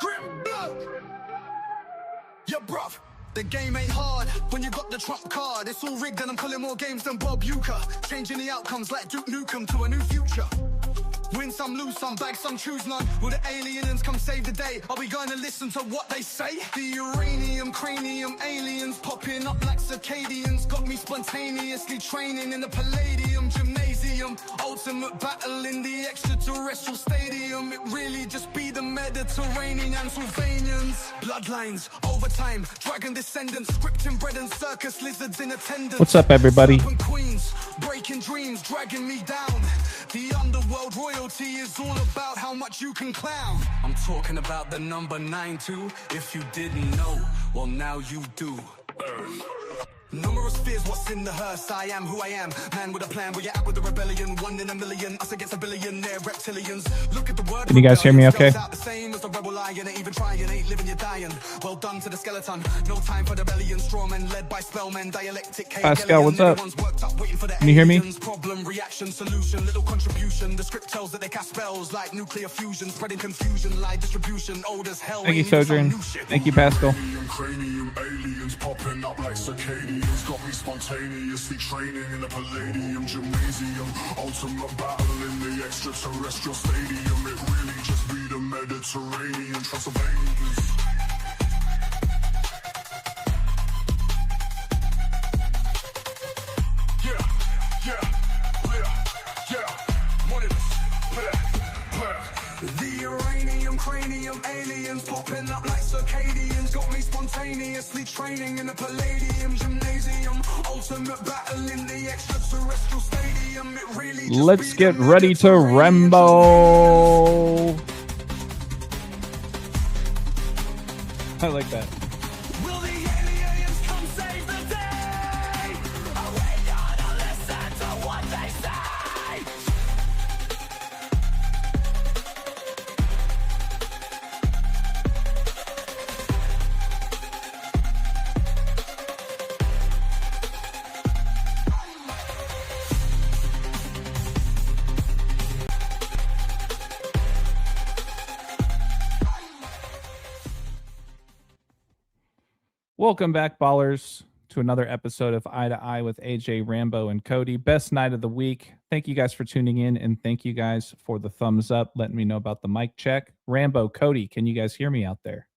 Grim blood. Yeah, bruv. The game ain't hard when you got the trump card. It's all rigged and I'm calling more games than Bob Uecker. Changing the outcomes like Duke Nukem to a new future. Win some, lose some, bag some, choose none. Will the aliens come save the day? Are we going to listen to what they say? The uranium, cranium, aliens popping up like circadians. Got me spontaneously training in the Palladium gymnasium. Ultimate battle in the extraterrestrial stadium. It really just be the Mediterranean and Sylvanians. Bloodlines, overtime, dragon descendants, scripting bread and circus lizards in attendance. What's up, everybody? Queens, breaking dreams, dragging me down. The underworld royalty is all about how much you can clown. I'm talking about the number 9-2. If you didn't know, well now you do. Numerous fears, what's in the hearse? I am who I am, man with a plan. Where you at with the rebellion? 1 in a million, us against a billionaire reptilians. Look at the word. Can you guys hear me okay? The same as the rebel lion, ain't even trying, ain't living, you're dying. Well done to the skeleton. No time for rebellion. Strawmen led by spellmen, dialectic. Pascal, what's up? Can you hear me? Problem, reaction, solution, little contribution. The script tells that they cast spells like nuclear fusion, spreading confusion, like distribution, old as hell. Thank you, Sojourn. Thank you, Pascal. Cranium, aliens popping up like circadians. Got me spontaneously training in the Palladium gymnasium. Ultimate battle in the extraterrestrial stadium. It really just be the Mediterranean Transylvanians. The uranium, cranium, aliens popping up like circadians. Got me spontaneously training in the Palladium gymnasium. Ultimate battle in the extraterrestrial stadium. It really just Let's get ready to RAMBO. I like that. Will the aliens come save the day? Are we gonna listen to what they say? Welcome back, ballers, to another episode of Eye to Eye with AJ, Rambo, and Cody. Best night of the week. Thank you guys for tuning in, and thank you guys for the thumbs up, letting me know about the mic check. Rambo, Cody, can you guys hear me out there?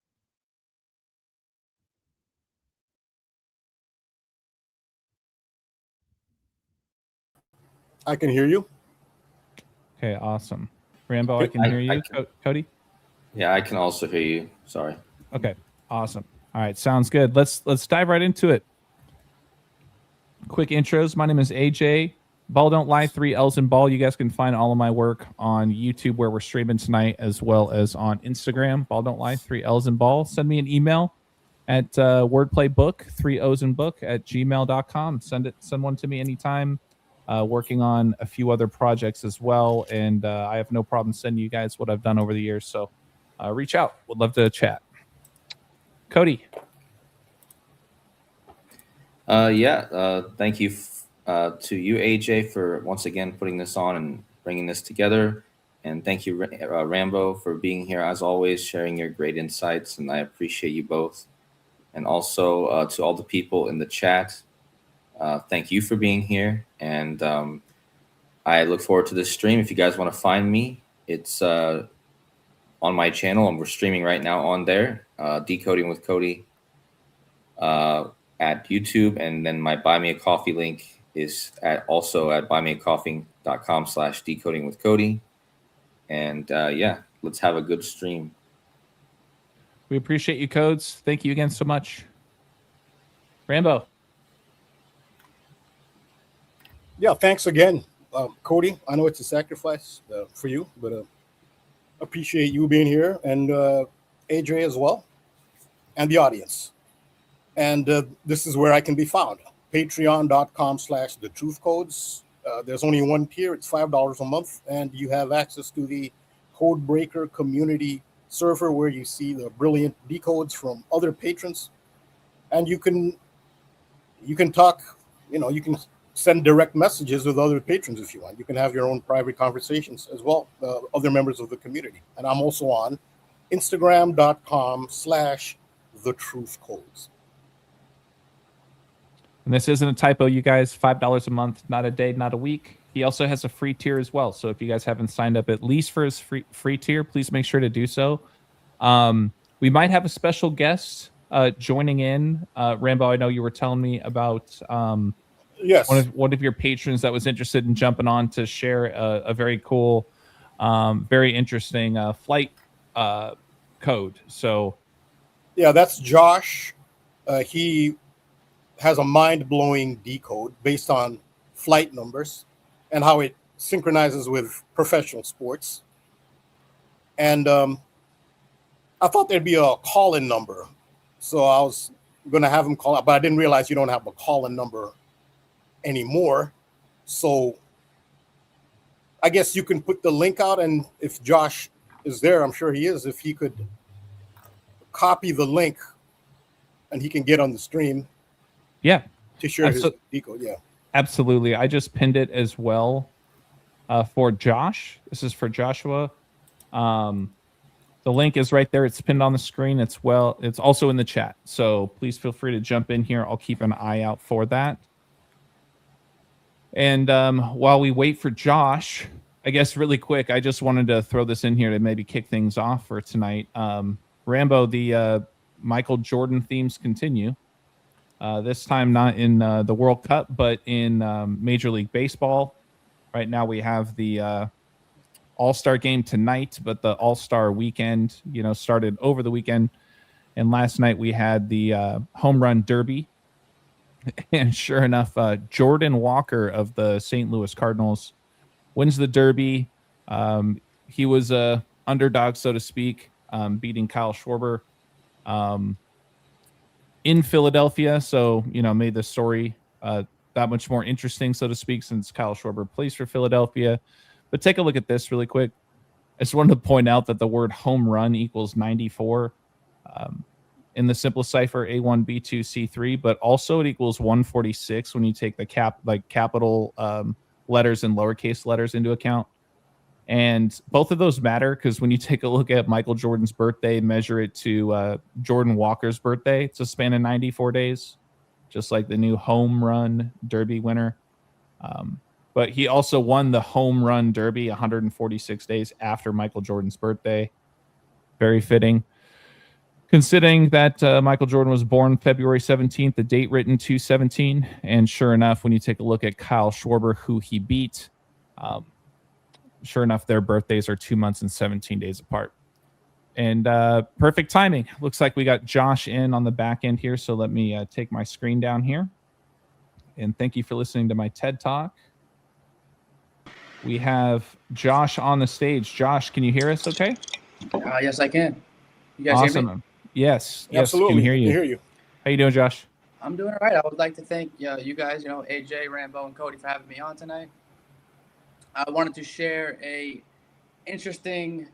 I can hear you. Okay, awesome. Rambo, I can hear you. Cody? Yeah, I can also hear you. Sorry. Okay, awesome. All right, sounds good. Let's dive right into it. Quick intros. My name is AJ. Ball Don't Lie, 3 L's in Ball. You guys can find all of my work on YouTube where we're streaming tonight, as well as on Instagram. Ball Don't Lie, 3 L's in Ball. Send me an email at wordplaybook, 3 O's in book at gmail.com. Send one to me anytime. Working on a few other projects as well, and I have no problem sending you guys what I've done over the years. So reach out. Would love to chat. Cody. Thank you to you, AJ, for once again putting this on and bringing this together. And thank you, Rambo, for being here as always, sharing your great insights. And I appreciate you both. And also to all the people in the chat, thank you for being here. And I look forward to this stream. If you guys want to find me, it's on my channel, and we're streaming right now on there. Decoding with Cody at YouTube, and then my Buy Me a Coffee link is also at buymeacoffee.com/decoding with Cody. And let's have a good stream. We appreciate you, Codes. Thank you again so much. Rambo. Yeah, thanks again, Cody. I know it's a sacrifice for you, but appreciate you being here, and AJ as well, and the audience. And this is where I can be found. Patreon.com/thetruthcodes. There's only one tier. It's $5 a month, and you have access to the Codebreaker community server where you see the brilliant decodes from other patrons. And you can talk, you can send direct messages with other patrons if you want. You can have your own private conversations as well, other members of the community. And I'm also on Instagram.com/thetruthcodes. And this isn't a typo, you guys. $5 a month, not a day, not a week. He also has a free tier as well. So if you guys haven't signed up at least for his free tier, please make sure to do so. We might have a special guest joining in. Rambo, I know you were telling me about Yes. one of your patrons that was interested in jumping on to share a very cool, very interesting flight code. So Yeah, that's Josh. He has a mind-blowing decode based on flight numbers and how it synchronizes with professional sports. And I thought there'd be a call-in number, so I was going to have him call out, but I didn't realize you don't have a call-in number anymore. So I guess you can put the link out, and if Josh is there, I'm sure he is, if he could copy the link and he can get on the stream. Yeah, to share his decode. Yeah, absolutely. I just pinned it as well for Josh. This is for Joshua. The link is right there. It's pinned on the screen. It's also in the chat. So please feel free to jump in here. I'll keep an eye out for that. And while we wait for Josh, I guess really quick, I just wanted to throw this in here to maybe kick things off for tonight. Rambo, the Michael Jordan themes continue. This time not in the World Cup, but in Major League Baseball. Right now we have the All-Star game tonight, but the All-Star weekend, started over the weekend. And last night we had the Home Run Derby. And sure enough, Jordan Walker of the St. Louis Cardinals wins the Derby. He was a underdog, so to speak, beating Kyle Schwarber in Philadelphia. So, made the story that much more interesting, so to speak, since Kyle Schwarber plays for Philadelphia. But take a look at this really quick. I just wanted to point out that the word home run equals 94 in the simplest cipher A1, B2, C3, but also it equals 146 when you take the capital letters and lowercase letters into account. And both of those matter because when you take a look at Michael Jordan's birthday, measure it to Jordan Walker's birthday, it's a span of 94 days, just like the new home run derby winner. But he also won the home run derby 146 days after Michael Jordan's birthday. Very fitting. Considering that Michael Jordan was born February 17th, the date written 2/17. And sure enough, when you take a look at Kyle Schwarber, who he beat, sure enough, their birthdays are 2 months and 17 days apart. And perfect timing. Looks like we got Josh in on the back end here. So let me take my screen down here. And thank you for listening to my TED Talk. We have Josh on the stage. Josh, can you hear us okay? Yes, I can. You guys hear me? Yes. absolutely. Can hear you. How you doing, Josh? I'm doing all right. I would like to thank you guys, AJ, Rambo, and Kodi for having me on tonight. I wanted to share a interesting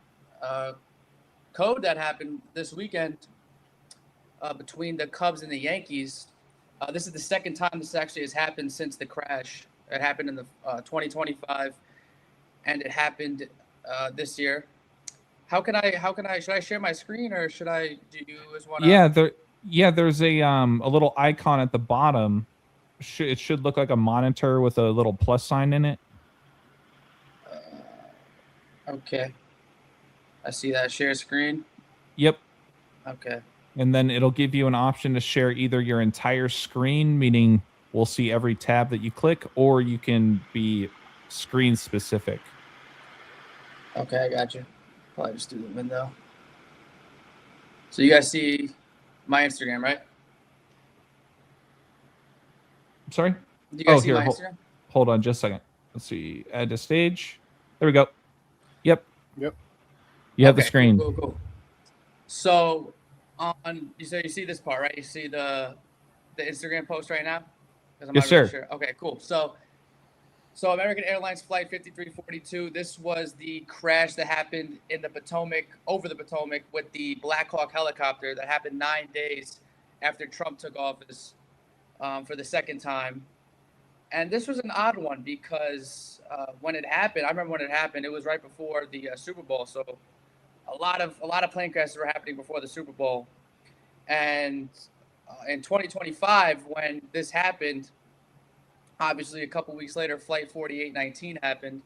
code that happened this weekend between the Cubs and the Yankees. This is the second time this actually has happened since the crash. It happened in the 2025, and it happened this year. Should I share my screen or do you just want to? Yeah, there's a little icon at the bottom. It should look like a monitor with a little plus sign in it. Okay. I see that share screen. Yep. Okay. And then it'll give you an option to share either your entire screen, meaning we'll see every tab that you click, or you can be screen specific. Okay, I got you. Probably just do the window. So you guys see my Instagram, right? I'm sorry? Do you guys see my Instagram? Hold on just a second. Let's see. Add to stage. There we go. Yep. You have the screen. Cool. So you see this part, right? You see the Instagram post right now? Yes, sir. Sure. Okay, cool. So American Airlines Flight 5342, this was the crash that happened in the Potomac, over the Potomac, with the Black Hawk helicopter that happened 9 days after Trump took office for the second time. And this was an odd one because when it happened, I remember when it happened, it was right before the Super Bowl. So a lot of plane crashes were happening before the Super Bowl, and in 2025 when this happened, obviously a couple weeks later, Flight 4819 happened,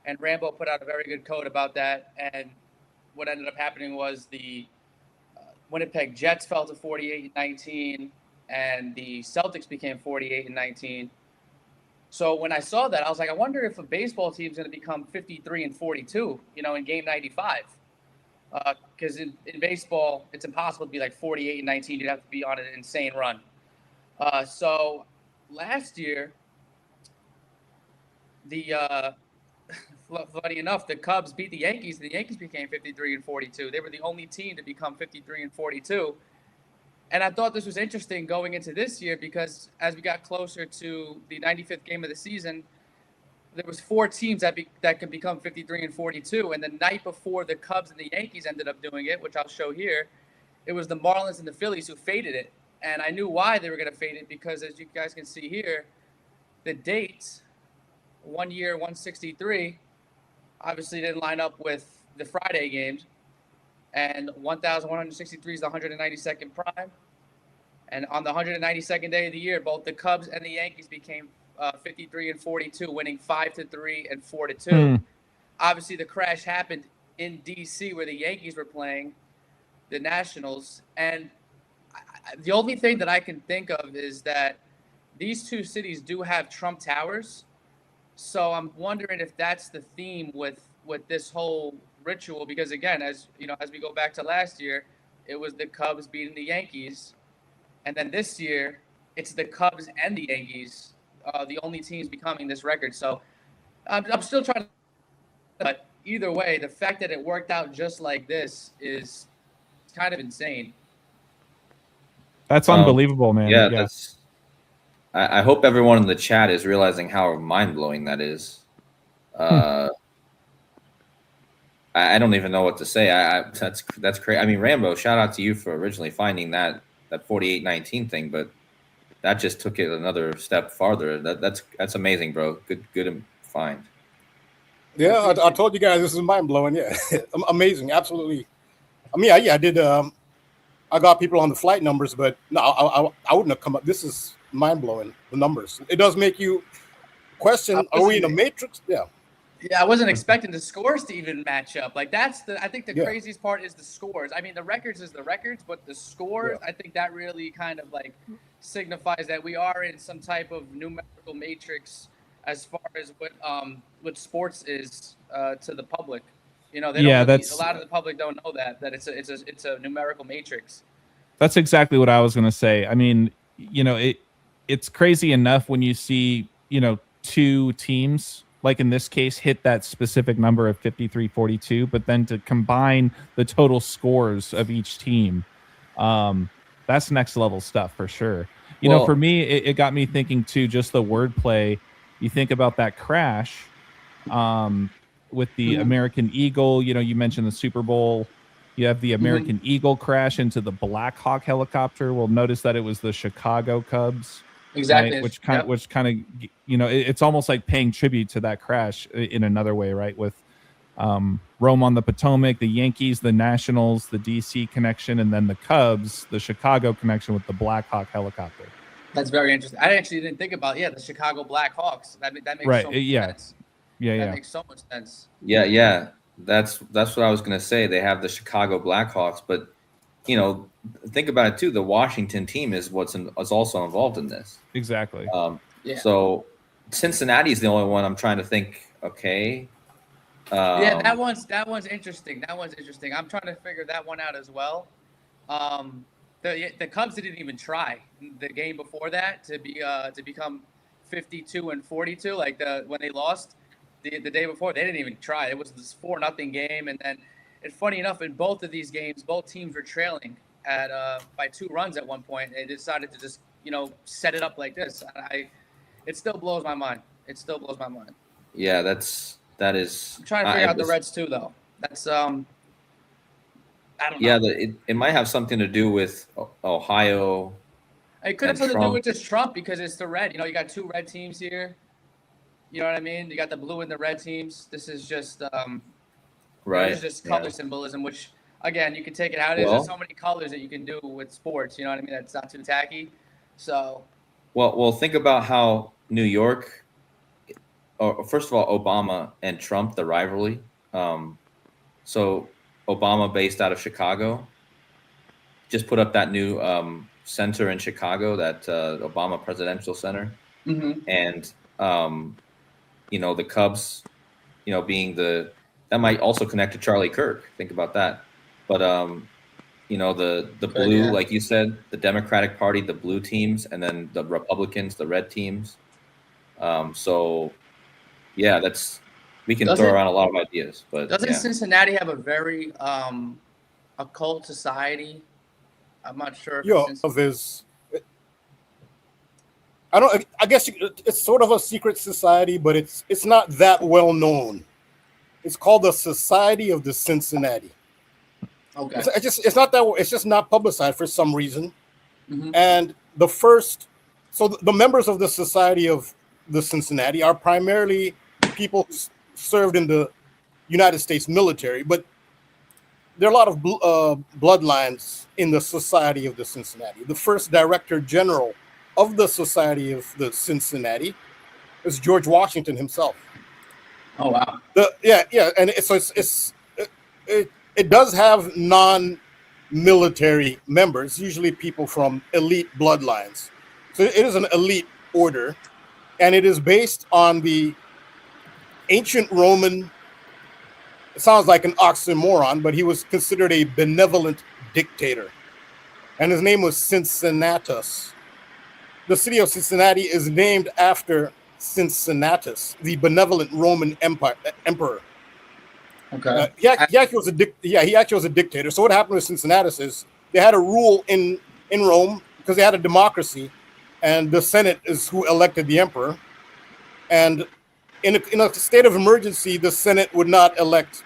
and Rambo put out a very good code about that. And what ended up happening was the Winnipeg Jets fell to 48-19, and the Celtics became 48-19. So when I saw that, I was like, I wonder if a baseball team is going to become 53-42, in Game 95. Because in baseball, it's impossible to be like 48-19. You'd have to be on an insane run. So last year, funny enough, the Cubs beat the Yankees. The Yankees became 53-42. They were the only team to become 53-42. And I thought this was interesting going into this year because as we got closer to the 95th game of the season, there was 4 teams that could become 53-42. And the night before the Cubs and the Yankees ended up doing it, which I'll show here, it was the Marlins and the Phillies who faded it. And I knew why they were going to fade it because, as you guys can see here, the dates, 1 year, 163, obviously didn't line up with the Friday games. And 1,163 is the 192nd prime. And on the 192nd day of the year, both the Cubs and the Yankees became 53-42, winning 5-3 and 4-2. Obviously, the crash happened in D.C. where the Yankees were playing the Nationals. And the only thing that I can think of is that these two cities do have Trump Towers. So I'm wondering if that's the theme with this whole ritual, because again, as we go back to last year, it was the Cubs beating the Yankees, and then this year it's the Cubs and the Yankees, the only teams becoming this record. So I'm still trying to, but either way, the fact that it worked out just like this is kind of insane. That's unbelievable, man. Yeah. That's. I hope everyone in the chat is realizing how mind-blowing that is. I don't even know what to say. That's crazy. I mean, Rambo, shout out to you for originally finding that 48-19 thing, but that just took it another step farther. That's amazing, bro. Good find. Yeah, I told you guys this is mind blowing. Yeah, amazing, absolutely. I mean, I did. I got people on the flight numbers, but no, I wouldn't have come up. This is mind blowing. The numbers. It does make you question: are we in a matrix? Yeah. Yeah, I wasn't expecting the scores to even match up. Like I think the craziest part is the scores. I mean, the records is the records, but the scores, I think that really kind of like signifies that we are in some type of numerical matrix as far as what sports is to the public. A lot of the public don't know that it's a numerical matrix. That's exactly what I was going to say. I mean, it's crazy enough when you see, 2 teams, like in this case, hit that specific number of 53-42, but then to combine the total scores of each team, that's next level stuff for sure. For me, it got me thinking too, just the wordplay. You think about that crash with the American Eagle, you mentioned the Super Bowl. You have the American Eagle crash into the Black Hawk helicopter. Well, notice that it was the Chicago Cubs. Exactly. Right? Which kind of, it's almost like paying tribute to that crash in another way, right? With Rome on the Potomac, the Yankees, the Nationals, the DC connection, and then the Cubs, the Chicago connection with the Black Hawk helicopter. That's very interesting. I actually didn't think about the Chicago Blackhawks. That makes so much sense. That makes so much sense. Yeah. That's what I was gonna say. They have the Chicago Blackhawks, but think about it too. The Washington team is is also involved in this. Exactly. So Cincinnati is the only one I'm trying to think. Okay. That one's interesting. I'm trying to figure that one out as well. The Cubs didn't even try the game before that to become 52-42. Like when they lost the day before, they didn't even try. It was this 4-0 game, and then. And funny enough, in both of these games, both teams were trailing by 2 runs at one point. They decided to just, set it up like this. It still blows my mind. Yeah, that is. I'm trying to figure out the Reds too, though. That's I don't know. Yeah, it might have something to do with Ohio. It could have something to do with just Trump because it's the red. You got 2 red teams here. You know what I mean? You got the blue and the red teams. This is just. Right. It's just color symbolism, which again you can take it out. There's Well, just so many colors that you can do with sports. You know what I mean? That's not too tacky. So well, think about how New York, or first of all, Obama and Trump, the rivalry. So Obama, based out of Chicago, just put up that new center in Chicago, that Obama Presidential Center, and the Cubs, being that might also connect to Charlie Kirk. Think about that. But the blue, yeah. like you said, the Democratic Party, the blue teams, and then the Republicans, the red teams. So yeah, we can throw around a lot of ideas, but doesn't yeah. Cincinnati have a very occult society? I'm not sure. I guess it's sort of a secret society, but it's not that well known. It's called the Society of the Cincinnati. Okay. It's just not publicized for some reason. And the members of the Society of the Cincinnati are primarily people who served in the United States military, but there are a lot of bloodlines in the Society of the Cincinnati. The first director general of the Society of the Cincinnati is George Washington himself. Oh wow! And it does have non-military members, usually people from elite bloodlines. So it is an elite order, and it is based on the ancient Roman. It sounds like an oxymoron, but he was considered a benevolent dictator, and his name was Cincinnatus. The city of Cincinnati is named after Cincinnatus, the benevolent Roman emperor. Okay. He actually was a dictator. So what happened with Cincinnatus is they had a rule in Rome because they had a democracy, and the Senate is who elected the emperor. And in a state of emergency, the Senate would not elect.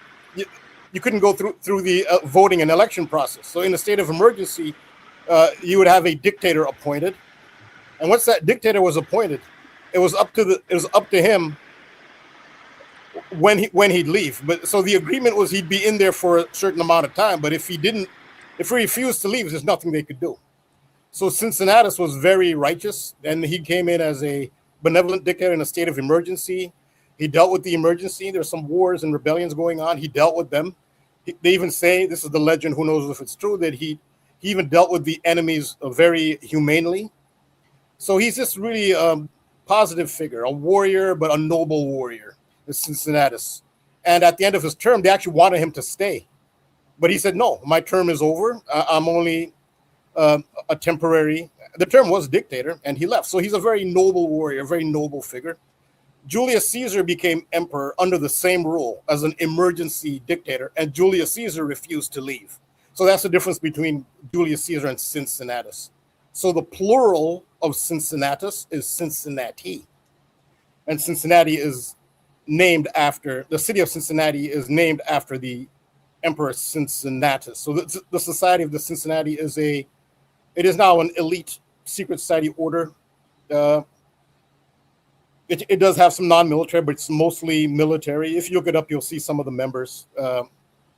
You couldn't go through the voting and election process. So in a state of emergency, you would have a dictator appointed. And once that dictator was appointed, it was up to him when he'd leave. But so the agreement was he'd be in there for a certain amount of time. But if he refused to leave, there's nothing they could do. So Cincinnatus was very righteous, and he came in as a benevolent dictator in a state of emergency. He dealt with the emergency. There's some wars and rebellions going on. He dealt with them. They even say, this is the legend, who knows if it's true, that he even dealt with the enemies very humanely. So he's just really a positive figure, a warrior, but a noble warrior, is Cincinnatus. And at the end of his term, they actually wanted him to stay. But he said, no, my term is over. I'm only a temporary. The term was dictator, and he left. So he's a very noble warrior, a very noble figure. Julius Caesar became emperor under the same rule as an emergency dictator, and Julius Caesar refused to leave. So that's the difference between Julius Caesar and Cincinnatus. So the plural of Cincinnatus is Cincinnati. And Cincinnati is named after, the city of Cincinnati is named after the Emperor Cincinnatus. So the Society of the Cincinnati it is now an elite secret society order. It does have some non-military, but it's mostly military. If you look it up, you'll see some of the members.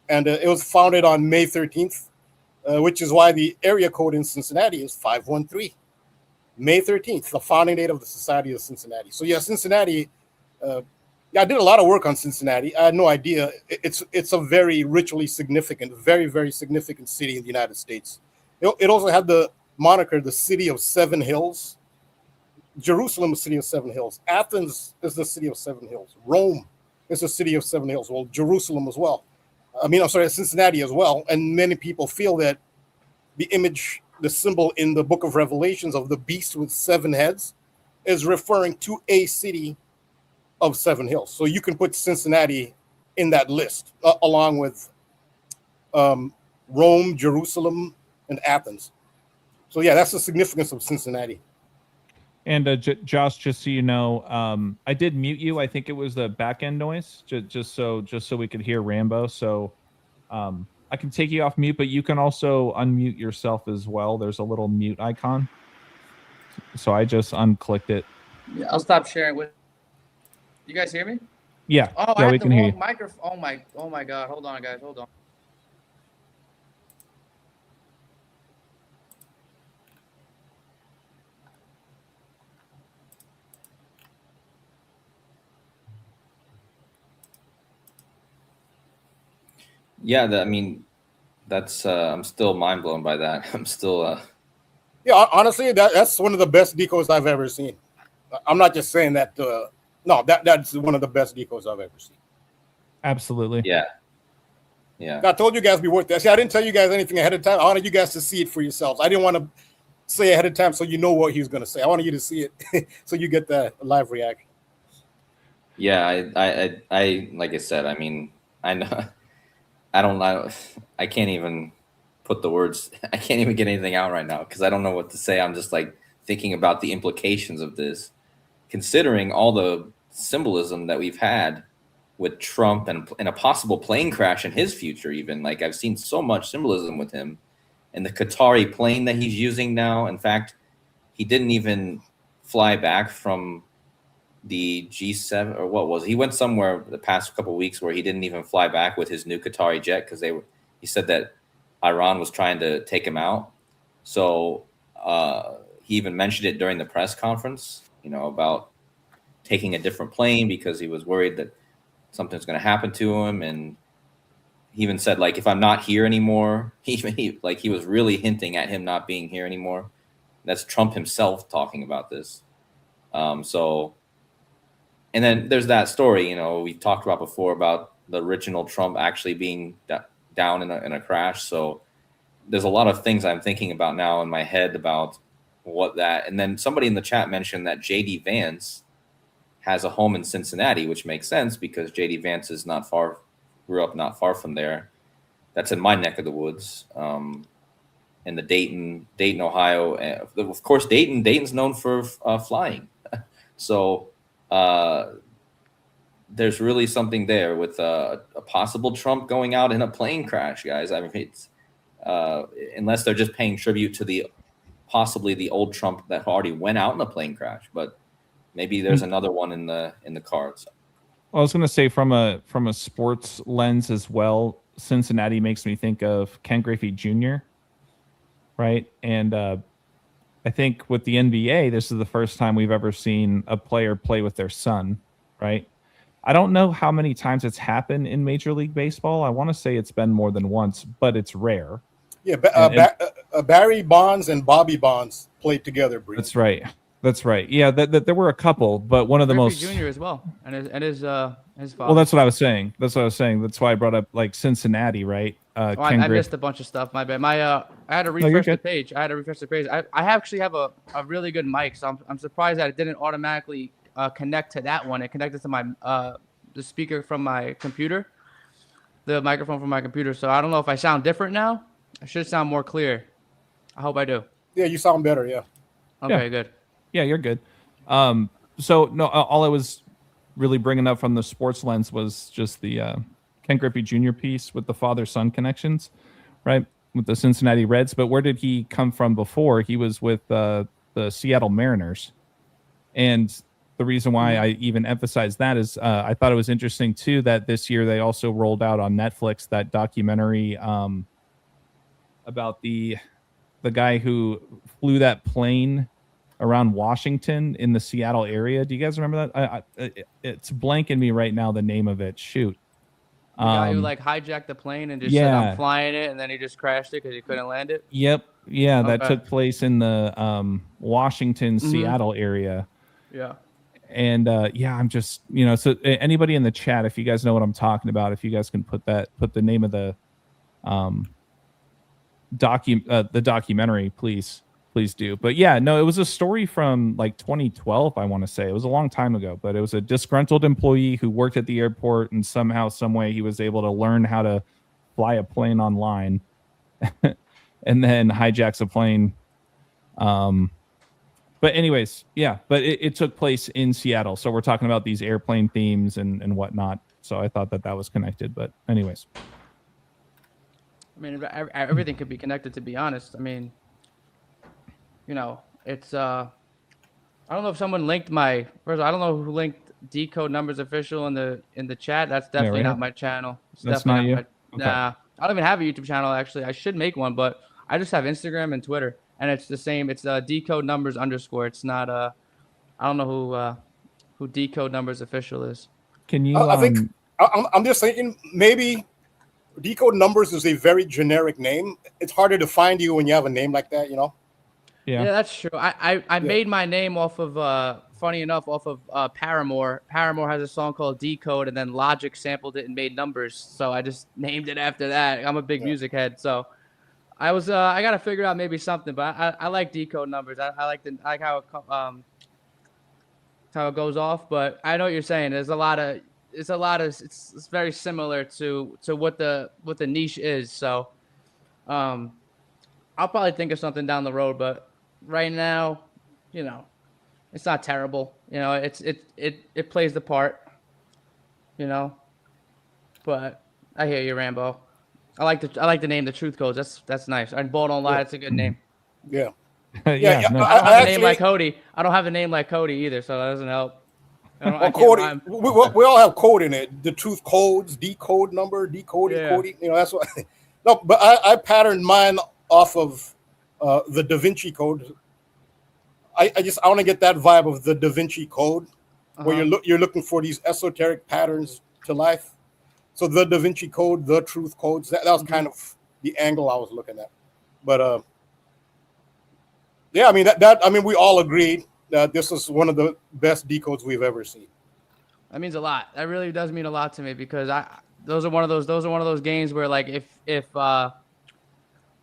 And it was founded on May 13th, which is why the area code in Cincinnati is 513. May 13th, the founding date of the Society of Cincinnati. So yeah, Cincinnati, I did a lot of work on Cincinnati. I had no idea. It's a very ritually significant, very, very significant city in the United States. It also had the moniker, the City of Seven Hills. Jerusalem is the City of Seven Hills. Athens is the City of Seven Hills. Rome is the City of Seven Hills. Well, Jerusalem as well. Cincinnati as well. And many people feel that the image, the symbol in the book of Revelations of the beast with seven heads is referring to a city of seven hills. So you can put Cincinnati in that list along with Rome, Jerusalem, and Athens. So yeah, that's the significance of Cincinnati. And Josh, just so you know, I did mute you. I think it was the back end noise, just so we could hear Rambo. So I can take you off mute, but you can also unmute yourself as well. There's a little mute icon. So I just unclicked it. Yeah, I'll stop sharing with. You guys hear me? Yeah. Oh, I Yeah, have we the can hear wrong you. microphone. Oh my God. Hold on, guys. Hold on. Yeah, I mean, that's I'm still mind blown by that. I'm still Yeah, honestly, that's one of the best decoys I've ever seen. I'm not just saying that. No, that's one of the best decoys I've ever seen. Absolutely. yeah, yeah. I told you guys be worth that. See, I didn't tell you guys anything ahead of time. I wanted you guys to see it for yourselves. I didn't want to say ahead of time so you know what he was going to say. I wanted you to see it so you get the live reaction. Yeah, I like I said, I mean, I know, I don't know, I can't even put the words, I can't even get anything out right now because I don't know what to say. I'm just like thinking about the implications of this, considering all the symbolism that we've had with Trump and a possible plane crash in his future, even. Like, I've seen so much symbolism with him and the Qatari plane that he's using now. In fact, he didn't even fly back from the G7 or what was it? He went somewhere the past couple of weeks where he didn't even fly back with his new Qatari jet because he said that Iran was trying to take him out. So he even mentioned it during the press conference, about taking a different plane because he was worried that something's going to happen to him. And he even said, like, if I'm not here anymore, he was really hinting at him not being here anymore. That's Trump himself talking about this. So. And then there's that story, we talked about before about the original Trump actually being down in a crash. So there's a lot of things I'm thinking about now in my head about what that. And then somebody in the chat mentioned that JD Vance has a home in Cincinnati, which makes sense because JD Vance grew up not far from there. That's in my neck of the woods, in the Dayton, Ohio. Of course, Dayton's known for flying. So there's really something there with a possible Trump going out in a plane crash, guys. I mean, it's unless they're just paying tribute to possibly the old Trump that already went out in a plane crash, but maybe there's another one in the cards. Well, I was going to say from a sports lens as well, Cincinnati makes me think of Ken Griffey Jr., right? And I think with the NBA, this is the first time we've ever seen a player play with their son, right? I don't know how many times it's happened in Major League Baseball. I want to say it's been more than once, but it's rare. Yeah, Barry Bonds and Bobby Bonds played together briefly. That's right. Yeah, there were a couple, but one of the most Jr. as well, and his father. Well, that's what I was saying. That's why I brought up like Cincinnati, right? I missed a bunch of stuff. My bad. I had to refresh the page. I actually have a really good mic, so I'm surprised that it didn't automatically connect to that one. It connected to my the speaker from my computer, the microphone from my computer. So I don't know if I sound different now. I should sound more clear. I hope I do. Yeah, you sound better. Yeah. Okay, good. Yeah, you're good. So no, all I was really bringing up from the sports lens was just the Ken Griffey Jr. piece with the father-son connections, right? With the Cincinnati Reds. But where did he come from before? He was with the Seattle Mariners. And the reason why I even emphasize that is I thought it was interesting, too, that this year they also rolled out on Netflix that documentary about the guy who flew that plane around Washington in the Seattle area. Do you guys remember that? It's blanking me right now, the name of it. Shoot. The guy who like hijacked the plane and just said, I'm flying it, and then he just crashed it because he couldn't land it? Yep. Yeah, that took place in the Washington, Seattle area. Yeah. And I'm just, so anybody in the chat, if you guys know what I'm talking about, if you guys can put the name of the documentary, please do. But yeah, no, it was a story from like 2012, I want to say. It was a long time ago, but it was a disgruntled employee who worked at the airport, and somehow, some way, he was able to learn how to fly a plane online and then hijacks a plane. But anyways, yeah, but it took place in Seattle. So we're talking about these airplane themes and whatnot. So I thought that was connected. But anyways. I mean, everything could be connected, to be honest. I mean, it's I don't know if someone linked I don't know who linked Decode Numbers Official in the chat. That's definitely right not here. my channel. It's That's definitely not not you? my. Nah, I don't even have a YouTube channel actually. I should make one, but I just have Instagram and Twitter, and it's the same. It's Decode Numbers _. It's not I don't know who Decode Numbers Official is. Can you? I think I'm just thinking maybe Decode Numbers is a very generic name. It's harder to find you when you have a name like that, you know? Yeah. Yeah, that's true. I made my name off of funny enough off of Paramore. Paramore has a song called Decode, and then Logic sampled it and made Numbers, so I just named it after that. I'm a big music head, so I gotta figure out maybe something, but I like Decode Numbers. I like how it goes off, but I know what you're saying. It's very similar to what the niche is. So I'll probably think of something down the road, but right now, it's not terrible. It plays the part, but I hear you, Rambo. I like the name, the Truth Codes. That's nice. And Ball Don't Lie, that's a good name. Yeah. Yeah. No, I don't have a name like Kodi. I don't have a name like Kodi either, so that doesn't help. Well, Kodi, we all have code in it. The Truth Codes, Decode Number, Decoding, Yeah. Kodi. That's what. No, but I patterned mine off of the Da Vinci Code. I want to get that vibe of the Da Vinci Code, where you're looking for these esoteric patterns to life. So the Da Vinci Code, the Truth Codes, that was kind of the angle I was looking at. But yeah, I mean we all agreed that this is one of the best decodes we've ever seen. That means a lot. That really does mean a lot to me because those are one of those games where like if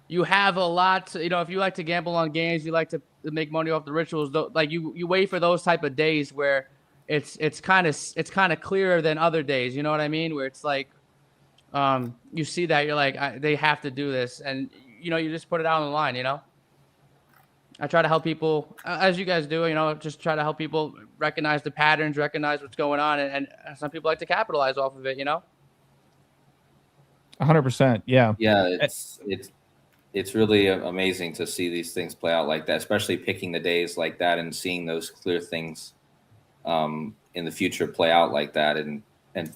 you have a lot, if you like to gamble on games, you like to make money off the rituals, like you wait for those type of days where it's kind of clearer than other days. You know what I mean? Where it's like you see that you're like they have to do this, and you just put it out on the line. I try to help people, as you guys do, just try to help people recognize the patterns, recognize what's going on, and some people like to capitalize off of it. 100%. Yeah. Yeah, it's really amazing to see these things play out like that, especially picking the days like that and seeing those clear things in the future play out like that. And I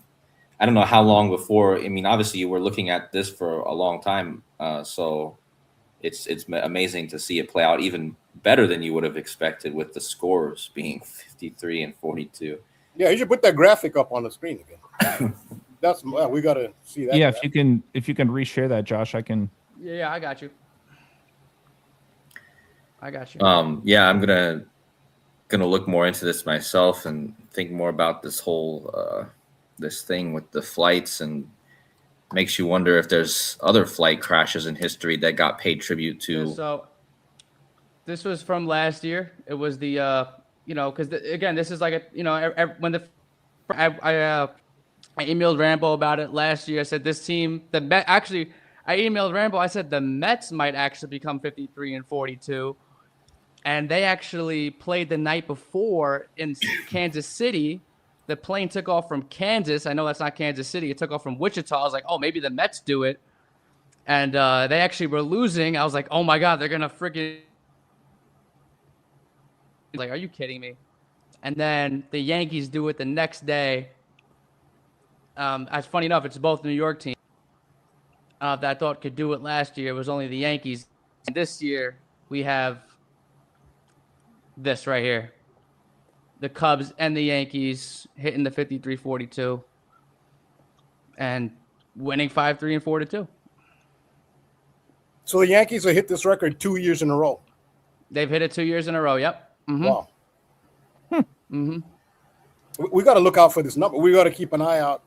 don't know how long before. I mean, obviously you were looking at this for a long time, so it's amazing to see it play out even better than you would have expected with the scores being 53 and 42. Yeah, you should put that graphic up on the screen again. We got to see that. Yeah, if you can reshare that, Josh, I can. Yeah, I got you. Yeah, I'm gonna look more into this myself and think more about this whole this thing with the flights, and makes you wonder if there's other flight crashes in history that got paid tribute to. Yeah, so this was from last year. It was the because again, this is like when I emailed Rambo about it last year. I said this team, I emailed Rambo. I said the Mets might actually become 53 and 42, and they actually played the night before in Kansas City. The plane took off from Kansas. I know that's not Kansas City. It took off from Wichita. I was like, oh, maybe the Mets do it. And they actually were losing. I was like, oh, my God, they're going to freaking – like, are you kidding me? And then the Yankees do it the next day. As funny enough, it's both New York teams that I thought could do it last year. It was only the Yankees. And this year, we have this right here. The Cubs and the Yankees hitting the 53-42 and winning 5-3 and 4-2. So the Yankees have hit this record 2 years in a row. They've hit it 2 years in a row. Yep. Mm-hmm. Wow. We got to look out for this number. We got to keep an eye out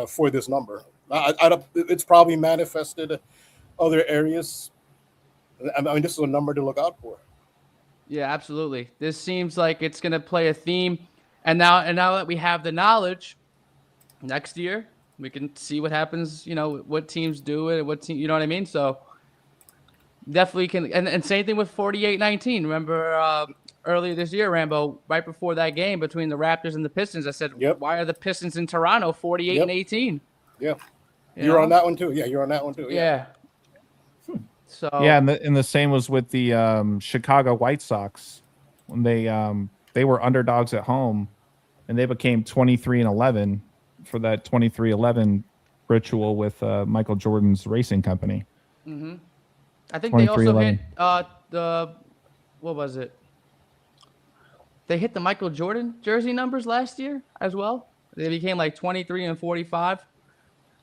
for this number. It's probably manifested other areas. I mean, this is a number to look out for. Yeah, absolutely. This seems like it's going to play a theme. And now that we have the knowledge, next year we can see what happens, what teams do it, what team, you know what I mean? So definitely can. And same thing with 48-19. Remember earlier this year, Rambo, right before that game between the Raptors and the Pistons, I said, why are the Pistons in Toronto 48-18? Yeah. You're on that one too. Yeah, you're on that one too. Yeah. So yeah, and the same was with the Chicago White Sox when they were underdogs at home, and they became 23-11 for that 23-11 ritual with Michael Jordan's racing company. Mm-hmm. I think they also 23-11. hit what was it? They hit the Michael Jordan jersey numbers last year as well. They became like 23 and 45.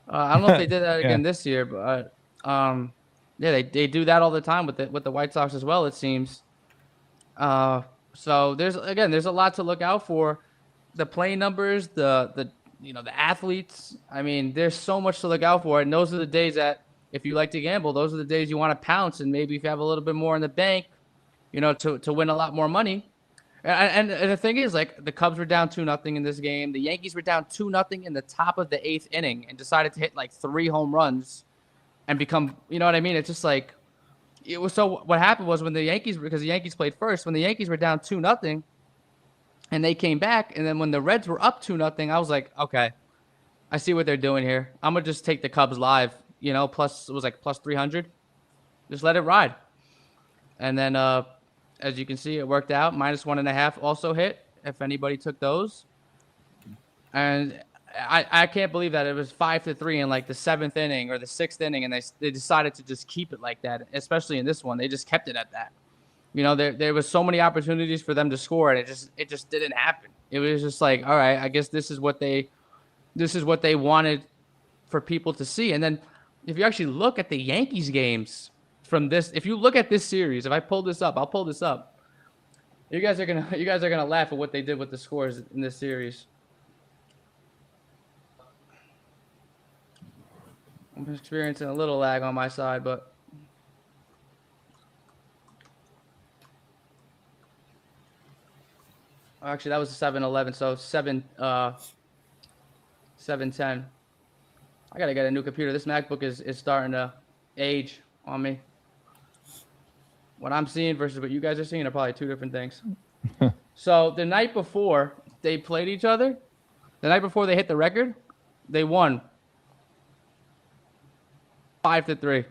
I don't know if they did that Yeah. again this year, but yeah, they do that all the time with the White Sox as well, it seems. So there's a lot to look out for. The playing numbers, the athletes. I mean, there's so much to look out for, and those are the days that if you like to gamble, those are the days you want to pounce, and maybe if you have a little bit more in the bank, to win a lot more money. And the thing is, like, the Cubs were down 2-0 in this game. The Yankees were down 2-0 in the top of the 8th inning and decided to hit like 3 home runs and become, you know what I mean? It's just like, it was. So what happened was because the Yankees played first, when the Yankees were down 2-0 and they came back, and then when the Reds were up 2-0, I was like, okay, I see what they're doing here. I'm going to just take the Cubs live, plus, it was like plus 300. Just let it ride. And then, as you can see, it worked out. -1.5 also hit, if anybody took those. And I can't believe that it was 5-3 in like the 7th inning or the 6th inning, and they decided to just keep it like that, especially in this one. They just kept it at that. There was so many opportunities for them to score, and it just didn't happen. It was just like, all right, I guess this is what they wanted for people to see. And then if you actually look at the Yankees games from this, if you look at this series, if I pull this up, I'll pull this up. You guys are gonna laugh at what they did with the scores in this series. I'm experiencing a little lag on my side, but actually that was a 7-11, so 7-10. I gotta get a new computer. This MacBook is starting to age on me. What I'm seeing versus what you guys are seeing are probably 2 different things. So the night before they played each other, the night before they hit the record, they won 5-3.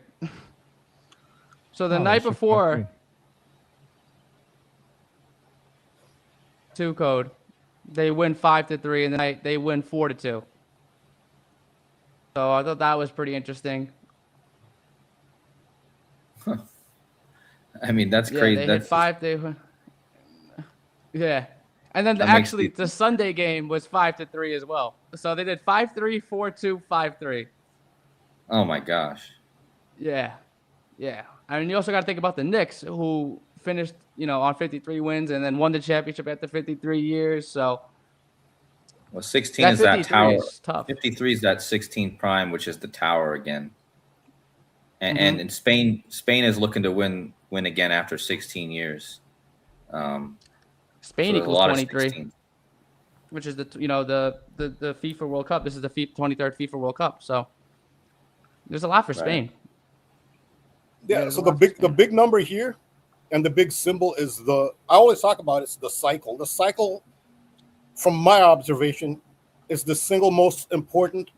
So the night before, 2 code, they win 5-3, and the night they win 4-2. So I thought that was pretty interesting. I mean, that's Yeah, crazy. they That's hit 5. Yeah, and then the Sunday game was 5-3 as well. So they did 5-3, 4-2, 5-3. Oh my gosh. Yeah. I mean, you also got to think about the Knicks, who finished, on 53 wins and then won the championship after 53 years. So, well, 16 is that tower. Is tough. 53 is that 16th prime, which is the tower again. And in Spain is looking to win again after 16 years. Spain equals 23, which is the FIFA World Cup. This is the 23rd FIFA World Cup. So there's a lot for Spain. Yeah. So the big number here, and the big symbol is I always talk about it's the cycle. The cycle, from my observation, is the single most important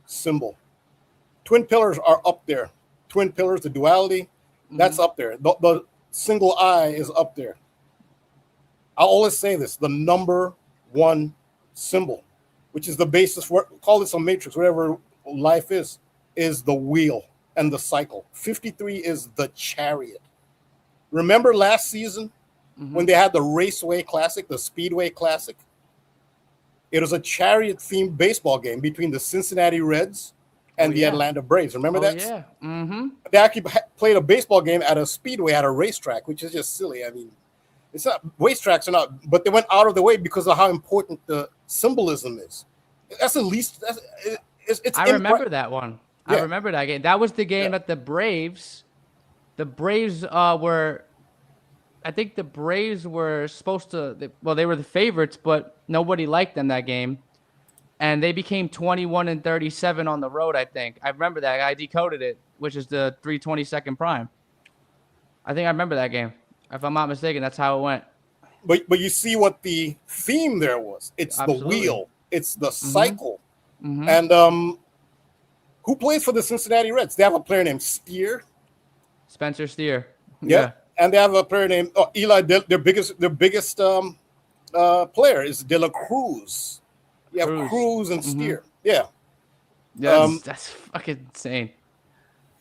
symbol. Twin pillars are up there. Twin pillars, the duality, that's up there. The single eye is up there. I always say this: the number one symbol, which is the basis for, call this a matrix, whatever life is the wheel and the cycle. 53 is the chariot. Remember last season when they had the Raceway Classic, the Speedway Classic? It was a chariot-themed baseball game between the Cincinnati Reds and the Atlanta Braves. Remember that? Yeah. They actually played a baseball game at a speedway, at a racetrack, which is just silly. I mean, it's not, racetracks are not, but they went out of the way because of how important the symbolism is. That's the least. I remember that one. Yeah. I remember that game. That was the game that the Braves were. I think the Braves were supposed to. They were the favorites, but nobody liked them that game, and they became 21-37 on the road. I think I remember that. I decoded it, which is the 3/22 prime. I think I remember that game. If I'm not mistaken, that's how it went. But you see what the theme there was. It's the wheel. It's the cycle. And who plays for the Cincinnati Reds? They have a player named Steer. Spencer Steer. Yeah. And they have a player named Eli, their biggest player is De La Cruz. You have Cruz and Steer. Yeah. That's fucking insane.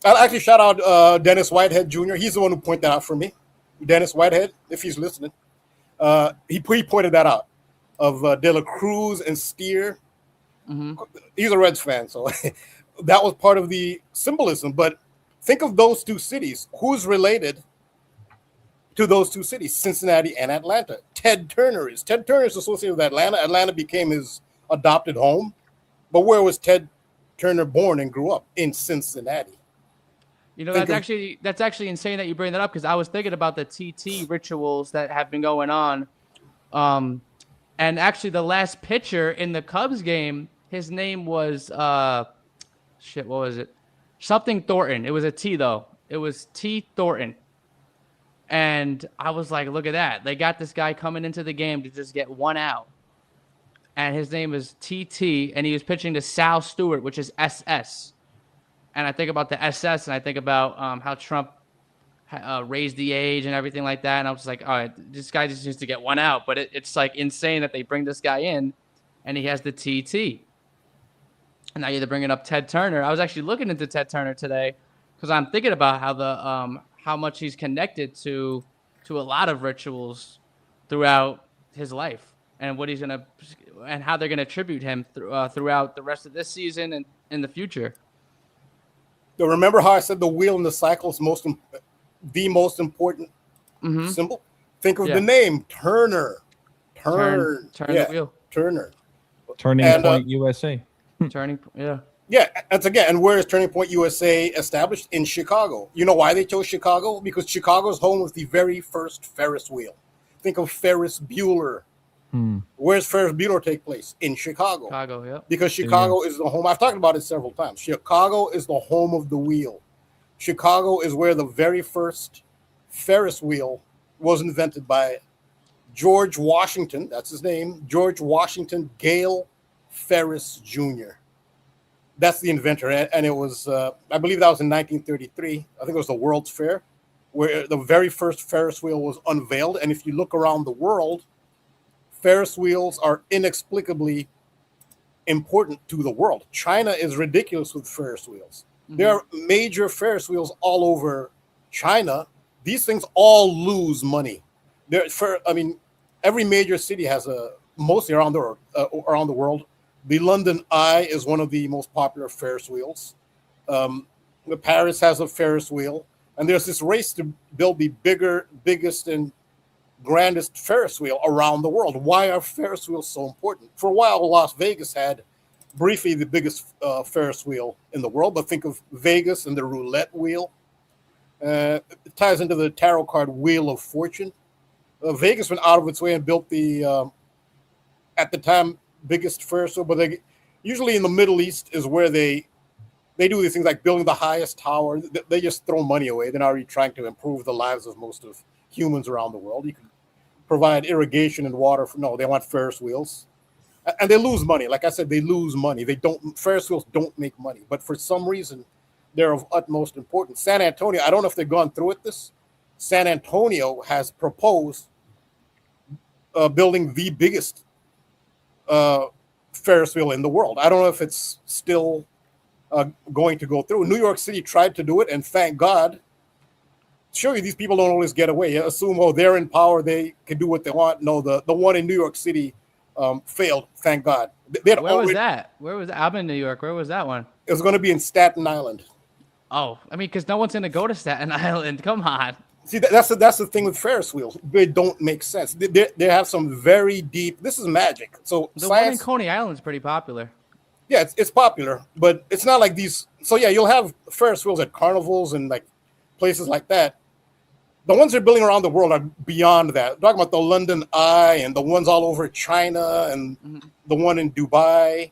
I'll actually shout out Dennis Whitehead Jr. He's the one who pointed that out for me. Dennis Whitehead, if he's listening. He pointed that out of De La Cruz and Steer. He's a Reds fan, so that was part of the symbolism. But think of those two cities. Who's related to those two cities, Cincinnati and Atlanta? Ted Turner is. Ted Turner is associated with Atlanta. Atlanta became his adopted home. But where was Ted Turner born and grew up? In Cincinnati. You know, that's actually insane that you bring that up, because I was thinking about the TT rituals that have been going on. And actually the last pitcher in the Cubs game, his name was what was it? Something Thornton. It was a T though. It was T Thornton. And I was like, look at that. They got this guy coming into the game to just get one out. And his name is TT, and he was pitching to Sal Stewart, which is SS. And I think about the SS, and I think about how Trump raised the age and everything like that. And I was just like, all right, this guy just needs to get one out. But it's like insane that they bring this guy in, and he has the TT. And now you're bringing up Ted Turner. I was actually looking into Ted Turner today because I'm thinking about how much he's connected to a lot of rituals throughout his life, and what he's and how they're gonna tribute him throughout the rest of this season and in the future. So remember how I said the wheel in the cycle is the most important symbol? Think of the name Turner. Turn the wheel. Turner. Turning Point USA. Yeah, that's again. And where is Turning Point USA established? In Chicago. You know why they chose Chicago? Because Chicago is home of the very first Ferris wheel. Think of Ferris Bueller. Where's Ferris Bueller take place? In Chicago. Chicago, yeah. Because Chicago is the home. I've talked about it several times. Chicago is the home of the wheel. Chicago is where the very first Ferris wheel was invented by George Washington. That's his name. George Washington Gale Ferris Jr. That's the inventor. And it was, I believe that was in 1933. I think it was the World's Fair, where the very first Ferris wheel was unveiled. And if you look around the world, Ferris wheels are inexplicably important to the world. China is ridiculous with Ferris wheels. There are major Ferris wheels all over China. These things all lose money. Every major city has mostly around the world. The London Eye is one of the most popular Ferris wheels. Paris has a Ferris wheel. And there's this race to build the biggest, and grandest Ferris wheel around the world. Why are Ferris wheels so important? For a while, Las Vegas had briefly the biggest Ferris wheel in the world, but think of Vegas and the roulette wheel. It ties into the tarot card Wheel of Fortune. Vegas went out of its way and built the, at the time, biggest Ferris wheel, but usually in the Middle East is where they do these things like building the highest tower. They just throw money away. They're not really trying to improve the lives of most of humans around the world. You can provide irrigation and water. They want Ferris wheels. And they lose money. Like I said, they lose money. Ferris wheels don't make money. But for some reason, they're of utmost importance. San Antonio, I don't know if they've gone through with this. San Antonio has proposed building the biggest Ferris wheel in the world. I don't know if it's still going to go through. New York City tried to do it, and thank God. Show you these people don't always get away. You assume, they're in power, they can do what they want. No, the one in New York City failed. Thank God. Where was that? I'm in New York. Where was that one? It was going to be in Staten Island. Oh, because no one's going to go to Staten Island. Come on. See, that's the thing with Ferris wheels. They don't make sense. They have some very deep. This is magic. So the one in Coney Island is pretty popular. Yeah, it's popular, but it's not like these. So yeah, you'll have Ferris wheels at carnivals and like places like that. The ones they're building around the world are beyond that. I'm talking about the London Eye and the ones all over China and the one in Dubai.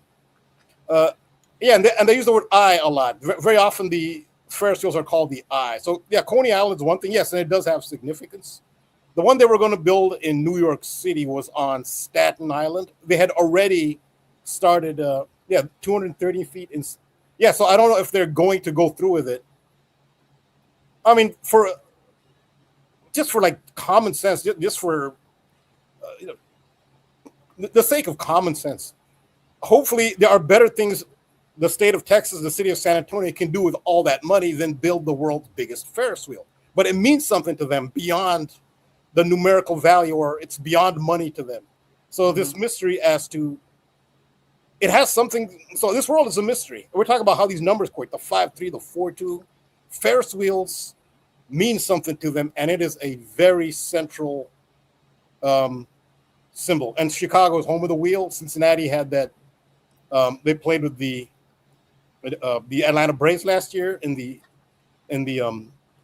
And they use the word eye a lot. Very often the Ferris wheels are called the eye. So yeah, Coney Island is one thing. Yes, and it does have significance. The one they were going to build in New York City was on Staten Island. They had already started, 230 feet. So I don't know if they're going to go through with it. I mean, just for like common sense, just for the sake of common sense, hopefully there are better things the state of Texas, the city of San Antonio can do with all that money than build the world's biggest Ferris wheel. But it means something to them beyond the numerical value, or it's beyond money to them. So this mystery as to it has something. So this world is a mystery. We're talking about how these numbers quit, the 5-3, the 4-2. Ferris wheels mean something to them, and it is a very central symbol. And Chicago is home of the wheel. Cincinnati had that. They played with the Atlanta Braves last year in the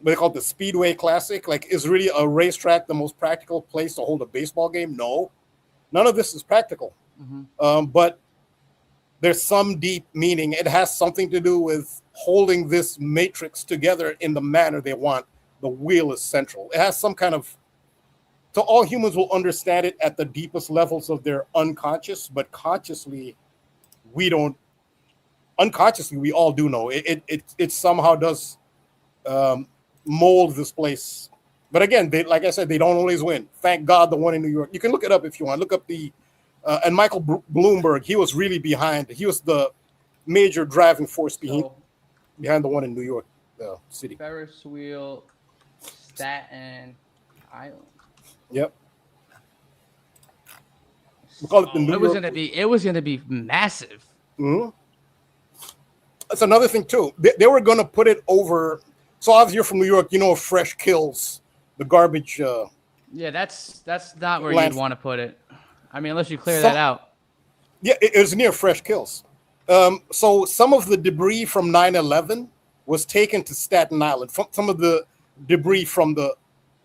what they call it, the Speedway Classic. Like, is really a racetrack the most practical place to hold a baseball game? No, none of this is practical. But there's some deep meaning. It has something to do with holding this matrix together in the manner they want. The wheel is central. It has some kind of, so all humans will understand it at the deepest levels of their unconscious, but consciously, we don't. Unconsciously, we all do know it somehow does mold this place. But again, like I said, they don't always win. Thank God the one in New York. You can look it up if you want. Look up the and Michael Bloomberg. He was really behind. He was the major driving force behind the one in New York City. Ferris wheel, Staten Island. Yep. We call it the New It was gonna be massive. Mm-hmm. That's another thing too. They were going to put it over. So obviously you're from New York, you know, Fresh Kills, the garbage. Yeah, that's not where you'd want to put it. I mean, unless you clear that out. Yeah, it was near Fresh Kills. So some of the debris from 9/11 was taken to Staten Island. Some of the debris from the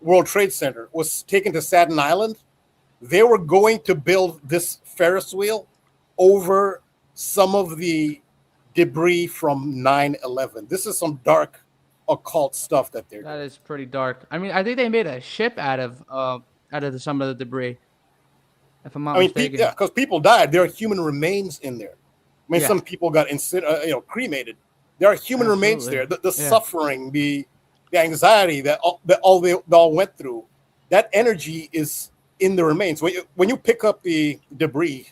World Trade Center was taken to Staten Island. They were going to build this Ferris wheel over some of the debris from 9/11. This is some dark occult stuff that they're doing. That is pretty dark. I mean, I think they made a ship out of some of the debris. If I'm not mistaken. Yeah, because people died. There are human remains in there. I mean, some people got cremated. There are human remains there. The suffering, the anxiety that they all went through, that energy is in the remains. When you pick up the debris,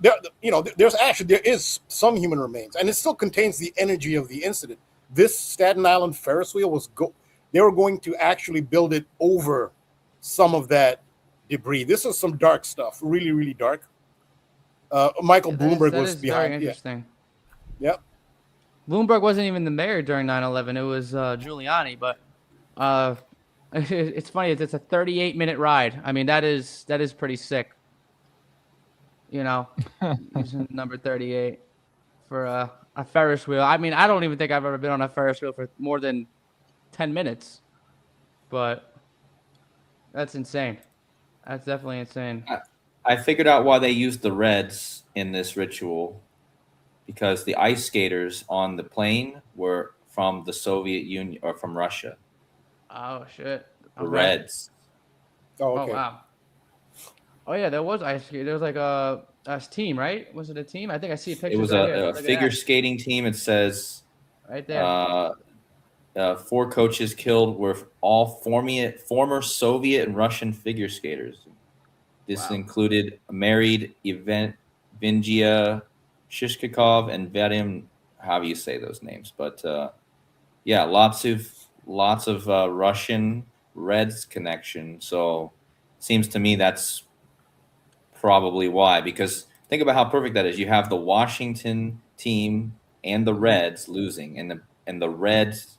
there is some human remains, and it still contains the energy of the incident. This Staten Island Ferris wheel they were going to actually build it over some of that debris. This is some dark stuff, really, really dark. Michael Bloomberg was behind. Very interesting. Yeah. Yep. Bloomberg wasn't even the mayor during 9/11. It was Giuliani, but it's funny. It's a 38-minute ride. I mean, that is pretty sick. You know, using number 38 for a Ferris wheel. I mean, I don't even think I've ever been on a Ferris wheel for more than 10 minutes, but that's insane. That's definitely insane. I figured out why they used the Reds in this ritual, because the ice skaters on the plane were from the Soviet Union or from Russia. Oh, shit. The Reds. Oh, okay. Oh, wow. Oh, yeah, there was ice skating. There was like a team, right? Was it a team? I think I see a picture. It was a figure skating team. It says right there. 4 coaches killed were all former Soviet and Russian figure skaters. This included married Vingia Shishkikov and Vadim, however you say those names. But lots of Russian Reds connection. So seems to me that's probably why, because think about how perfect that is. You have the Washington team and the Reds losing, and the Reds,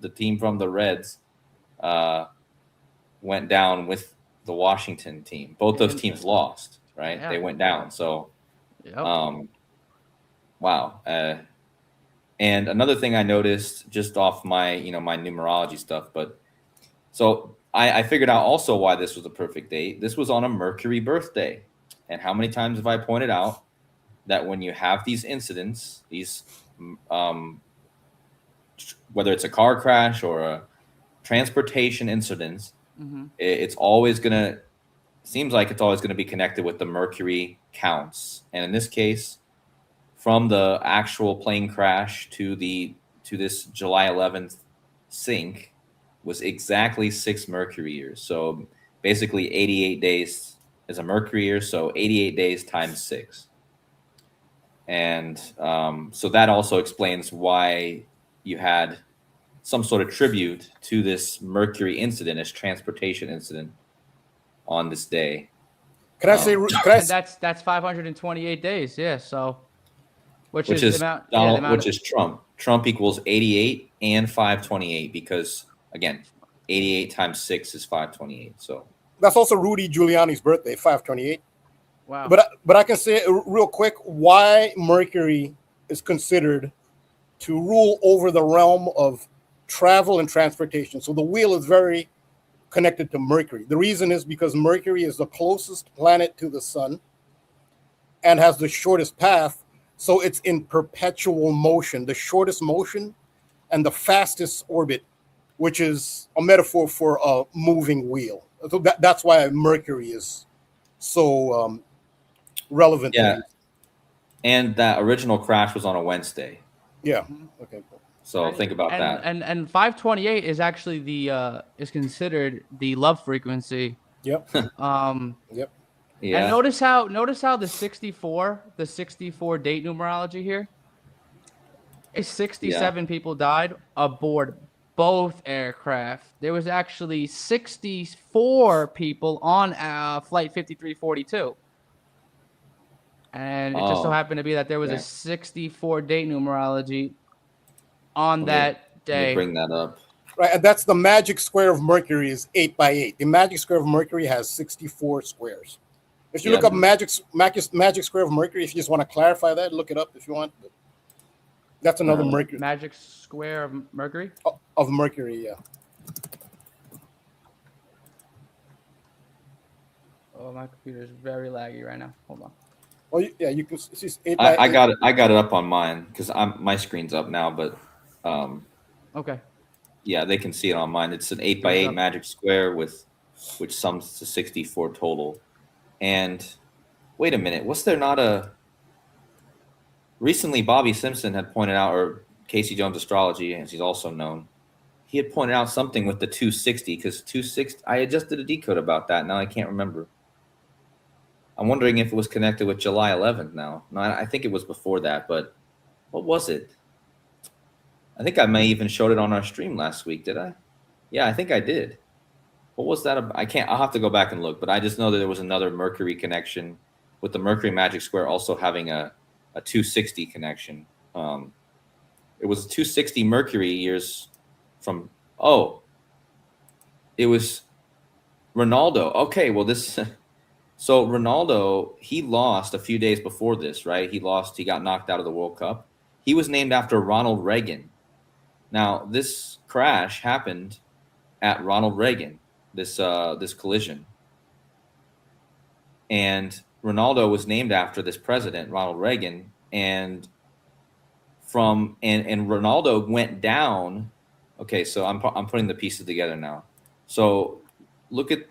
the team from the Reds, went down with the Washington team. Both those teams lost, right? Yeah. They went down. So, wow. And another thing I noticed just off my numerology stuff, but so I figured out also why this was a perfect date. This was on a Mercury birthday. And how many times have I pointed out that when you have these incidents, these whether it's a car crash or a transportation incidents, it's always seems like it's always gonna be connected with the Mercury counts. And in this case, from the actual plane crash to this July 11th sink was exactly 6 Mercury years. So basically 88 days is a Mercury year, so 88 days times 6. And so that also explains why you had some sort of tribute to this Mercury incident, this transportation incident on this day. Can I say? And that's 528 days. Yeah. So, which is the amount. Donald, yeah, the amount. which is Trump. Trump equals 88 and 528 because again, 88 times 6 is 528. So That's also Rudy Giuliani's birthday, 528. Wow. But I can say real quick why Mercury is considered to rule over the realm of travel and transportation. So the wheel is very connected to Mercury. The reason is because Mercury is the closest planet to the sun and has the shortest path. So it's in perpetual motion, the shortest motion and the fastest orbit, which is a metaphor for a moving wheel. So that's why Mercury is so relevant. yeah, and that original crash was on a Wednesday. Yeah. Okay. So think about that. And 528 is actually the is considered the love frequency. Yep. Yep. Yeah. And notice how the 64 date numerology here. 67 people died aboard both aircraft. There was actually 64 people on flight 5342. And it just so happened to be that there was a 64 date numerology on that day. Let me bring that up. Right, and that's the magic square of Mercury is 8 by 8. The magic square of Mercury has 64 squares. If you look up magic square of Mercury, if you just want to clarify that, look it up if you want. But that's another Mercury. Magic square of Mercury? Of Mercury, yeah. Oh, my computer is very laggy right now. Hold on. Well, yeah, you can see 8 by 8. I got it up on mine because my screen's up now, but okay. Yeah, they can see it on mine. It's an 8 by 8 magic square which sums to 64 total. And wait a minute, was there not a recently Bobby Simpson had pointed out, or Casey Jones Astrology, as he's also known, he had pointed out something with the 260 because 260. I just did a decode about that. Now I can't remember. I'm wondering if it was connected with July 11th now. No, I think it was before that, but what was it? I think I may even showed it on our stream last week. Did I? Yeah, I think I did. What was that about? I'll have to go back and look, but I just know that there was another Mercury connection with the Mercury Magic Square also having a 260 connection. It was 260 Mercury years from, it was Ronaldo. Okay, well so Ronaldo, he lost a few days before this, right? He got knocked out of the World Cup. He was named after Ronald Reagan. Now, this crash happened at Ronald Reagan, this collision. And Ronaldo was named after this president, Ronald Reagan, and Ronaldo went down. Okay, so I'm putting the pieces together now. So look at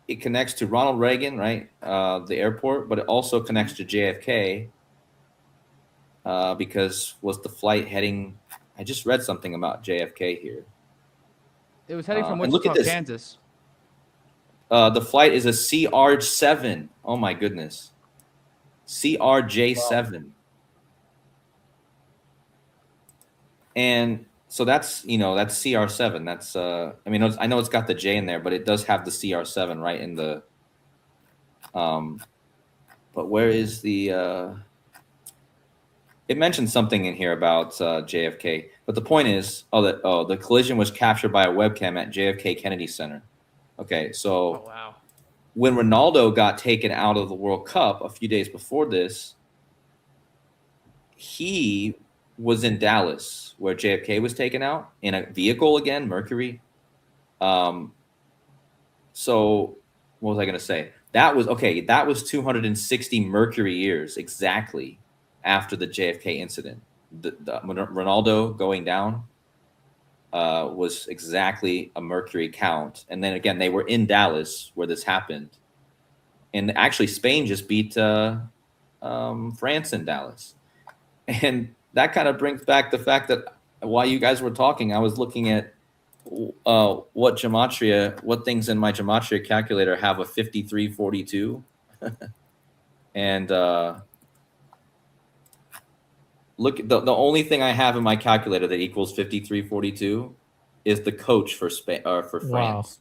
it connects to Ronald Reagan, right? The airport, but it also connects to JFK because was the flight heading? I just read something about JFK here. It was heading from Wichita, Kansas. The flight is a CR7. Oh my goodness. CRJ7. Wow. And so that's CR7. That's I know it's got the J in there, but it does have the CR7 right in the but where is the it mentioned something in here about JFK, but the point is the collision was captured by a webcam at JFK Kennedy Center. Okay, so wow. When Ronaldo got taken out of the World Cup a few days before this, he was in Dallas where JFK was taken out in a vehicle again, Mercury. So what was I going to say? That was 260 Mercury years exactly after the JFK incident. The Ronaldo going down was exactly a Mercury count. And then again, they were in Dallas where this happened. And actually Spain just beat France in Dallas. And that kind of brings back the fact that while you guys were talking, I was looking at what gematria, what things in my gematria calculator have a 5342? And look, the only thing I have in my calculator that equals 5342 is the coach for Spain or for Wow. France.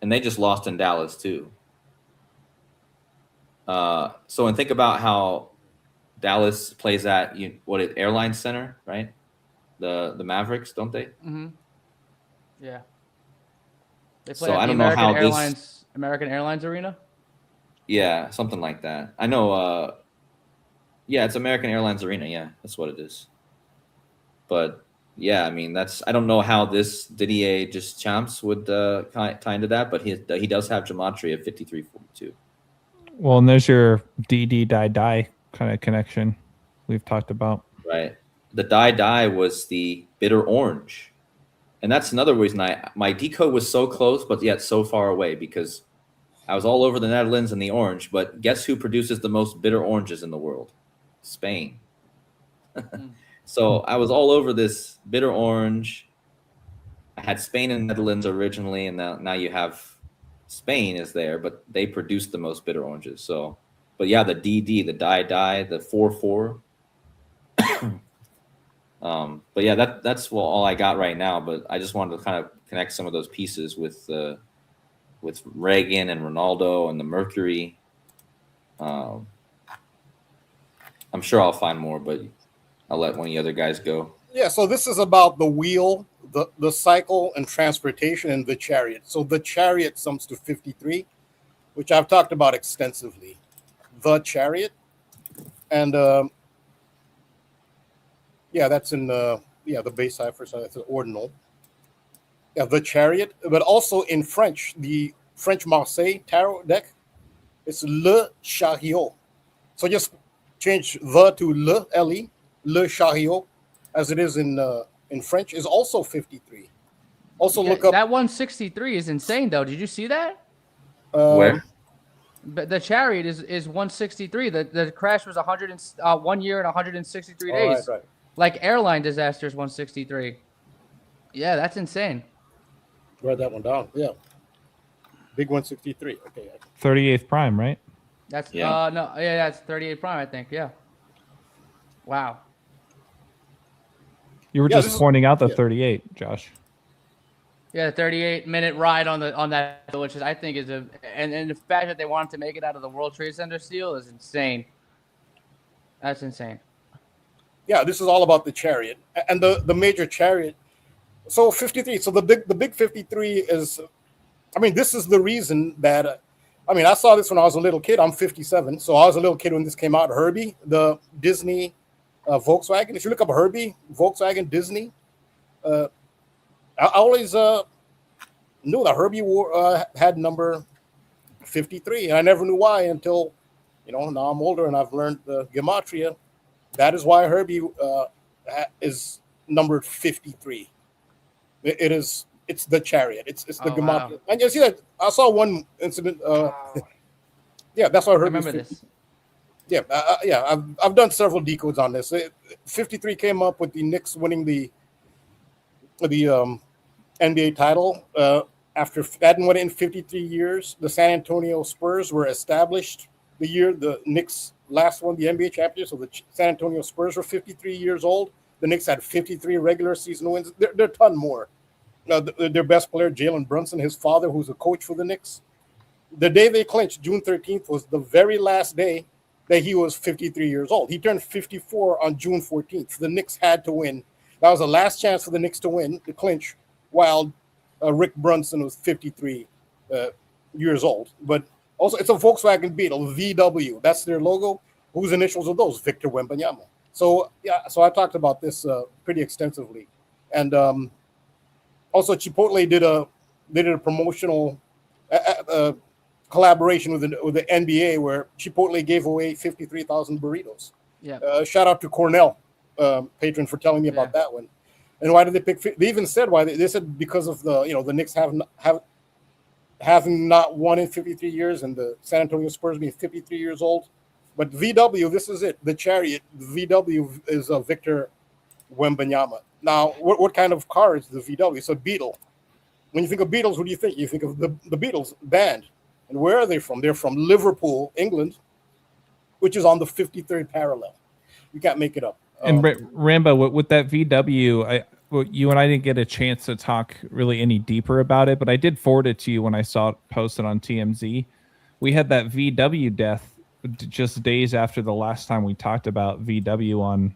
And they just lost in Dallas too. And think about how Dallas plays at Airlines Center, right? The Mavericks, don't they? Mm-hmm. Yeah. They play So at I the don't know how American Airlines Arena. Yeah, something like that. I know. Yeah, it's American Airlines Arena. Yeah, that's what it is. But yeah, I mean, I don't know how this Didier Deschamps would tie into that, but he does have gematria of 5342. Well, and there's your DD die kind of connection we've talked about. Right. The die was the bitter orange. And that's another reason my decode was so close, but yet so far away, because I was all over the Netherlands and the orange. But guess who produces the most bitter oranges in the world? Spain. So I was all over this bitter orange. I had Spain and Netherlands originally, and now you have Spain is there, but they produce the most bitter oranges. So, but yeah, the DD, the die, the 4-4. But yeah, that's all I got right now. But I just wanted to kind of connect some of those pieces with Reagan and Ronaldo and the Mercury. I'm sure I'll find more, but I'll let one of the other guys go. Yeah, so this is about the wheel, the cycle, and transportation, and the chariot. So the chariot sums to 53, which I've talked about extensively. The chariot, and that's in the base cipher, so that's an ordinal. Yeah, the chariot, but also in French, the French Marseille tarot deck, it's le chariot. So just change the to le chariot, as it is in French, is also 53. Also look up that 163 is insane, though. Did you see that? Where? But the chariot is 163. The crash was 1 year and 163 days. Right. Like airline disasters, 163. Yeah, that's insane. Write that one down. Yeah. Big 163. Okay. 38th prime, right? That's that's 38 prime, I think. Yeah. Wow. You were just pointing out the 38, Josh. Yeah, the 38-minute ride on that, which is, I think, is and the fact that they wanted to make it out of the World Trade Center steel is insane. That's insane. Yeah, this is all about the chariot and the major chariot. So 53. So the big 53 is, I mean, this is the reason that, I saw this when I was a little kid. I'm 57, so I was a little kid when this came out. Herbie, the Disney Volkswagen. If you look up Herbie, Volkswagen, Disney, I always knew that Herbie had number 53, and I never knew why until, now I'm older and I've learned the gematria. That is why Herbie is numbered 53. It's the chariot. It's the gematria. Wow. And you see that I saw one incident. Yeah, that's why Herbie. I remember this. Yeah, I've done several decodes on this. 53 came up with the Knicks winning the NBA title after hadn't won it in 53 years. The San Antonio Spurs were established the year the Knicks last won the NBA championship. So the San Antonio Spurs were 53 years old. The Knicks had 53 regular season wins. They're a ton more. Their best player, Jalen Brunson, his father, who's a coach for the Knicks. The day they clinched, June 13th, was the very last day that he was 53 years old. He turned 54 on June 14th. The Knicks had to win. That was the last chance for the Knicks to win, to clinch, while Rick Brunson was 53 years old. But also, it's a Volkswagen Beetle, VW. That's their logo. Whose initials are those? Victor Wembanyama. So, so I talked about this pretty extensively. And also, Chipotle did a promotional collaboration with the NBA where Chipotle gave away 53,000 burritos. Yeah. Shout out to Cornell, patron, for telling me about that one. And why did they pick? They even said why. They said because of the Knicks having not won in 53 years and the San Antonio Spurs being 53 years old. But VW, this is it. The chariot, VW is Victor Wembanyama. Now, what kind of car is the VW? It's a Beetle. When you think of Beatles, what do you think? You think of the Beatles band. And where are they from? They're from Liverpool, England, which is on the 53rd parallel. You can't make it up. And Rambo, with that VW, you and I didn't get a chance to talk really any deeper about it, but I did forward it to you when I saw it posted on TMZ. We had that VW death just days after the last time we talked about VW on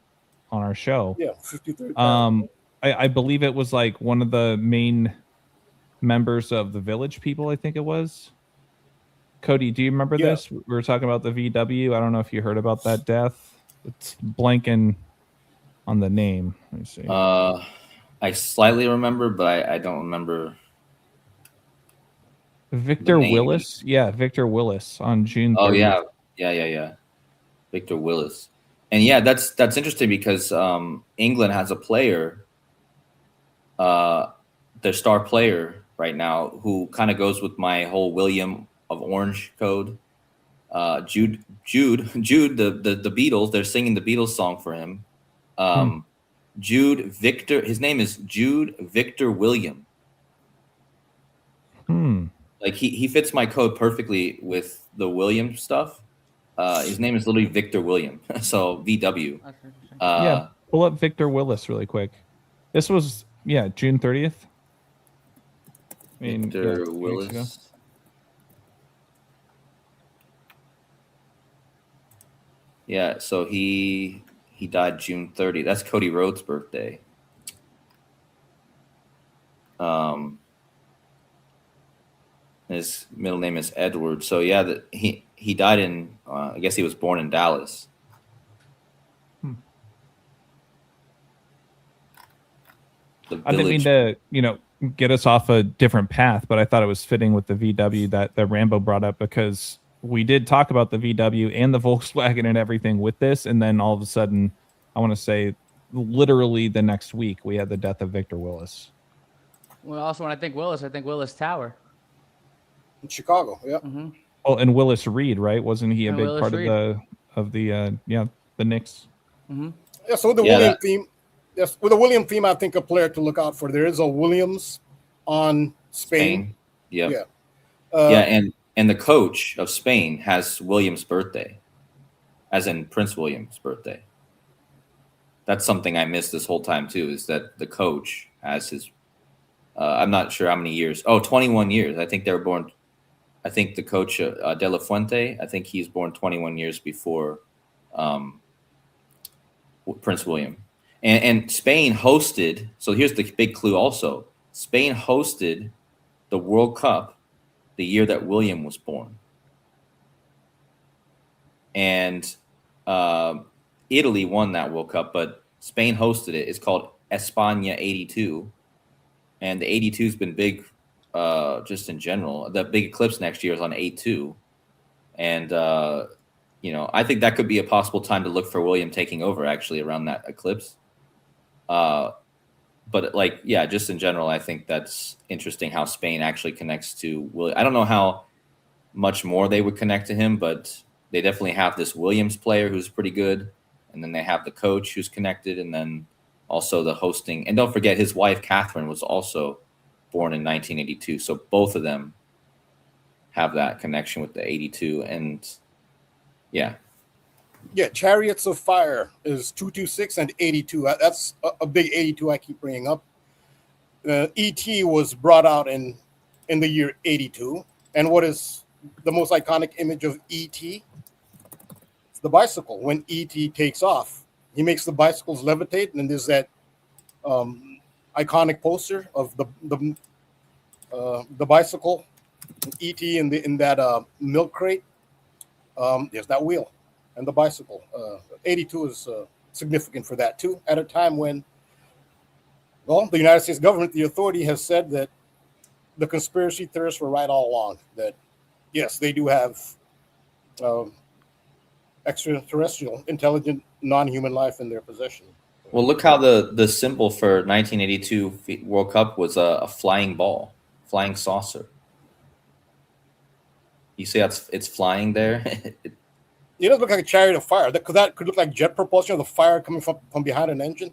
our show. Yeah, 53rd. I believe it was like one of the main members of the Village People, I think it was. Kodi, do you remember this? We were talking about the VW. I don't know if you heard about that death. It's blanking on the name. Let me see. I slightly remember, but I don't remember. Victor Willis? Yeah, Victor Willis on June 30th. Oh, yeah. Victor Willis. And yeah, that's interesting because England has a player, their star player right now, who kind of goes with my whole William of Orange code. Jude, the Beatles, they're singing the Beatles song for him. Jude Victor, his name is Jude Victor William. Like he fits my code perfectly with the William stuff. His name is literally Victor William. So VW. Yeah, pull up Victor Willis really quick. This was June 30th. Victor Willis. Yeah, so he died June 30th. That's Cody Rhodes' birthday. His middle name is Edward. So yeah, he died in. I guess he was born in Dallas. I didn't mean to, get us off a different path, but I thought it was fitting with the VW that Rambo brought up, because we did talk about the VW and the Volkswagen and everything with this, and then all of a sudden, I want to say, literally the next week, we had the death of Victor Willis. Well, also when I think Willis Tower. In Chicago, yeah. Oh, and Willis Reed, right? Wasn't he a big part Reed. of the Knicks? Yeah, so with the William theme, with the William theme, I think a player to look out for. There is a Williams on Spain. Yeah. And the coach of Spain has William's birthday, as in Prince William's birthday. That's something I missed this whole time too, is that the coach has his, I'm not sure how many years. 21 years. I think they were born. I think the coach, De La Fuente, I think he's born 21 years before Prince William. And Spain hosted, so here's the big clue also. Spain hosted the World Cup the year that William was born. And Italy won that World Cup, but Spain hosted it. It's called España 82. And the 82 has been big just in general. The big eclipse next year is on 8/2. And, I think that could be a possible time to look for William taking over actually around that eclipse. But just in general, I think that's interesting how Spain actually connects to William. I don't know how much more they would connect to him, but they definitely have this Williams player who's pretty good. And then they have the coach who's connected, and then also the hosting. And don't forget, his wife, Catherine, was also born in 1982. So both of them have that connection with the 82. And yeah. Yeah, Chariots of Fire is 226 and 82. That's a big 82 I keep bringing up. E.T. was brought out in the year 82. And what is the most iconic image of E.T.? It's the bicycle. When E.T. takes off, he makes the bicycles levitate, and there's that iconic poster of the bicycle, E.T. in that milk crate. There's that wheel and the bicycle. 82 is significant for that too, at a time when, the United States government, the authority, has said that the conspiracy theorists were right all along, that yes, they do have extraterrestrial, intelligent, non-human life in their possession. Well, look how the symbol for 1982 World Cup was a flying ball, flying saucer. You see it's flying there? It does look like a chariot of fire. That could look like jet propulsion, or the fire coming from behind an engine.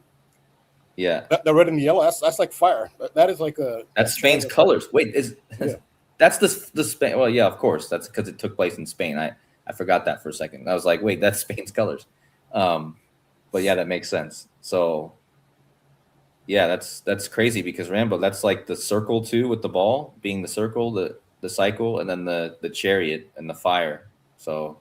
Yeah. The red and the yellow, that's like fire. That is like That's Spain's colors. Wait, Yeah. that's the Spain? Well, yeah, of course. That's because it took place in Spain. I forgot that for a second. I was like, wait, that's Spain's colors. But yeah, that makes sense. So yeah, that's crazy because Rambo, that's like the circle too, with the ball being the circle, the cycle, and then the chariot and the fire. So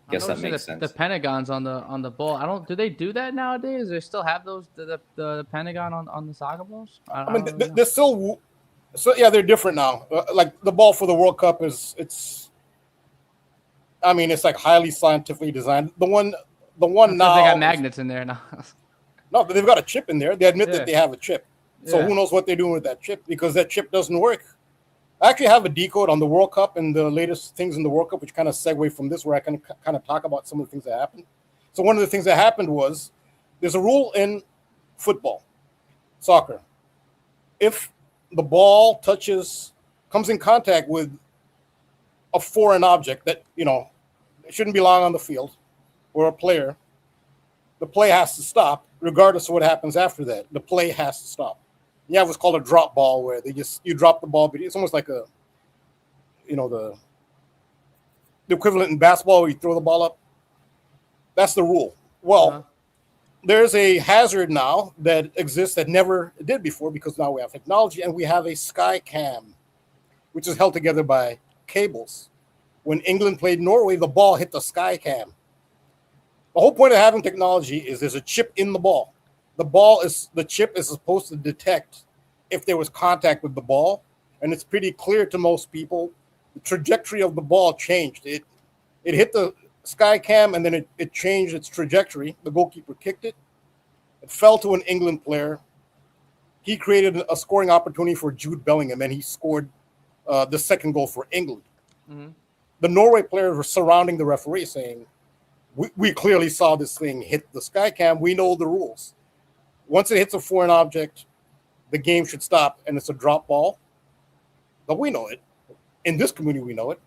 I guess that makes sense. The pentagons on the ball. Do they do that nowadays? They still have those the pentagon on the soccer balls? I mean, they're still. So yeah, they're different now. Like the ball for the World Cup it's. I mean, it's like highly scientifically designed. The one now. They got magnets in there now. No, but they've got a chip in there. They admit Yeah. that they have a chip. So Yeah. who knows what they're doing with that chip, because that chip doesn't work. I actually have a decode on the World Cup and the latest things in the World Cup, which kind of segue from this, where I can kind of talk about some of the things that happened. So one of the things that happened was there's a rule in football, soccer. If the ball comes in contact with a foreign object that, it shouldn't belong on the field, or a player, the play has to stop regardless of what happens after that. The play has to stop. You have what's called a drop ball, where you drop the ball, but it's almost like the equivalent in basketball where you throw the ball up. That's the rule. Well, there's a hazard now that exists that never did before, because now we have technology and we have a sky cam, which is held together by cables. When England played Norway, the ball hit the sky cam. The whole point of having technology is there's a chip in the ball. The chip is supposed to detect if there was contact with the ball, and it's pretty clear to most people the trajectory of the ball changed. It hit the sky cam, and then it changed its trajectory. The goalkeeper kicked it. It fell to an England player. He created a scoring opportunity for Jude Bellingham, and he scored the second goal for England. Mm-hmm. The Norway players were surrounding the referee saying, we clearly saw this thing hit the sky cam. We know the rules. Once it hits a foreign object, the game should stop, and it's a drop ball. But we know it. In this community, we know it.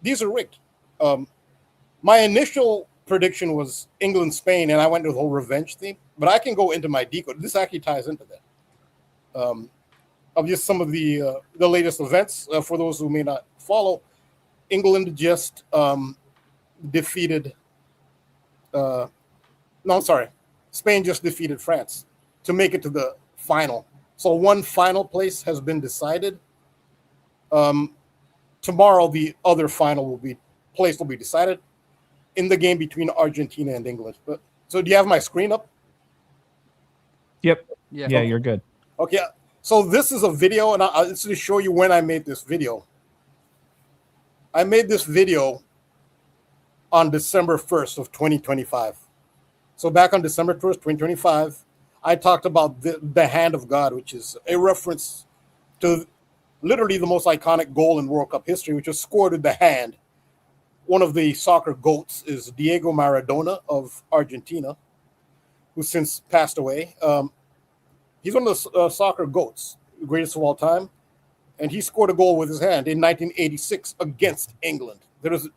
These are rigged. My initial prediction was England-Spain, and I went to the whole revenge theme. But I can go into my decode. This actually ties into that. Of just some of the latest events, for those who may not follow, England just defeated. Spain just defeated France to make it to the final. So one final place has been decided. Tomorrow, the other final will be decided in the game between Argentina and England. So do you have my screen up? Yep. Yeah. Yeah, you're good. Okay. So this is a video, and this is to show you when I made this video. I made this video on December 1st of 2025. So back on December 1st, 2025, I talked about the hand of God, which is a reference to literally the most iconic goal in World Cup history, which was scored with the hand. One of the soccer goats is Diego Maradona of Argentina, who since passed away. He's one of the soccer goats, the greatest of all time. And he scored a goal with his hand in 1986 against England. There was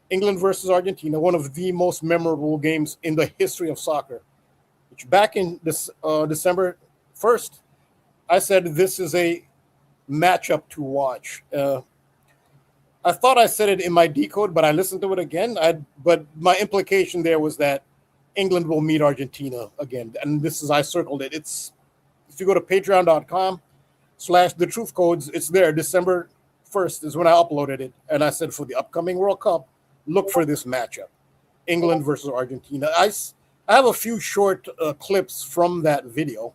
England versus Argentina, one of the most memorable games in the history of soccer. Which back in this December 1st, I said this is a matchup to watch. I thought I said it in my decode, but I listened to it again. But my implication there was that England will meet Argentina again. And I circled it. It's, if you go to patreon.com/thetruthcodes, it's there. December 1st is when I uploaded it. And I said, for the upcoming World Cup, look for this matchup, England versus Argentina. I have a few short clips from that video,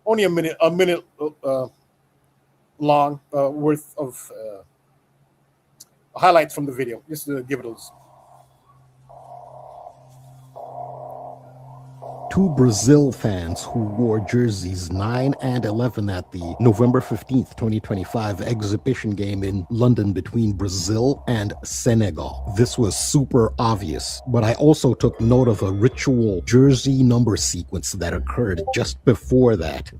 only a minute long worth of highlights from the video, just to give it a listen. Two Brazil fans who wore jerseys 9 and 11 at the November 15th, 2025 exhibition game in London between Brazil and Senegal. This was super obvious, but I also took note of a ritual jersey number sequence that occurred just before that.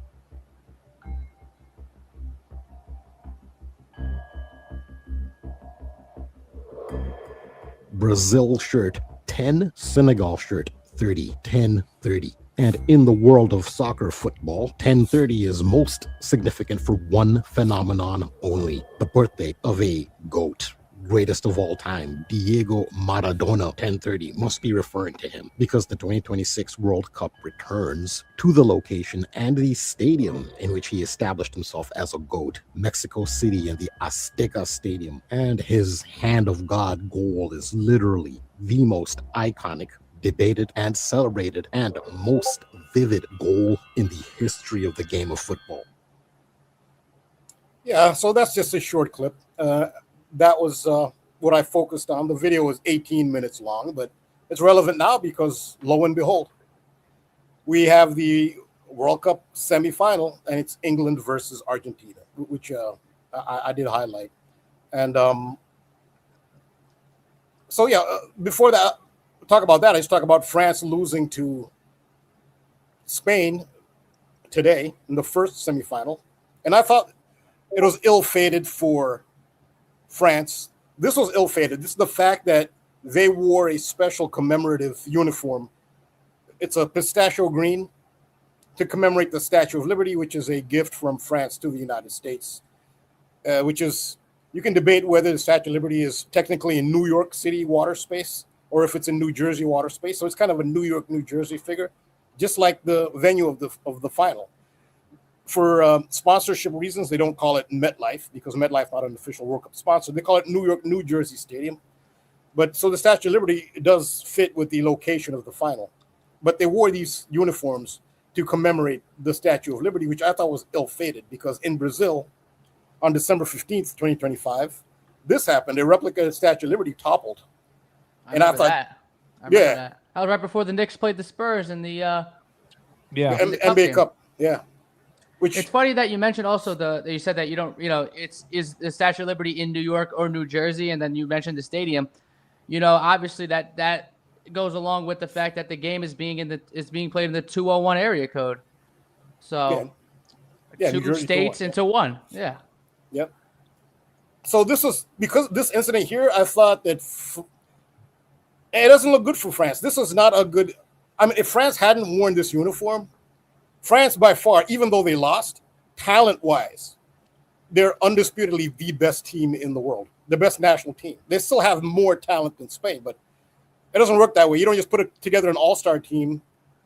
Brazil shirt 10, Senegal shirt 10:30, 10:30. And in the world of soccer football, 10:30 is most significant for one phenomenon only: the birthday of a GOAT. Greatest of all time, Diego Maradona. 10:30 must be referring to him because the 2026 World Cup returns to the location and the stadium in which he established himself as a GOAT, Mexico City, and the Azteca Stadium. And his hand of God goal is literally the most iconic, debated, and celebrated, and most vivid goal in the history of the game of football. Yeah, so that's just a short clip. That was what I focused on. The video was 18 minutes long, but it's relevant now because lo and behold, we have the World Cup semifinal, and it's England versus Argentina, which I did highlight. And so, yeah, before that, talk about that, I just talk about France losing to Spain today in the first semifinal. And I thought it was ill-fated for France. This was ill-fated. This is the fact that they wore a special commemorative uniform. It's a pistachio green to commemorate the Statue of Liberty, which is a gift from France to the United States, which is, you can debate whether the Statue of Liberty is technically in New York City water space or if it's in New Jersey water space. So it's kind of a New York, New Jersey figure, just like the venue of the final. For sponsorship reasons, they don't call it MetLife because MetLife not an official World Cup sponsor. They call it New York, New Jersey Stadium. But so the Statue of Liberty does fit with the location of the final. But they wore these uniforms to commemorate the Statue of Liberty, which I thought was ill-fated because in Brazil, on December 15th, 2025, this happened. A replica of the Statue of Liberty toppled. I remember that. That was right before the Knicks played the Spurs in the NBA Cup. Yeah. Which, it's funny that you mentioned also that you said that you don't, is the Statue of Liberty in New York or New Jersey, and then you mentioned the stadium. Obviously that goes along with the fact that the game is being played in the 201 area code. So two states into one. Yeah. Yep. So this was because this incident here, I thought that it doesn't look good for France. This was not a good. I mean, if France hadn't worn this uniform, France by far, even though they lost, talent-wise, they're undisputedly the best team in the world, the best national team. They still have more talent than Spain, but it doesn't work that way. You don't just put together an all-star team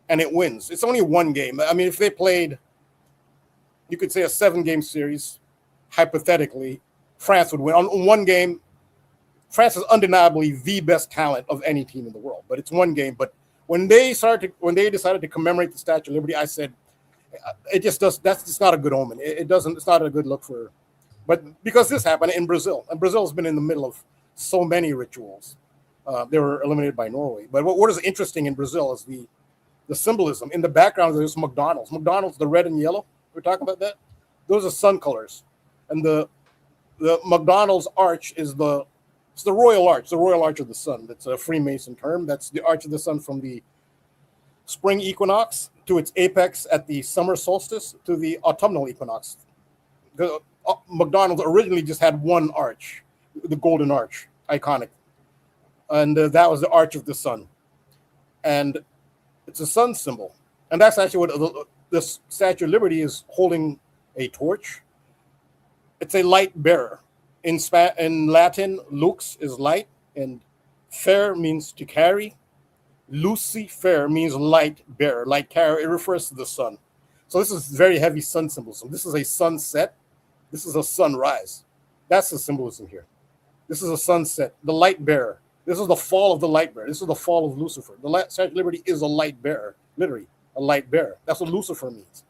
and it wins. It's only one game. I mean, if they played, you could say a 7-game series, hypothetically, France would win. On one game, France is undeniably the best talent of any team in the world, but it's one game. But when they decided to commemorate the Statue of Liberty, I said, that's just not a good omen. It's not a good look for, but because this happened in Brazil, and Brazil has been in the middle of so many rituals. They were eliminated by Norway. But what is interesting in Brazil is the symbolism. In the background, there's McDonald's. McDonald's, the red and yellow, we're talking about that. Those are sun colors. And the McDonald's arch is the royal arch of the sun. That's a Freemason term. That's the arch of the sun from the spring equinox to its apex at the summer solstice to the autumnal equinox. McDonald's originally just had one arch, the golden arch, iconic. And that was the arch of the sun. And it's a sun symbol. And that's actually what the Statue of Liberty is holding, a torch. It's a light bearer. In Latin, lux is light, and fer means to carry. Lucifer means light bearer, light carrier. It refers to the sun. So this is very heavy sun symbolism. This is a sunset. This is a sunrise. That's the symbolism here. This is a sunset, the light bearer. This is the fall of the light bearer. This is the fall of Lucifer. The Statue of Liberty is a light bearer, literally a light bearer. That's what Lucifer means.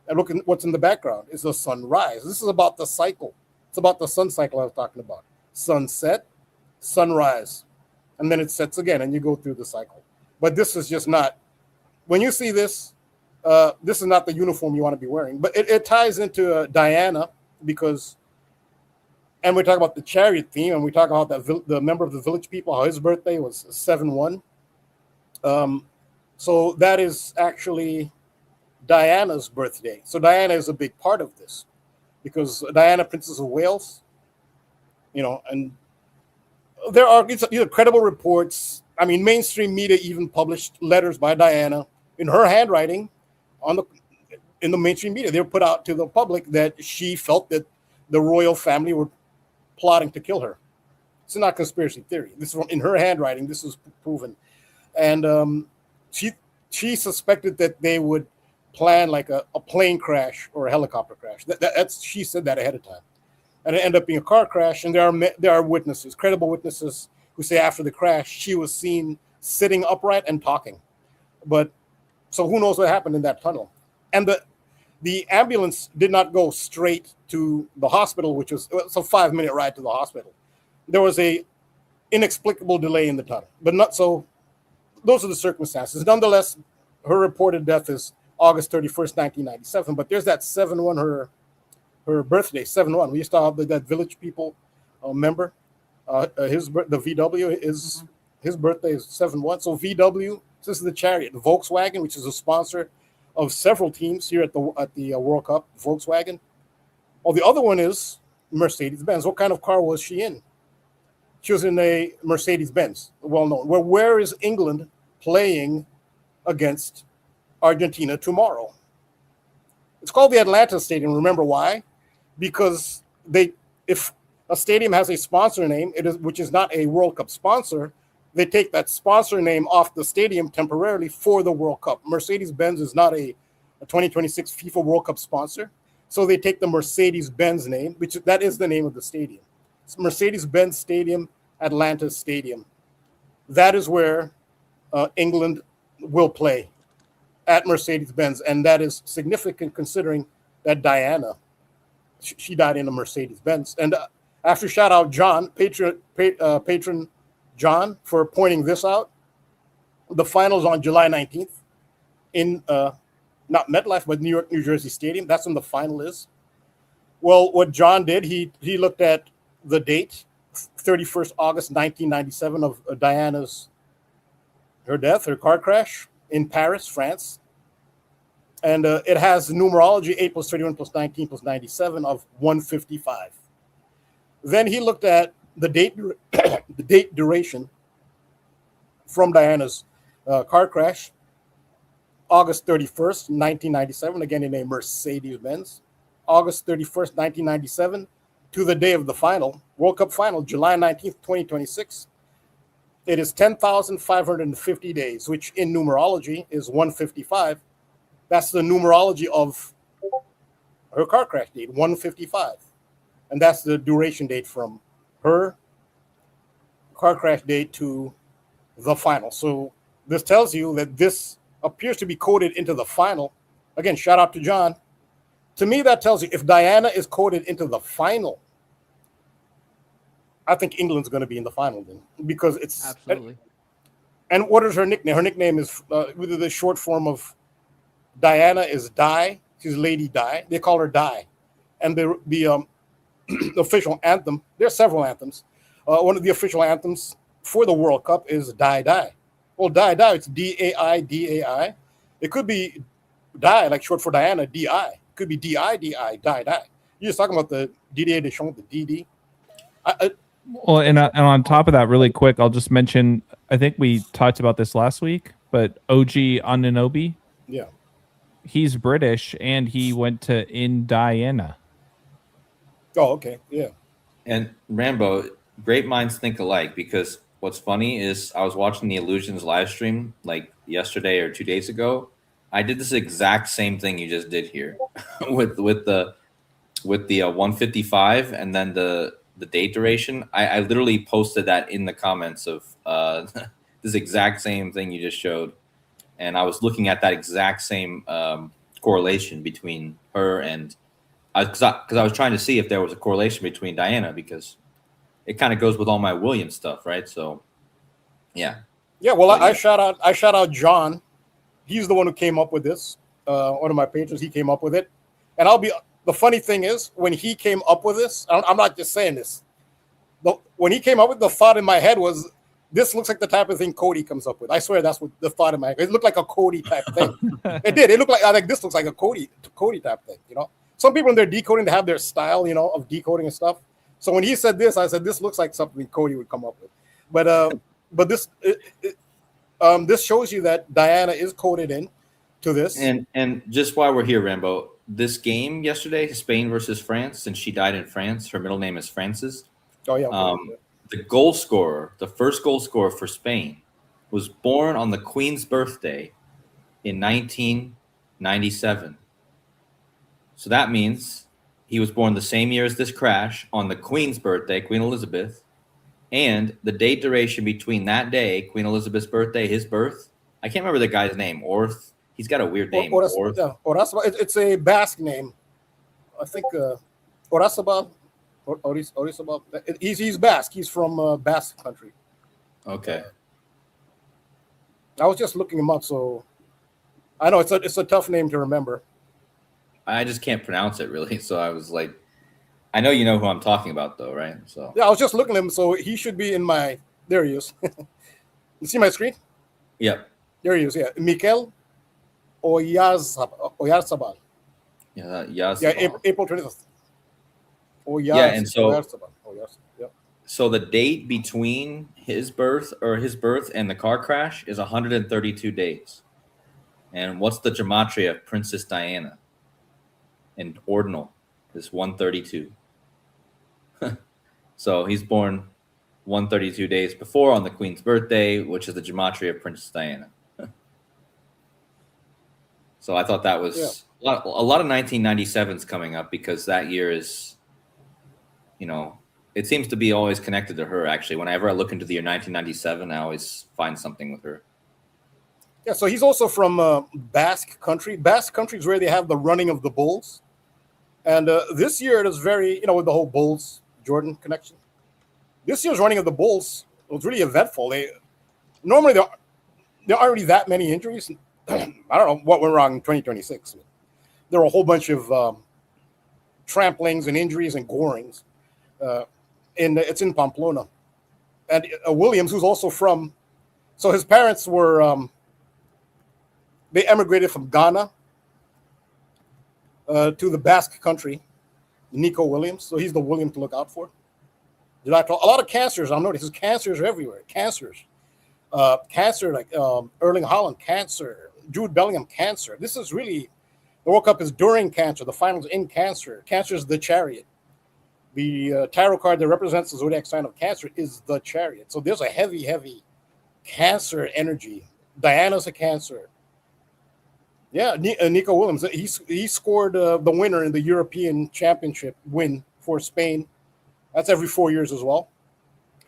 And look at what's in the background. It's the sunrise. This is about the cycle. It's about the sun cycle I was talking about. Sunset, sunrise, and then it sets again, and you go through the cycle. But this is just not, when you see this, this is not the uniform you want to be wearing. But it ties into Diana because, and we talk about the chariot theme, and we talk about the member of the village people, how his birthday was 7/1. So that is actually Diana's birthday. So Diana is a big part of this because Diana, Princess of Wales, and there are these are credible reports. I mean, mainstream media even published letters by Diana in her handwriting in the mainstream media. They were put out to the public that she felt that the royal family were plotting to kill her. It's not conspiracy theory. This is in her handwriting. This is proven, and she suspected that they would plan like a plane crash or a helicopter crash. That's she said that ahead of time, and it ended up being a car crash. And there are witnesses, credible witnesses, who say after the crash she was seen sitting upright and talking. But so who knows what happened in that tunnel? And the ambulance did not go straight to the hospital, which was it's a 5-minute ride to the hospital. There was a inexplicable delay in the tunnel, but not so. Those are the circumstances. Nonetheless, her reported death is August 31st, 1997. But there's that 7/1, her birthday, 7/1. We used to have that Village People member. The VW his birthday is 7/1. So VW, this is the Chariot. Volkswagen, which is a sponsor of several teams here at the World Cup. Volkswagen. Oh, the other one is Mercedes-Benz. What kind of car was she in? She was in a Mercedes-Benz, well known. Well, where is England playing against Argentina tomorrow? It's called the Atlanta Stadium. Remember why? Because if a stadium has a sponsor name, which is not a World Cup sponsor, they take that sponsor name off the stadium temporarily for the World Cup. Mercedes-Benz is not a 2026 FIFA World Cup sponsor, so they take the Mercedes-Benz name, which that is the name of the stadium. It's Mercedes-Benz Stadium, Atlanta Stadium. That is where England will play, at Mercedes-Benz, and that is significant considering that Diana, she died in a Mercedes-Benz. And after shout out John, patron John, for pointing this out. The finals on July 19th in not MetLife, but New York, New Jersey Stadium. That's when the final is. Well, what John did, he looked at the date, 31st August 1997, of Diana's her death, her car crash in Paris, France. And it has numerology 8 plus 31 plus 19 plus 97 of 155. Then he looked at the date duration from Diana's car crash, August 31st, 1997, again in a Mercedes-Benz. August 31st, 1997, to the day of the final, World Cup final, July 19th, 2026. It is 10,550 days, which in numerology is 155. That's the numerology of her car crash date, 155. And that's the duration date from her car crash date to the final. So this tells you that this appears to be coded into the final. Again, shout out to John. To me, that tells you if Diana is coded into the final, I think England's going to be in the final then, because it's Absolutely. And what is her nickname? Her nickname is the short form of Diana is Di. She's Lady Di. They call her Di. And the official anthem, there are several anthems. One of the official anthems for the World Cup is Di Di. Well, Di Di, it's D-A-I, D-A-I. It could be Di, like short for Diana, D-I. It could be D-I, D-I, Di Di. You're just talking about the Didier Deschamps, the D-D. Well, and on top of that, really quick, I'll just mention, I think we talked about this last week, but OG Anunoby, Yeah. he's British, and he went to Indiana. Oh, okay. Yeah. And Rambo, great minds think alike, because what's funny is I was watching the Illusions live stream like yesterday or 2 days ago. I did this exact same thing you just did here with the 155 and then the date duration. I literally posted that in the comments of this exact same thing you just showed. And I was looking at that exact same correlation between her and because I was trying to see if there was a correlation between Diana, because it kind of goes with all my Williams stuff, right? So, yeah. Yeah, well, I shout out John. He's the one who came up with this. One of my patrons, he came up with it. And the funny thing is, when he came up with this, I'm not just saying this. When he came up with the thought in my head was, this looks like the type of thing Kodi comes up with. I swear that's what the thought in my head. It looked like a Kodi type thing. It did. It looked like this looks like a Kodi type thing, you know? Some people, when they're decoding, they have their style, you know, of decoding and stuff. So when he said this, I said, this looks like something Kodi would come up with. But but this shows you that Diana is coded in to this. And just while we're here, Rambo, this game yesterday, Spain versus France, since she died in France, her middle name is Frances. Oh yeah. Okay. The goal scorer, the first goal scorer for Spain, was born on the Queen's birthday in 1997. So that means he was born the same year as this crash on the Queen's birthday, Queen Elizabeth, and the date duration between that day, Queen Elizabeth's birthday, his birth. I can't remember the guy's name. Orth. He's got a weird name. It's a Basque name. I think Orazabal. Orizabal. He's Basque. He's from Basque country. Okay. I was just looking him up, so I know it's a tough name to remember. I just can't pronounce it really, so I was like, I know you know who I'm talking about, though, right? So yeah, I was just looking at him, so he should be in my. There he is. You see my screen? Yep. There he is. Yeah, Mikel Oyarzabal. Yeah, April 20th. And so Yeah. So the date between his birth and the car crash is 132 days. And what's the gematria of Princess Diana? And ordinal is 132. So he's born 132 days before on the Queen's birthday, which is the gematria of Princess Diana. So I thought that was a lot of 1997s coming up because that year is, it seems to be always connected to her, actually. Whenever I look into the year 1997, I always find something with her. Yeah, so he's also from Basque country. Basque country is where they have the running of the bulls. And this year it was very, with the whole Bulls-Jordan connection. This year's running of the bulls was really eventful. Normally there aren't really that many injuries. I don't know what went wrong in 2026. There were a whole bunch of tramplings and injuries and gorings. It's in Pamplona. And Williams, who's also from, so his parents were, they emigrated from Ghana to the Basque country, Nico Williams. So he's the William to look out for. A lot of cancers. I'll notice cancers are everywhere. Cancers. Cancer like Erling Haaland, cancer. Jude Bellingham, cancer. This is really, the World Cup is during cancer. The finals in cancer. Cancer is the Chariot. The tarot card that represents the zodiac sign of Cancer is the Chariot. So there's a heavy, heavy Cancer energy. Diana's a Cancer. Yeah, Nico Williams. He scored the winner in the European Championship win for Spain. That's every 4 years as well.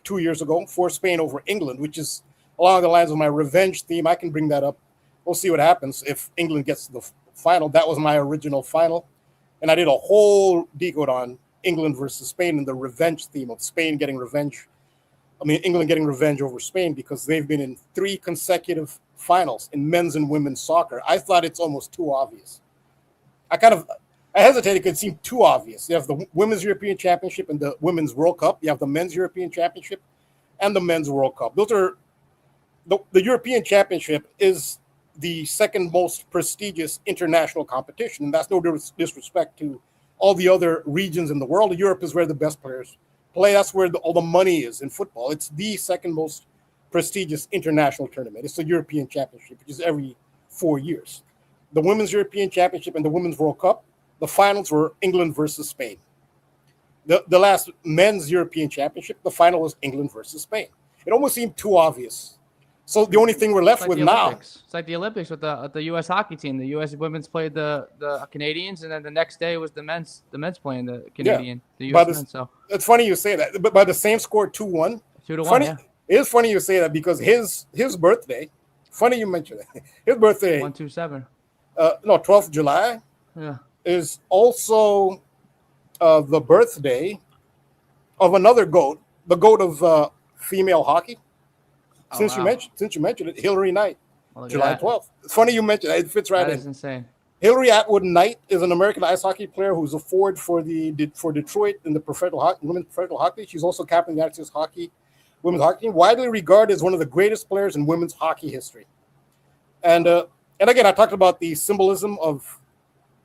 2 years ago for Spain over England, which is along the lines of my revenge theme. I can bring that up. We'll see what happens if England gets to the final. That was my original final. And I did a whole decode on England versus Spain and the revenge theme of Spain getting revenge. England getting revenge over Spain because they've been in 3 consecutive finals in men's and women's soccer. I thought it's almost too obvious. I hesitated because it seemed too obvious. You have the Women's European Championship and the Women's World Cup. You have the Men's European Championship and the Men's World Cup. Those are the European Championship is the second most prestigious international competition. And that's no disrespect to all the other regions in the world. Europe is where the best players play. That's where all the money is in football. It's the second most prestigious international tournament. It's the European Championship, which is every 4 years. The Women's European Championship and the Women's World Cup, the finals were England versus Spain. The last Men's European Championship, the final was England versus Spain. It almost seemed too obvious. So the only thing we're left with now. It's like the Olympics with the U.S. hockey team. The U.S. women's played the Canadians, and then the next day was the men's playing the Canadian, the U.S. men. So it's funny you say that, but by the same score, 2-1. 2-1. Yeah. It is funny you say that because his birthday. Funny you mentioned that. His birthday. 127. 12th July. Yeah. Is also the birthday of another GOAT, the GOAT of female hockey. Since you mentioned it, Hillary Knight, July 12th. It's funny you mentioned it. It fits right in. That is insane. Hillary Atwood Knight is an American ice hockey player who's a forward for Detroit in the women's professional hockey. She's also captain of the United States women's hockey team, widely regarded as one of the greatest players in women's hockey history. And again, I talked about the symbolism of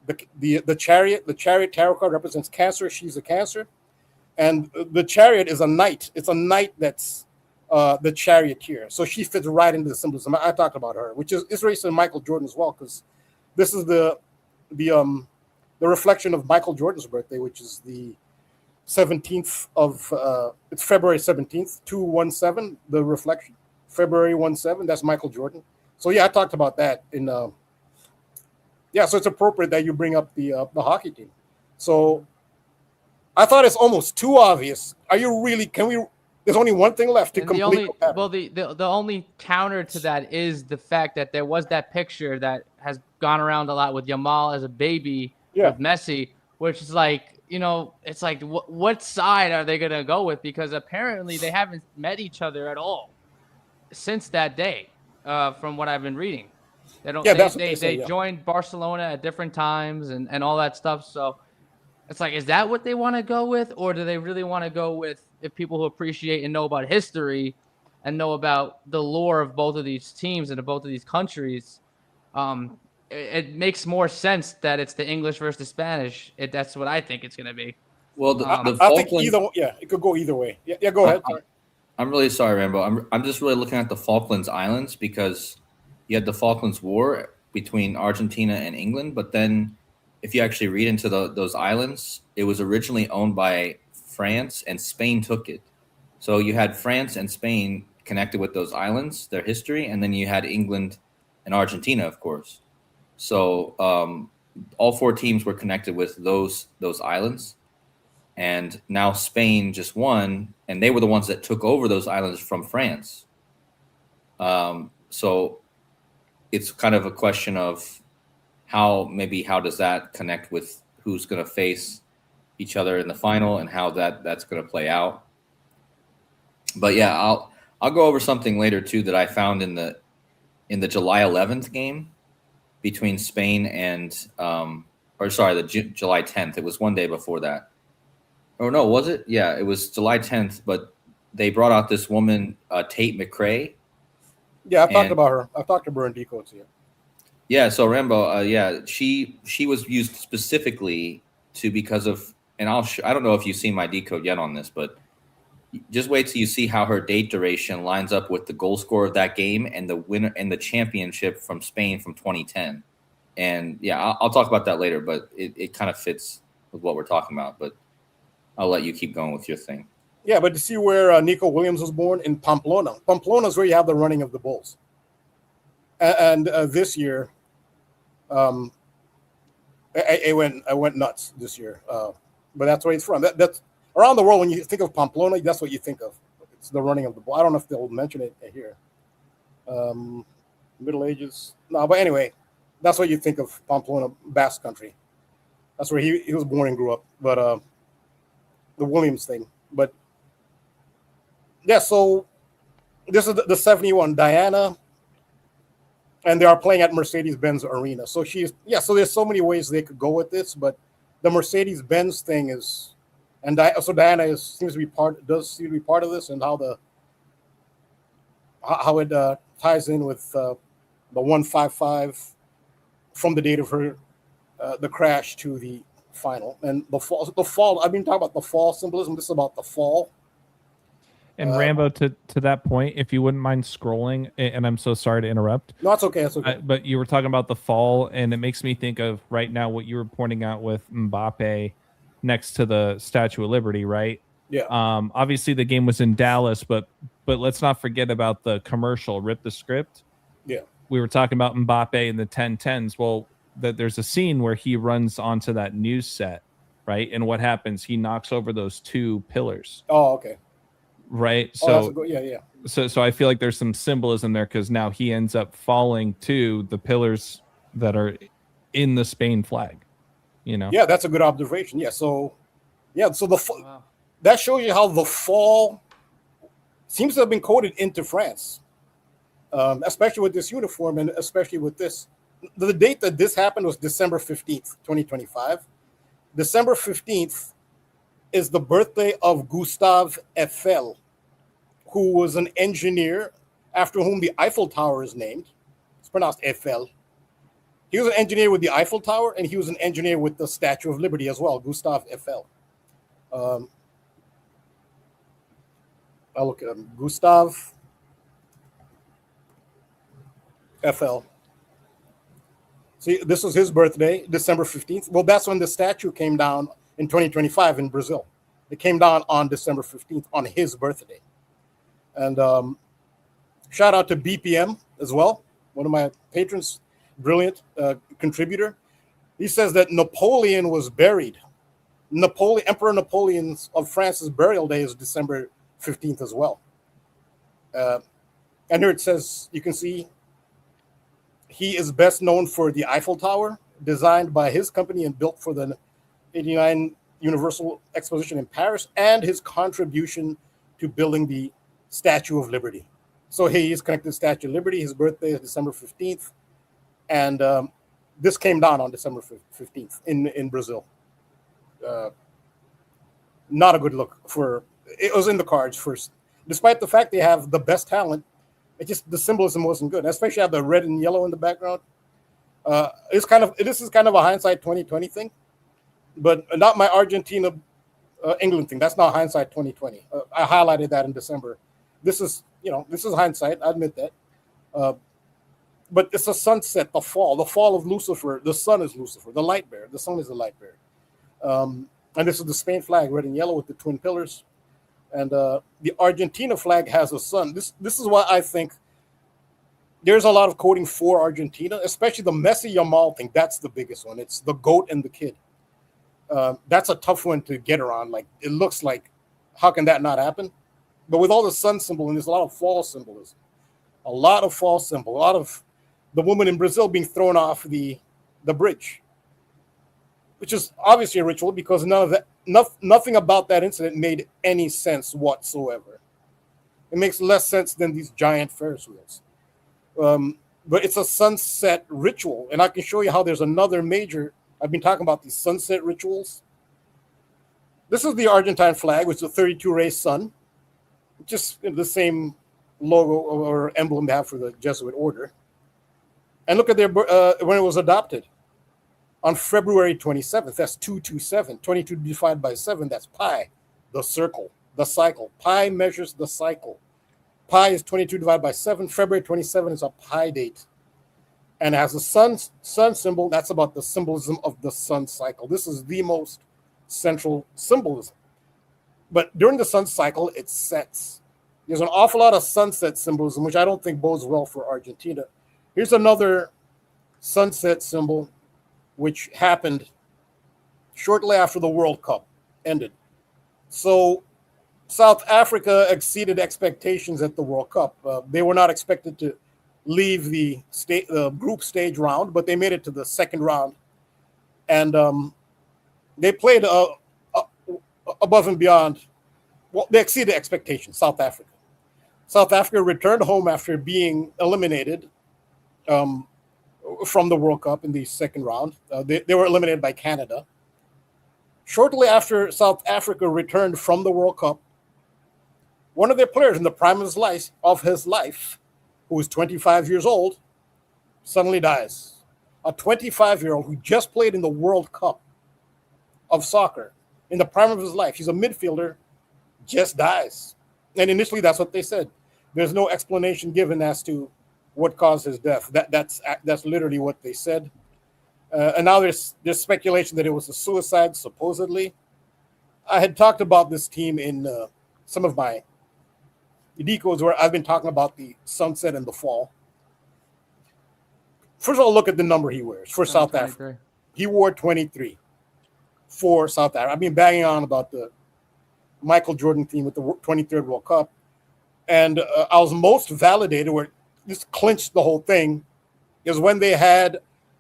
the Chariot. The Chariot tarot card represents Cancer. She's a Cancer, and the Chariot is a knight. It's a knight that's the charioteer. So she fits right into the symbolism. I talked about her, which is racist in Michael Jordan as well, because this is the reflection of Michael Jordan's birthday, which is the 17th of it's February 17th, 217. The reflection, February 17. That's Michael Jordan. So yeah, I talked about that in. Yeah, so it's appropriate that you bring up the hockey team. So I thought it's almost too obvious. Are you really? Can we? There's only one thing left to And complete. the only counter to that is the fact that there was that picture that has gone around a lot with Yamal as a baby with Messi, which is like, it's like what side are they gonna go with? Because apparently they haven't met each other at all since that day, from what I've been reading. They don't. Yeah, they joined Barcelona at different times and all that stuff. So it's like, is that what they want to go with, or do they really want to go with if people who appreciate and know about history and know about the lore of both of these teams and of both of these countries? It makes more sense that it's the English versus the Spanish. That's what I think it's going to be. Well, I think it could go either way. Yeah, go ahead. I'm really sorry, Rambo. I'm just really looking at the Falklands Islands because you had the Falklands War between Argentina and England, but then if you actually read into those islands, it was originally owned by France and Spain took it. So you had France and Spain connected with those islands, their history, and then you had England and Argentina, of course. So all four teams were connected with those islands. And now Spain just won, and they were the ones that took over those islands from France. So it's kind of a question of how does that connect with who's going to face each other in the final and how that's going to play out. But yeah, I'll go over something later too that I found in the July 11th game between Spain and the July 10th. It was one day before that. Oh no, was it? Yeah, it was July 10th. But they brought out this woman, Tate McRae. Yeah, I've talked about her. I've talked to her in Decodes here. Yeah, so Rambo, she was used specifically because of, and I don't know if you've seen my decode yet on this, but just wait till you see how her date duration lines up with the goal scorer of that game and the winner and the championship from Spain from 2010. And yeah, I'll talk about that later, but it kind of fits with what we're talking about. But I'll let you keep going with your thing. Yeah, but to see where Nico Williams was born in Pamplona. Pamplona is where you have the running of the bulls. And this year, I went nuts this year. But that's where it's from. That's around the world. When you think of Pamplona, that's what you think of. It's the running of the bull. I don't know if they'll mention it here. Middle Ages. No, but anyway, that's what you think of Pamplona, Basque Country. That's where he was born and grew up. But the Williams thing. But yeah, so this is the 71 Diana, and they are playing at Mercedes-Benz Arena. So so there's so many ways they could go with this, but the Mercedes-Benz thing is, and so Diana seems to be part of this, and how it ties in with the 155 from the date of her the crash to the final and the fall. I've been talking about the fall symbolism. This is about the fall. And Rambo, to that point, if you wouldn't mind scrolling, and I'm so sorry to interrupt. No, it's okay. It's okay. But you were talking about the fall, and it makes me think of right now what you were pointing out with Mbappe next to the Statue of Liberty, right? Yeah. Obviously, the game was in Dallas, but let's not forget about the commercial, Rip the Script. Yeah. We were talking about Mbappe in the 10-10s. Well, there's a scene where he runs onto that news set, right? And what happens? He knocks over those two pillars. Oh, okay. Right. So yeah. So I feel like there's some symbolism there because now he ends up falling to the pillars that are in the Spain flag. Yeah, that's a good observation. Yeah. So that shows you how the fall seems to have been coded into France, especially with this uniform and especially with this. The date that this happened was December 15th, 2025. December 15th is the birthday of Gustave Eiffel, who was an engineer after whom the Eiffel Tower is named. It's pronounced Eiffel. He was an engineer with the Eiffel Tower, and he was an engineer with the Statue of Liberty as well, Gustave Eiffel. I'll look at him. Gustav FL. See, this was his birthday, December 15th. Well, that's when the statue came down in 2025 in Brazil. It came down on December 15th on his birthday. And shout out to BPM as well, one of my patrons, brilliant contributor. He says that Napoleon was buried. Emperor Napoleon of France's burial day is December 15th as well. And here it says, you can see, he is best known for the Eiffel Tower, designed by his company and built for the 89 Universal Exposition in Paris, and his contribution to building the Statue of Liberty. So he is connected to the Statue of Liberty. His birthday is December 15th. And this came down on December 15th in Brazil. Not a good look for, it was in the cards first. Despite the fact they have the best talent, it just, the symbolism wasn't good, especially have the red and yellow in the background. This is kind of a hindsight 2020 thing, but not my Argentina England thing. That's not hindsight 2020. I highlighted that in December. This is hindsight. I admit that. But it's a sunset, the fall of Lucifer. The sun is Lucifer, the light bearer. The sun is the light bearer. And this is the Spain flag, red and yellow with the twin pillars. And the Argentina flag has a sun. This is why I think there's a lot of coding for Argentina, especially the Messi Yamal thing. That's the biggest one. It's the goat and the kid. That's a tough one to get around. Like, it looks like, how can that not happen? But with all the sun symbol, and there's a lot of fall symbolism, a lot of the woman in Brazil being thrown off the bridge, which is obviously a ritual because nothing about that incident made any sense whatsoever. It makes less sense than these giant Ferris wheels. But it's a sunset ritual, and I can show you how there's another major. I've been talking about these sunset rituals. This is the Argentine flag, which is a 32-ray sun, just the same logo or emblem they have for the Jesuit order. And look at their when it was adopted on February 27th. That's 227. 22 divided by 7. That's pi, the circle, the cycle. Pi measures the cycle. Pi is 22 divided by 7. February 27 is a pi date. And as a sun symbol, that's about the symbolism of the sun cycle. This is the most central symbolism. But during the sun cycle, it sets. There's an awful lot of sunset symbolism, which I don't think bodes well for Argentina. Here's another sunset symbol, which happened shortly after the World Cup ended. So South Africa exceeded expectations at the World Cup. They were not expected to leave the group stage round, but they made it to the second round. And they played above and beyond. Well, they exceeded expectations, South Africa. South Africa returned home after being eliminated from the World Cup in the second round. They were eliminated by Canada. Shortly after South Africa returned from the World Cup, one of their players in the prime of his life, who was 25 years old, suddenly dies. A 25-year-old who just played in the World Cup of soccer in the prime of his life. He's a midfielder, just dies. And initially, that's what they said. There's no explanation given as to what caused his death. That's literally what they said. And now there's speculation that it was a suicide, supposedly. I had talked about this team in some of my decodes where I've been talking about the sunset and the fall. First of all, look at the number he wears for South Africa. He wore 23 for South Africa. I've been banging on about the Michael Jordan team with the 23rd World Cup. And I was most validated where this clinched the whole thing is when they had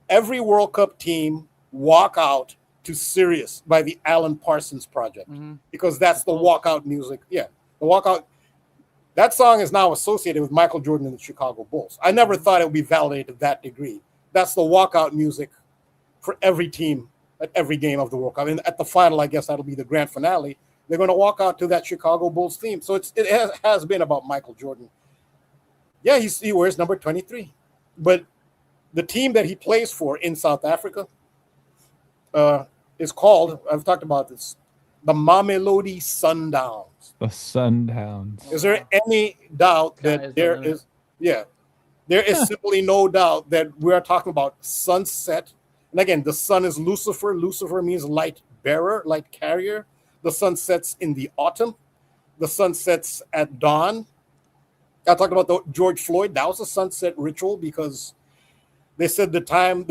every World Cup team walk out to Sirius by the Alan Parsons Project, because that's the walkout music. Yeah, the walkout. That song is now associated with Michael Jordan and the Chicago Bulls. I never thought it would be validated to that degree. That's the walkout music for every team at every game of the World Cup. And at the final, I guess that'll be the grand finale. They're going to walk out to that Chicago Bulls theme. So it has been about Michael Jordan. Yeah, he wears number 23. But the team that he plays for in South Africa is called, I've talked about this, The Mamelodi Sundowns. The Sundowns. Is there any doubt that there is? Yeah, there is simply no doubt that we are talking about sunset. And again, the sun is Lucifer. Lucifer means light bearer, light carrier. The sun sets in the autumn. The sun sets at dawn. I talked about the George Floyd. That was a sunset ritual because they said the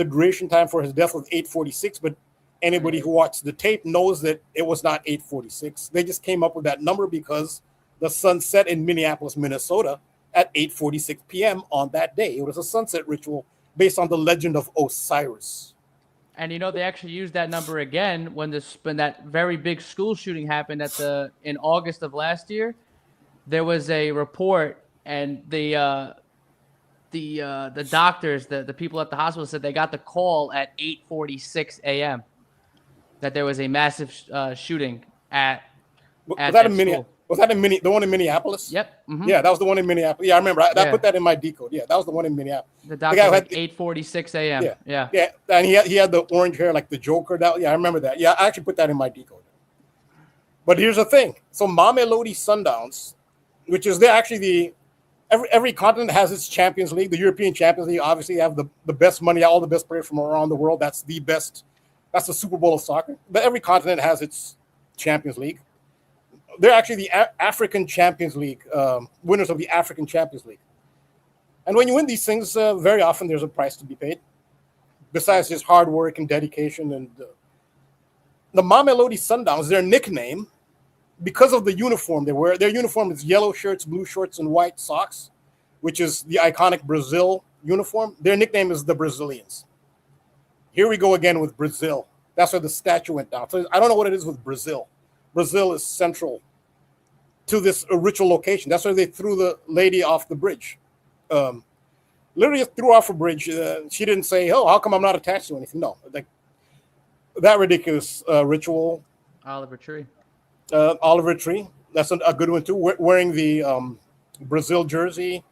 duration time for his death was 8:46, but anybody who watched the tape knows that it was not 8:46. They just came up with that number because the sun set in Minneapolis, Minnesota at 8:46 p.m. on that day. It was a sunset ritual based on the legend of Osiris. And they actually used that number again when that very big school shooting happened in August of last year. There was a report, and the doctors, the people at the hospital said they got the call at 8:46 a.m. that there was a massive shooting at that school. Was that the one in Minneapolis? Yep. Mm-hmm. Yeah, that was the one in Minneapolis. Yeah, I remember. I put that in my decode. Yeah, that was the one in Minneapolis. The doctor had 8:46 a.m. Yeah. And he had the orange hair like the Joker. Yeah, I remember that. Yeah, I actually put that in my decode. But here's the thing. So Mamelodi Sundowns, which is every continent has its Champions League. The European Champions League obviously have the best money, all the best players from around the world. That's the best. That's the Super Bowl of soccer. But every continent has its Champions League. They're actually the African Champions League, winners of the African Champions League. And when you win these things, very often there's a price to be paid, besides just hard work and dedication. And the Mamelodi Sundowns, their nickname, because of the uniform they wear, their uniform is yellow shirts, blue shorts, and white socks, which is the iconic Brazil uniform. Their nickname is the Brazilians. Here we go again with Brazil. That's where the statue went down. So I don't know what it is with Brazil. Brazil is central to this ritual location. That's where they threw the lady off the bridge. Literally threw off a bridge. She didn't say, "Oh, how come I'm not attached to anything?" No, like that ridiculous ritual. Oliver Tree. Oliver Tree. That's a good one too. Wearing the Brazil jersey.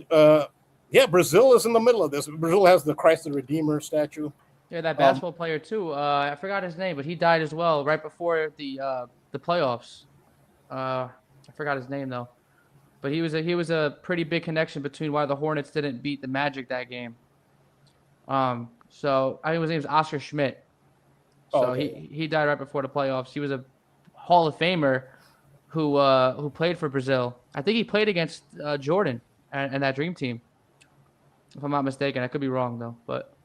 Yeah, Brazil is in the middle of this. Brazil has the Christ the Redeemer statue. Yeah, that basketball player too. I forgot his name, but he died as well right before the playoffs. I forgot his name though, but he was a pretty big connection between why the Hornets didn't beat the Magic that game. So I think his name was Oscar Schmidt. So okay. he died right before the playoffs. He was a Hall of Famer who played for Brazil. I think he played against Jordan and that Dream Team, if I'm not mistaken. I could be wrong though, but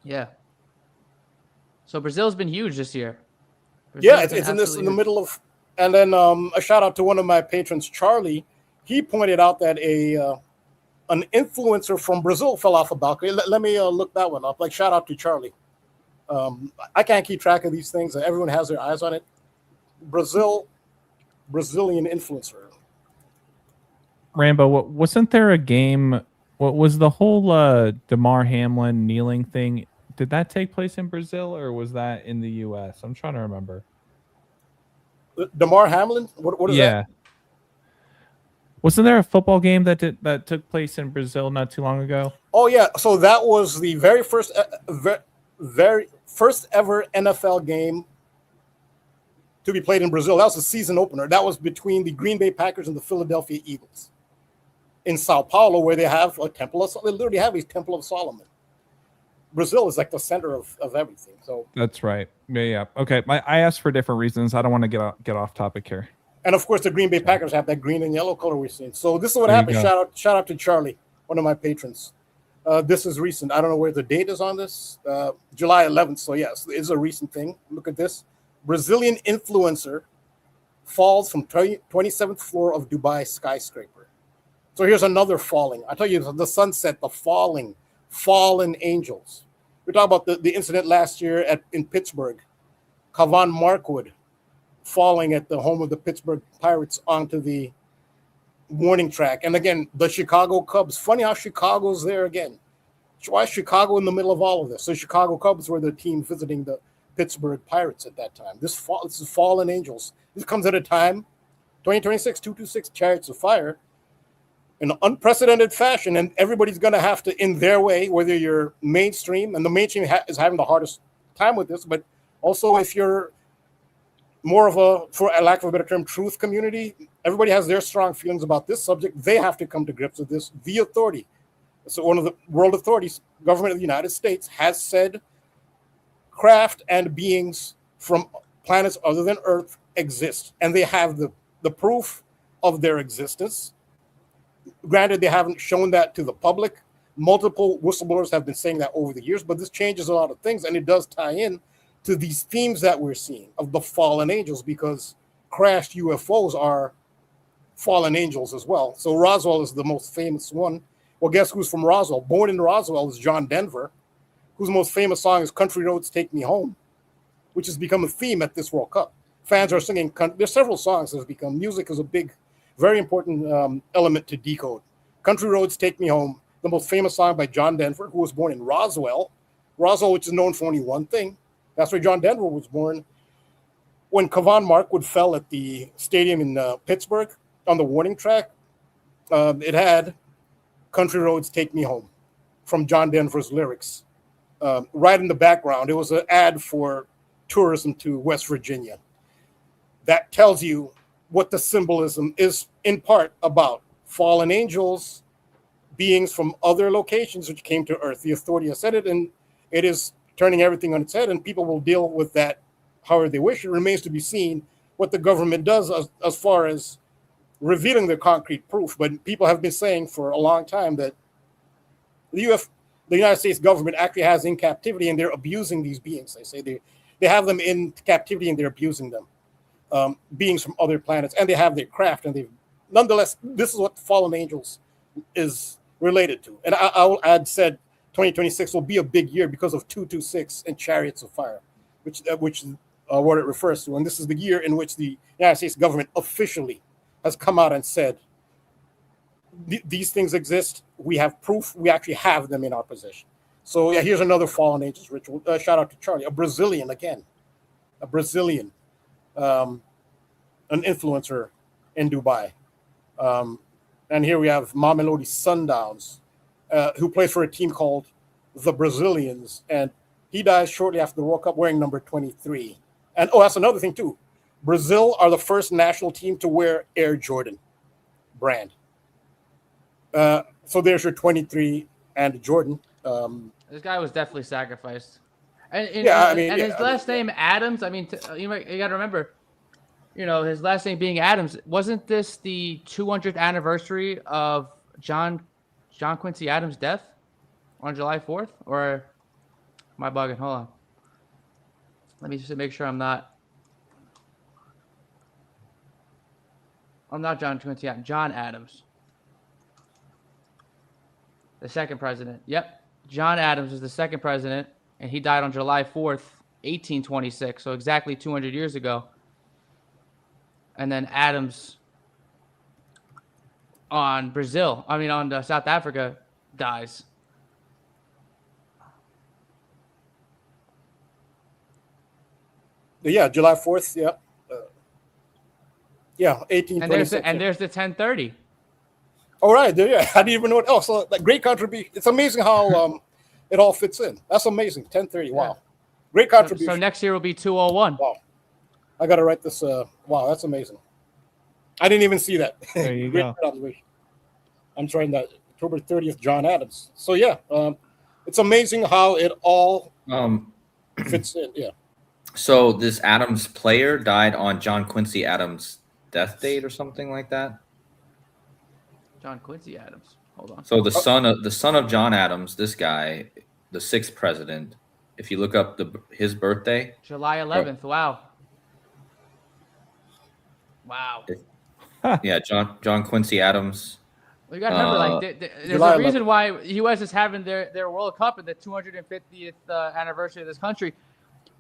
yeah. So Brazil's been huge this year. It's in the middle of, and then a shout out to one of my patrons, Charlie. He pointed out that an influencer from Brazil fell off a balcony. Let me look that one up. Like, shout out to Charlie. I can't keep track of these things. Everyone has their eyes on it. Brazilian influencer. Rambo, wasn't there a game? What was the whole DeMar Hamlin kneeling thing? Did that take place in Brazil or was that in the U.S.? I'm trying to remember. DeMar Hamlin? What is that? Wasn't there a football game that took place in Brazil not too long ago? Oh yeah, so that was the very first ever NFL game to be played in Brazil. That was the season opener. That was between the Green Bay Packers and the Philadelphia Eagles in Sao Paulo, where they have a temple of. They literally have a temple of Solomon. Brazil is like the center of everything. So that's right. Yeah. Okay. I asked for different reasons. I don't want to get off topic here. And of course, the Green Bay Packers have that green and yellow color we're seeing. So this is what happened. Shout out to Charlie, one of my patrons. This is recent. I don't know where the date is on this. July 11th. So yes, it's a recent thing. Look at this. Brazilian influencer falls from 27th floor of Dubai skyscraper. So here's another falling. I tell you, the sunset, the fallen angels. We're talking about the incident last year in Pittsburgh. Kavan Markwood falling at the home of the Pittsburgh Pirates onto the warning track. And again, the Chicago Cubs. Funny how Chicago's there again. Why is Chicago in the middle of all of this? So Chicago Cubs were the team visiting the Pittsburgh Pirates at that time. This is fallen angels. This comes at a time, 2026, 226 Chariots of Fire, in unprecedented fashion, and everybody's going to have to, in their way, whether you're mainstream, and the mainstream is having the hardest time with this, but also if you're more of a, for a lack of a better term, truth community. Everybody has their strong feelings about this subject. They have to come to grips with this. The authority, so one of the world authorities, government of the United States, has said craft and beings from planets other than Earth exist, and they have the proof of their existence. Granted, they haven't shown that to the public. Multiple whistleblowers have been saying that over the years, but this changes a lot of things, and it does tie in to these themes that we're seeing of the fallen angels, because crashed UFOs are fallen angels as well. So Roswell is the most famous one. Well, guess who's from Roswell? Born in Roswell is John Denver, whose most famous song is Country Roads Take Me Home, which has become a theme at this World Cup. Fans are singing, there's several songs that have become, music is a big, very important element to decode. Country Roads Take Me Home, the most famous song by John Denver, who was born in Roswell, which is known for only one thing. That's where John Denver was born. When Kevon Markwood fell at the stadium in Pittsburgh on the warning track, it had Country Roads Take Me Home from John Denver's lyrics. Right in the background, it was an ad for tourism to West Virginia. That tells you what the symbolism is in part about. Fallen angels, beings from other locations which came to Earth. The authority has said it, and it is turning everything on its head, and people will deal with that however they wish. It remains to be seen what the government does as far as revealing the concrete proof. But people have been saying for a long time that the United States government actually has in captivity, and they're abusing these beings. They say they have them in captivity and they're abusing them, beings from other planets, and they have their craft. And nonetheless, this is what fallen angels is related to. And I'll add, said 2026 will be a big year because of 226 and Chariots of Fire, which what it refers to. And this is the year in which the United States government officially has come out and said, these things exist. We have proof. We actually have them in our possession. So yeah, here's another fallen angels ritual. Shout out to Charlie, a Brazilian, an influencer in Dubai. And here we have Mamelodi Sundowns, who plays for a team called the Brazilians, and he dies shortly after the World Cup wearing number 23. And that's another thing too. Brazil are the first national team to wear Air Jordan brand. So there's your 23 and Jordan. This guy was definitely sacrificed. And his last name Adams. I mean, you got to remember, his last name being Adams. Wasn't this the 200th anniversary of John Quincy Adams' death on July 4th? Or am I bugging? Hold on. Let me just make sure I'm not John Quincy Adams. John Adams. The second president. Yep. John Adams was the second president, and he died on July 4th, 1826. So exactly 200 years ago. And then Adams on South Africa dies. Yeah, July 4th. Yeah. 1826. And there's the 1030. All right, yeah, I didn't even know it. Oh, so great contribution. It's amazing how it all fits in. That's amazing. 1030. Wow, great contribution. So next year will be 201. Wow, I got to write this. Wow, that's amazing. I didn't even see that. There you go. Observation. I'm trying that October 30th, John Adams. So yeah, it's amazing how it all fits in. Yeah. So this Adams player died on John Quincy Adams' death date or something like that. John Quincy Adams. Hold on. So the son of John Adams, this guy, the 6th president. If you look up his birthday, July 11th. Wow. Yeah, John Quincy Adams. Well, you got to remember, there's a reason why the U.S. is having their World Cup in the 250th anniversary of this country.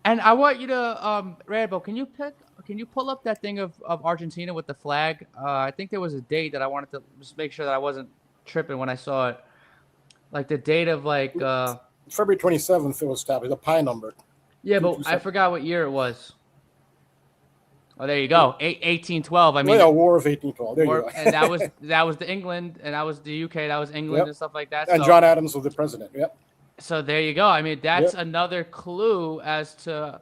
And I want you to, Rambo, can you pull up that thing of Argentina with the flag? I think there was a date that I wanted to just make sure that I wasn't tripping when I saw it. Like the date of February 27th it was established, the pi number. Yeah, but I forgot what year it was. Oh, there you go. 1812. I mean, War of 1812. There you go. And that was the England, and that was the UK. That was England and stuff like that. And John Adams was the president. Yep. So there you go. I mean, that's another clue as to.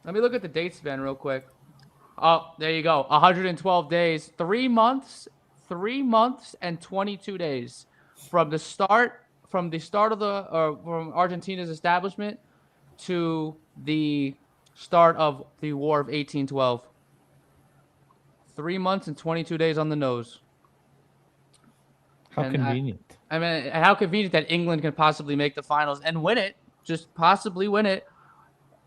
Let me look at the date span real quick. Oh, there you go. 112 days, 3 months, 3 months and 22 days from the start of from Argentina's establishment to the start of the War of 1812. 3 months and 22 days on the nose. How And convenient. I mean, how convenient that England can possibly make the finals and win it, just possibly win it,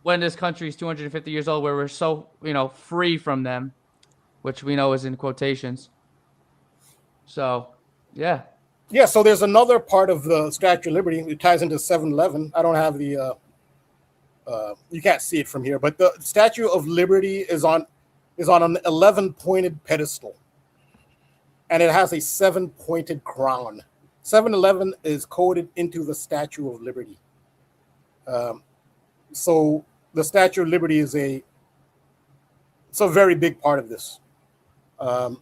when this country is 250 years old, where we're so, free from them, which we know is in quotations. So, yeah. Yeah, so there's another part of the Statue of Liberty. It ties into 7-Eleven. I don't have the, you can't see it from here, but the Statue of Liberty is on an 11-pointed pedestal, and it has a 7-pointed crown. 7-Eleven is coded into the Statue of Liberty. So the Statue of Liberty is it's a very big part of this. So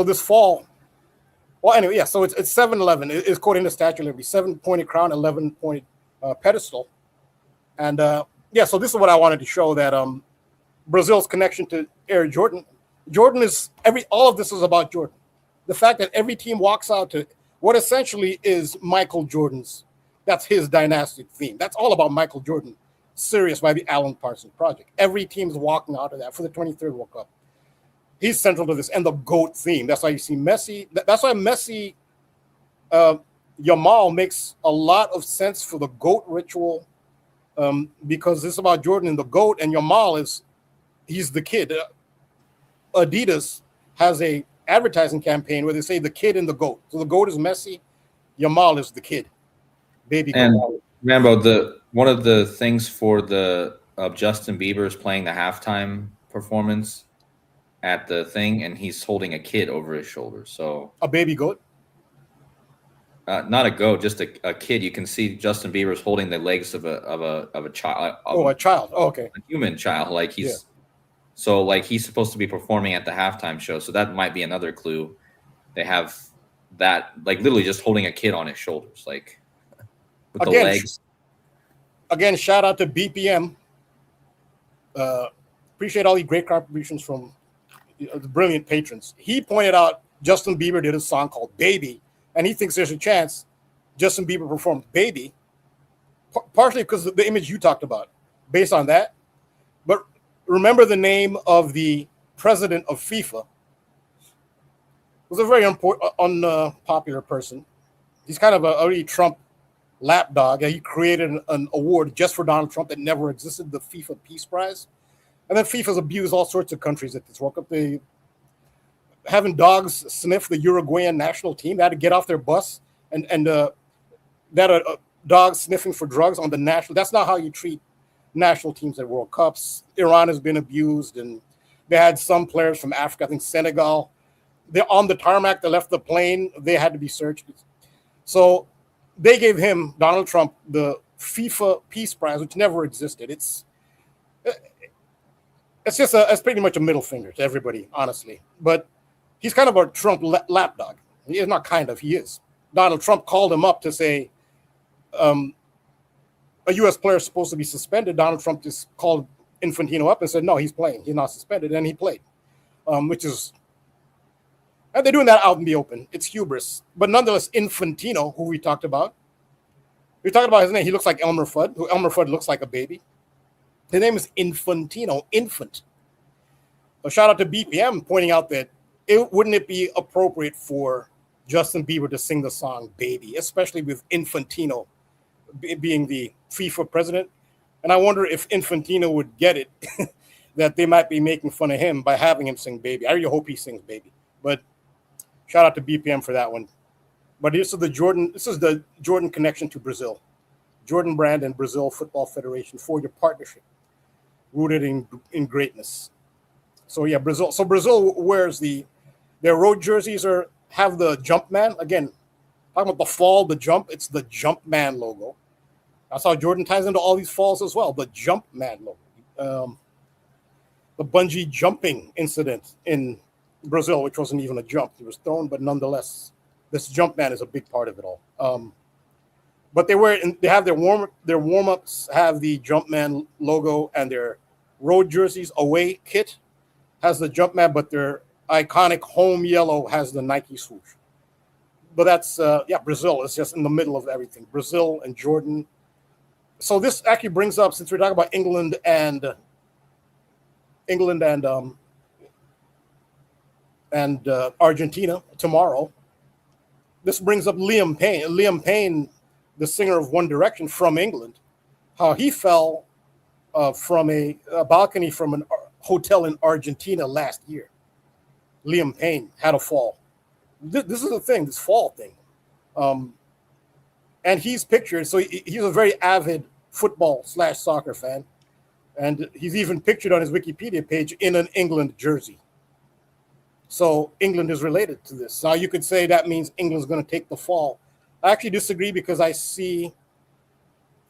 this fall, well, anyway, yeah, so it's 7-Eleven. It's coded in the Statue of Liberty, 7-pointed crown, 11-pointed pedestal. And so this is what I wanted to show, that Brazil's connection to Air Jordan. All of this is about Jordan. The fact that every team walks out to what essentially is Michael Jordan's, that's his dynastic theme. That's all about Michael Jordan, Sirius by the Alan Parsons Project. Every team's walking out of that for the 23rd World Cup. He's central to this, and the GOAT theme. That's why you see Messi. That's why Messi, Yamal makes a lot of sense for the GOAT ritual, because it's about Jordan and the GOAT, and Yamal he's the kid. Adidas has a advertising campaign where they say the kid and the GOAT. So the GOAT is Messi, Yamal is the kid, baby. And GOAT. Rambo, one of the things for Justin Bieber's playing the halftime performance at the thing, and he's holding a kid over his shoulder. So a baby goat. Not a goat, just a kid. You can see Justin Bieber's holding the legs of a child. A child. Oh, okay. A human child. Like he's supposed to be performing at the halftime show. So that might be another clue. They have that, like, literally just holding a kid on his shoulders, like with the legs. Again, shout out to BPM. Appreciate all the great contributions from the brilliant patrons. He pointed out Justin Bieber did a song called Baby, and he thinks there's a chance Justin Bieber performed Baby, partially because of the image you talked about, based on that. But remember the name of the president of FIFA. Was a very unpopular person. He's kind of a really Trump lapdog. He created an award just for Donald Trump that never existed, the FIFA Peace Prize. And then FIFA's abused all sorts of countries at this World Cup. They having dogs sniff the Uruguayan national team. They had to get off their bus and that dogs sniffing for drugs on the national. That's not how you treat national teams at World Cups. Iran has been abused, and they had some players from Africa, I think Senegal. They're on the tarmac. They left the plane. They had to be searched. So they gave him, Donald Trump, the FIFA Peace Prize, which never existed. It's pretty much a middle finger to everybody, honestly. But he's kind of a Trump lapdog. He is not kind of, he is. Donald Trump called him up to say a U.S. player is supposed to be suspended. Donald Trump just called Infantino up and said, no, he's playing. He's not suspended. And he played, which is, and they're doing that out in the open. It's hubris. But nonetheless, Infantino, who we talked about his name. He looks like Elmer Fudd. Elmer Fudd looks like a baby. His name is Infantino, infant. A shout out to BPM pointing out that wouldn't it be appropriate for Justin Bieber to sing the song Baby, especially with Infantino being the FIFA president. And I wonder if Infantino would get it, that they might be making fun of him by having him sing Baby. I really hope he sings Baby. But shout out to BPM for that one. But this is the Jordan connection to Brazil. Jordan Brand and Brazil Football Federation for your partnership, rooted in greatness. So yeah, Brazil. So Brazil wears their road jerseys have the Jumpman. Again, talking about the fall, the jump, it's the Jumpman logo. That's how Jordan ties into all these falls as well. The Jumpman logo. The bungee jumping incident in Brazil, which wasn't even a jump. It was thrown, but nonetheless, this Jumpman is a big part of it all. But they have their warm ups have the Jumpman logo, and their road jerseys away kit has the Jumpman, but their iconic home yellow has the Nike swoosh. But that's Brazil is just in the middle of everything. Brazil and Jordan. So this actually brings up, since we're talking about England and Argentina tomorrow. This brings up Liam Payne. Liam Payne, the singer of One Direction from England, how he fell from a balcony from a hotel in Argentina last year. Liam Payne had a fall. This is the thing, this fall thing. And he's pictured, so he's a very avid football/soccer fan. And he's even pictured on his Wikipedia page in an England jersey. So England is related to this. Now you could say that means England's going to take the fall. I actually disagree, because I see,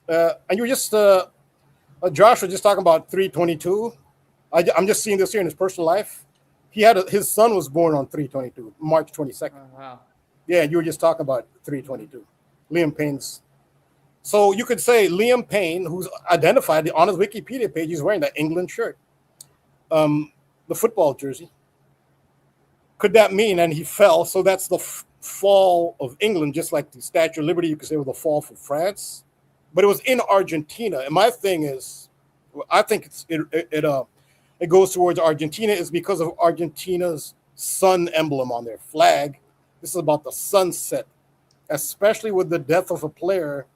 and you were just, Josh was just talking about 322. I'm just seeing this here in his personal life. His son was born on 322, March 22nd. Oh, wow. Yeah, you were just talking about 322. Liam Payne's. So you could say Liam Payne, who's identified on his Wikipedia page, he's wearing that England shirt, the football jersey. Could that mean, and he fell, so that's the fall of England, just like the Statue of Liberty, you could say was the fall for France. But it was in Argentina. And my thing is, I think it goes towards Argentina is because of Argentina's sun emblem on their flag. This is about the sunset, especially with the death of a player.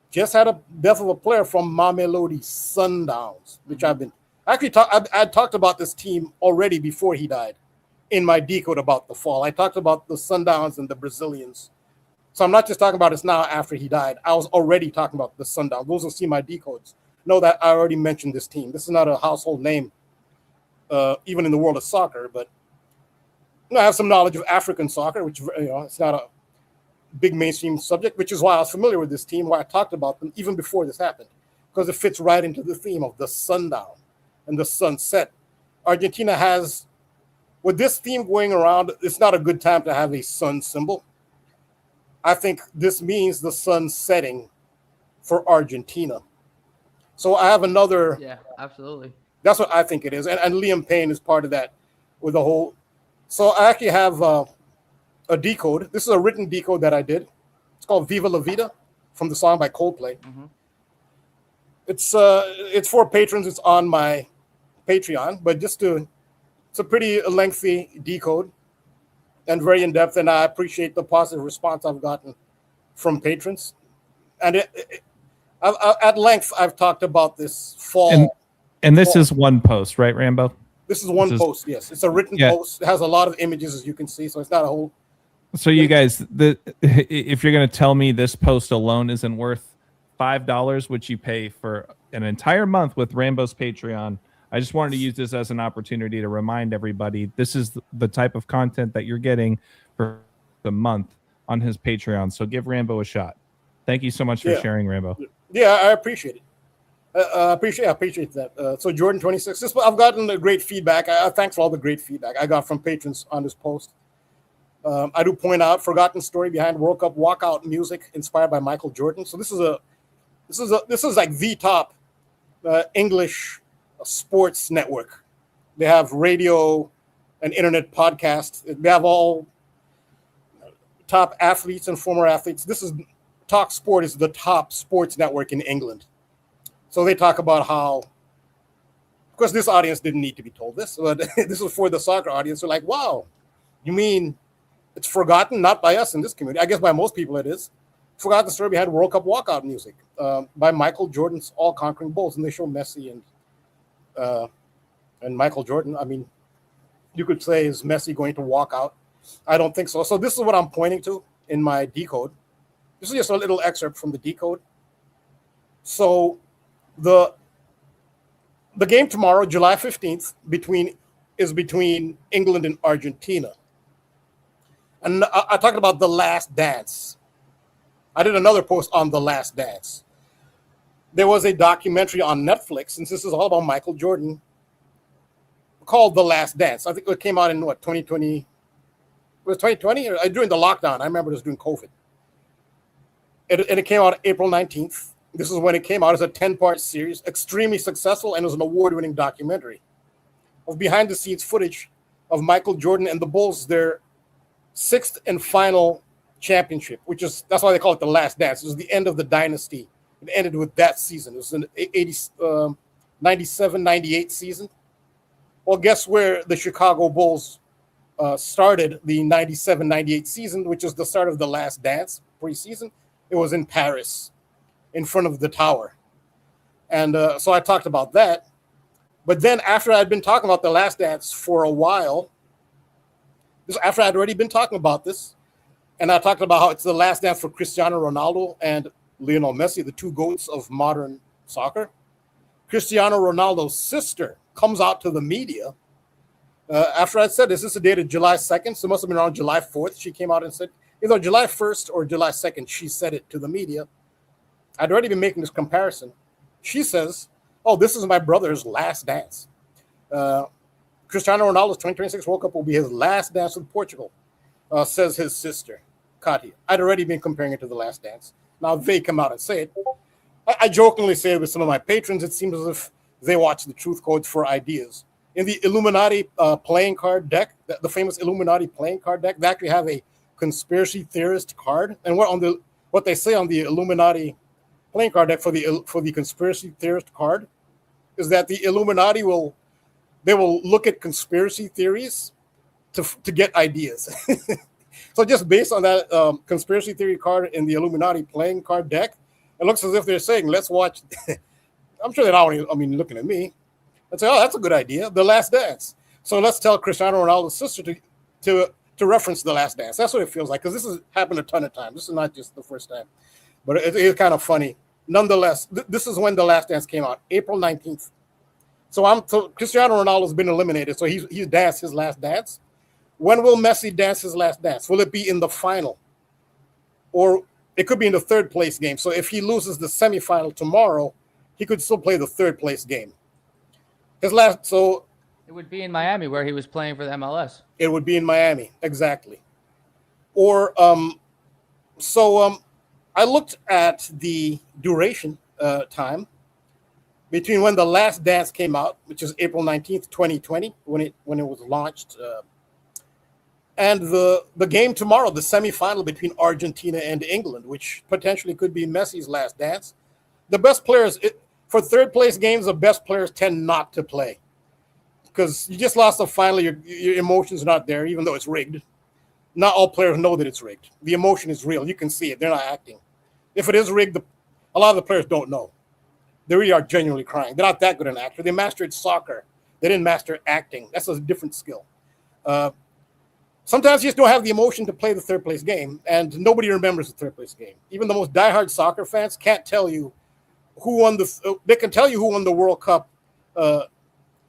Just had a death of a player from Mamelodi Sundowns, which I've been actually I talked about this team already before he died in my decode about the fall. I talked about the Sundowns and the Brazilians. So I'm not just talking about this now after he died. I was already talking about the Sundowns. Those who see my decodes know that I already mentioned this team. This is not a household name, even in the world of soccer, but I have some knowledge of African soccer, which it's not a big mainstream subject, which is why I was familiar with this team, why I talked about them even before this happened, because it fits right into the theme of the sundown and the sunset. Argentina has, with this theme going around, it's not a good time to have a sun symbol. I think this means the sun setting for Argentina. So I have another. Yeah, absolutely. That's what I think it is. And Liam Payne is part of that with the whole. So I actually have a decode. This is a written decode that I did. It's called Viva La Vida from the song by Coldplay. Mm-hmm. It's for patrons. It's on my Patreon, but it's a pretty lengthy decode and very in-depth, and I appreciate the positive response I've gotten from patrons. And at length, I've talked about this fall. And this is one post, right, Rambo? This is one post, yes. It's a written post. It has a lot of images, as you can see, so it's not a whole... So you guys, if you're going to tell me this post alone isn't worth $5, which you pay for an entire month with Rambo's Patreon, I just wanted to use this as an opportunity to remind everybody this is the type of content that you're getting for the month on his Patreon. So give Rambo a shot. Thank you so much for sharing, Rambo. Yeah, I appreciate it. I appreciate that. So Jordan 26, I've gotten great feedback. Thanks for all the great feedback I got from patrons on this post. I do point out forgotten story behind World Cup walkout music inspired by Michael Jordan. So this is like the top English sports network. They have radio and internet podcasts. They have all top athletes and former athletes. This is Talk Sport is the top sports network in England. So they talk about how, of course, this audience didn't need to be told this, but this is for the soccer audience. They're like, wow, you mean it's forgotten? Not by us in this community. I guess by most people it is. Forgotten story behind World Cup walkout music by Michael Jordan's all-conquering Bulls. And they show Messi and Michael Jordan. I mean, you could say, is Messi going to walk out? I don't think so. So this is what I'm pointing to in my decode. This is just a little excerpt from the decode. So the game tomorrow, July 15th, is between England and Argentina. And I talked about The Last Dance. I did another post on The Last Dance. There was a documentary on Netflix, since this is all about Michael Jordan, called The Last Dance. I think it came out in 2020? Was it 2020 or during the lockdown? I remember it was during COVID. it came out April 19th. This is when it came out as a 10-part series, extremely successful, and it was an award-winning documentary of behind-the-scenes footage of Michael Jordan and the Bulls, their sixth and final championship, that's why they call it the Last Dance. It was the end of the dynasty. It ended with that season. It was an 97-98 season. Well, guess where the Chicago Bulls started the 97-98 season, which was the start of the Last Dance preseason? It was in Paris, in front of the tower. And so I talked about that. But then after I'd been talking about the Last Dance for a while, after I'd already been talking about this, and I talked about how it's the last dance for Cristiano Ronaldo and Lionel Messi, the two GOATs of modern soccer, Cristiano Ronaldo's sister comes out to the media after I said this. This is dated July 2nd, so it must have been around July 4th. She came out and said, either July 1st or July 2nd, she said it to the media. I'd already been making this comparison. She says, oh, this is my brother's last dance. Cristiano Ronaldo's 2026 World Cup will be his last dance with Portugal, says his sister, Kodi. I'd already been comparing it to the Last Dance. Now they come out and say it. I jokingly say it with some of my patrons. It seems as if they watch the Truth Codes for ideas. In the Illuminati playing card deck, the famous Illuminati playing card deck, they actually have a conspiracy theorist card. And what they say on the Illuminati playing card deck for the conspiracy theorist card is that the Illuminati will look at conspiracy theories to get ideas. So just based on that conspiracy theory card in the Illuminati playing card deck, it looks as if they're saying, let's watch. I'm sure they're not looking at me and say, oh, that's a good idea, The Last Dance. So let's tell Cristiano Ronaldo's sister to reference The Last Dance. That's what it feels like, because this has happened a ton of times. This is not just the first time. But it is kind of funny. Nonetheless, this is when The Last Dance came out, April 19th. So Cristiano Ronaldo's been eliminated, so he's danced his last dance. When will Messi dance his last dance? Will it be in the final? Or it could be in the third place game. So if he loses the semifinal tomorrow, he could still play the third place game. It would be in Miami where he was playing for the MLS. It would be in Miami, exactly. Or I looked at the duration time between when The Last Dance came out, which is April 19th, 2020, when it was launched, and the game tomorrow, the semifinal between Argentina and England, which potentially could be Messi's last dance. The best players, for third place games, the best players tend not to play because you just lost the final. Your emotions are not there, even though it's rigged. Not all players know that it's rigged. The emotion is real. You can see it. They're not acting. If it is rigged, a lot of the players don't know. They really are genuinely crying. They're not that good an actor. They mastered soccer. They didn't master acting. That's a different skill. Sometimes you just don't have the emotion to play the third place game, and nobody remembers the third place game. Even the most diehard soccer fans can't tell you who won they can tell you who won the World Cup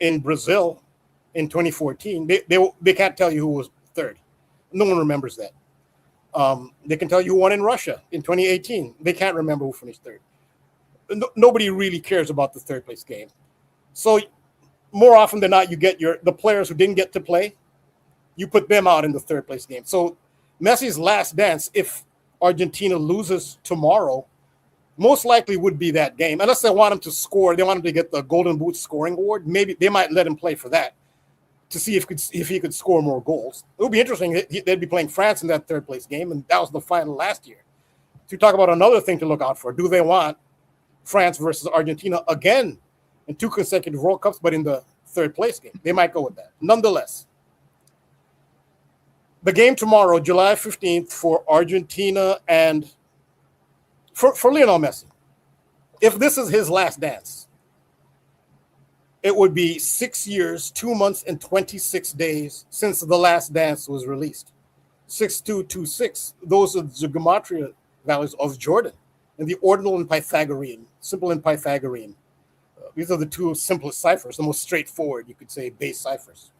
in Brazil in 2014. They can't tell you who was third. No one remembers that. They can tell you who won in Russia in 2018. They can't remember who finished third. Nobody really cares about the third place game. So more often than not, you get the players who didn't get to play, you put them out in the third place game. So Messi's last dance, if Argentina loses tomorrow, most likely would be that game. Unless they want him to score, they want him to get the Golden Boot scoring award. Maybe they might let him play for that to see if he could score more goals. It would be interesting. They'd be playing France in that third place game, and that was the final last year. To talk about another thing to look out for, do they want France versus Argentina again in 2 consecutive World Cups, but in the third place game? They might go with that. Nonetheless, the game tomorrow, July 15th, for Argentina and for Lionel Messi. If this is his last dance, it would be 6 years, 2 months, and 26 days since The Last Dance was released. 6226. Those are the gematria values of Jordan and the ordinal and Pythagorean, simple and Pythagorean. These are the two simplest ciphers, the most straightforward, you could say, base ciphers.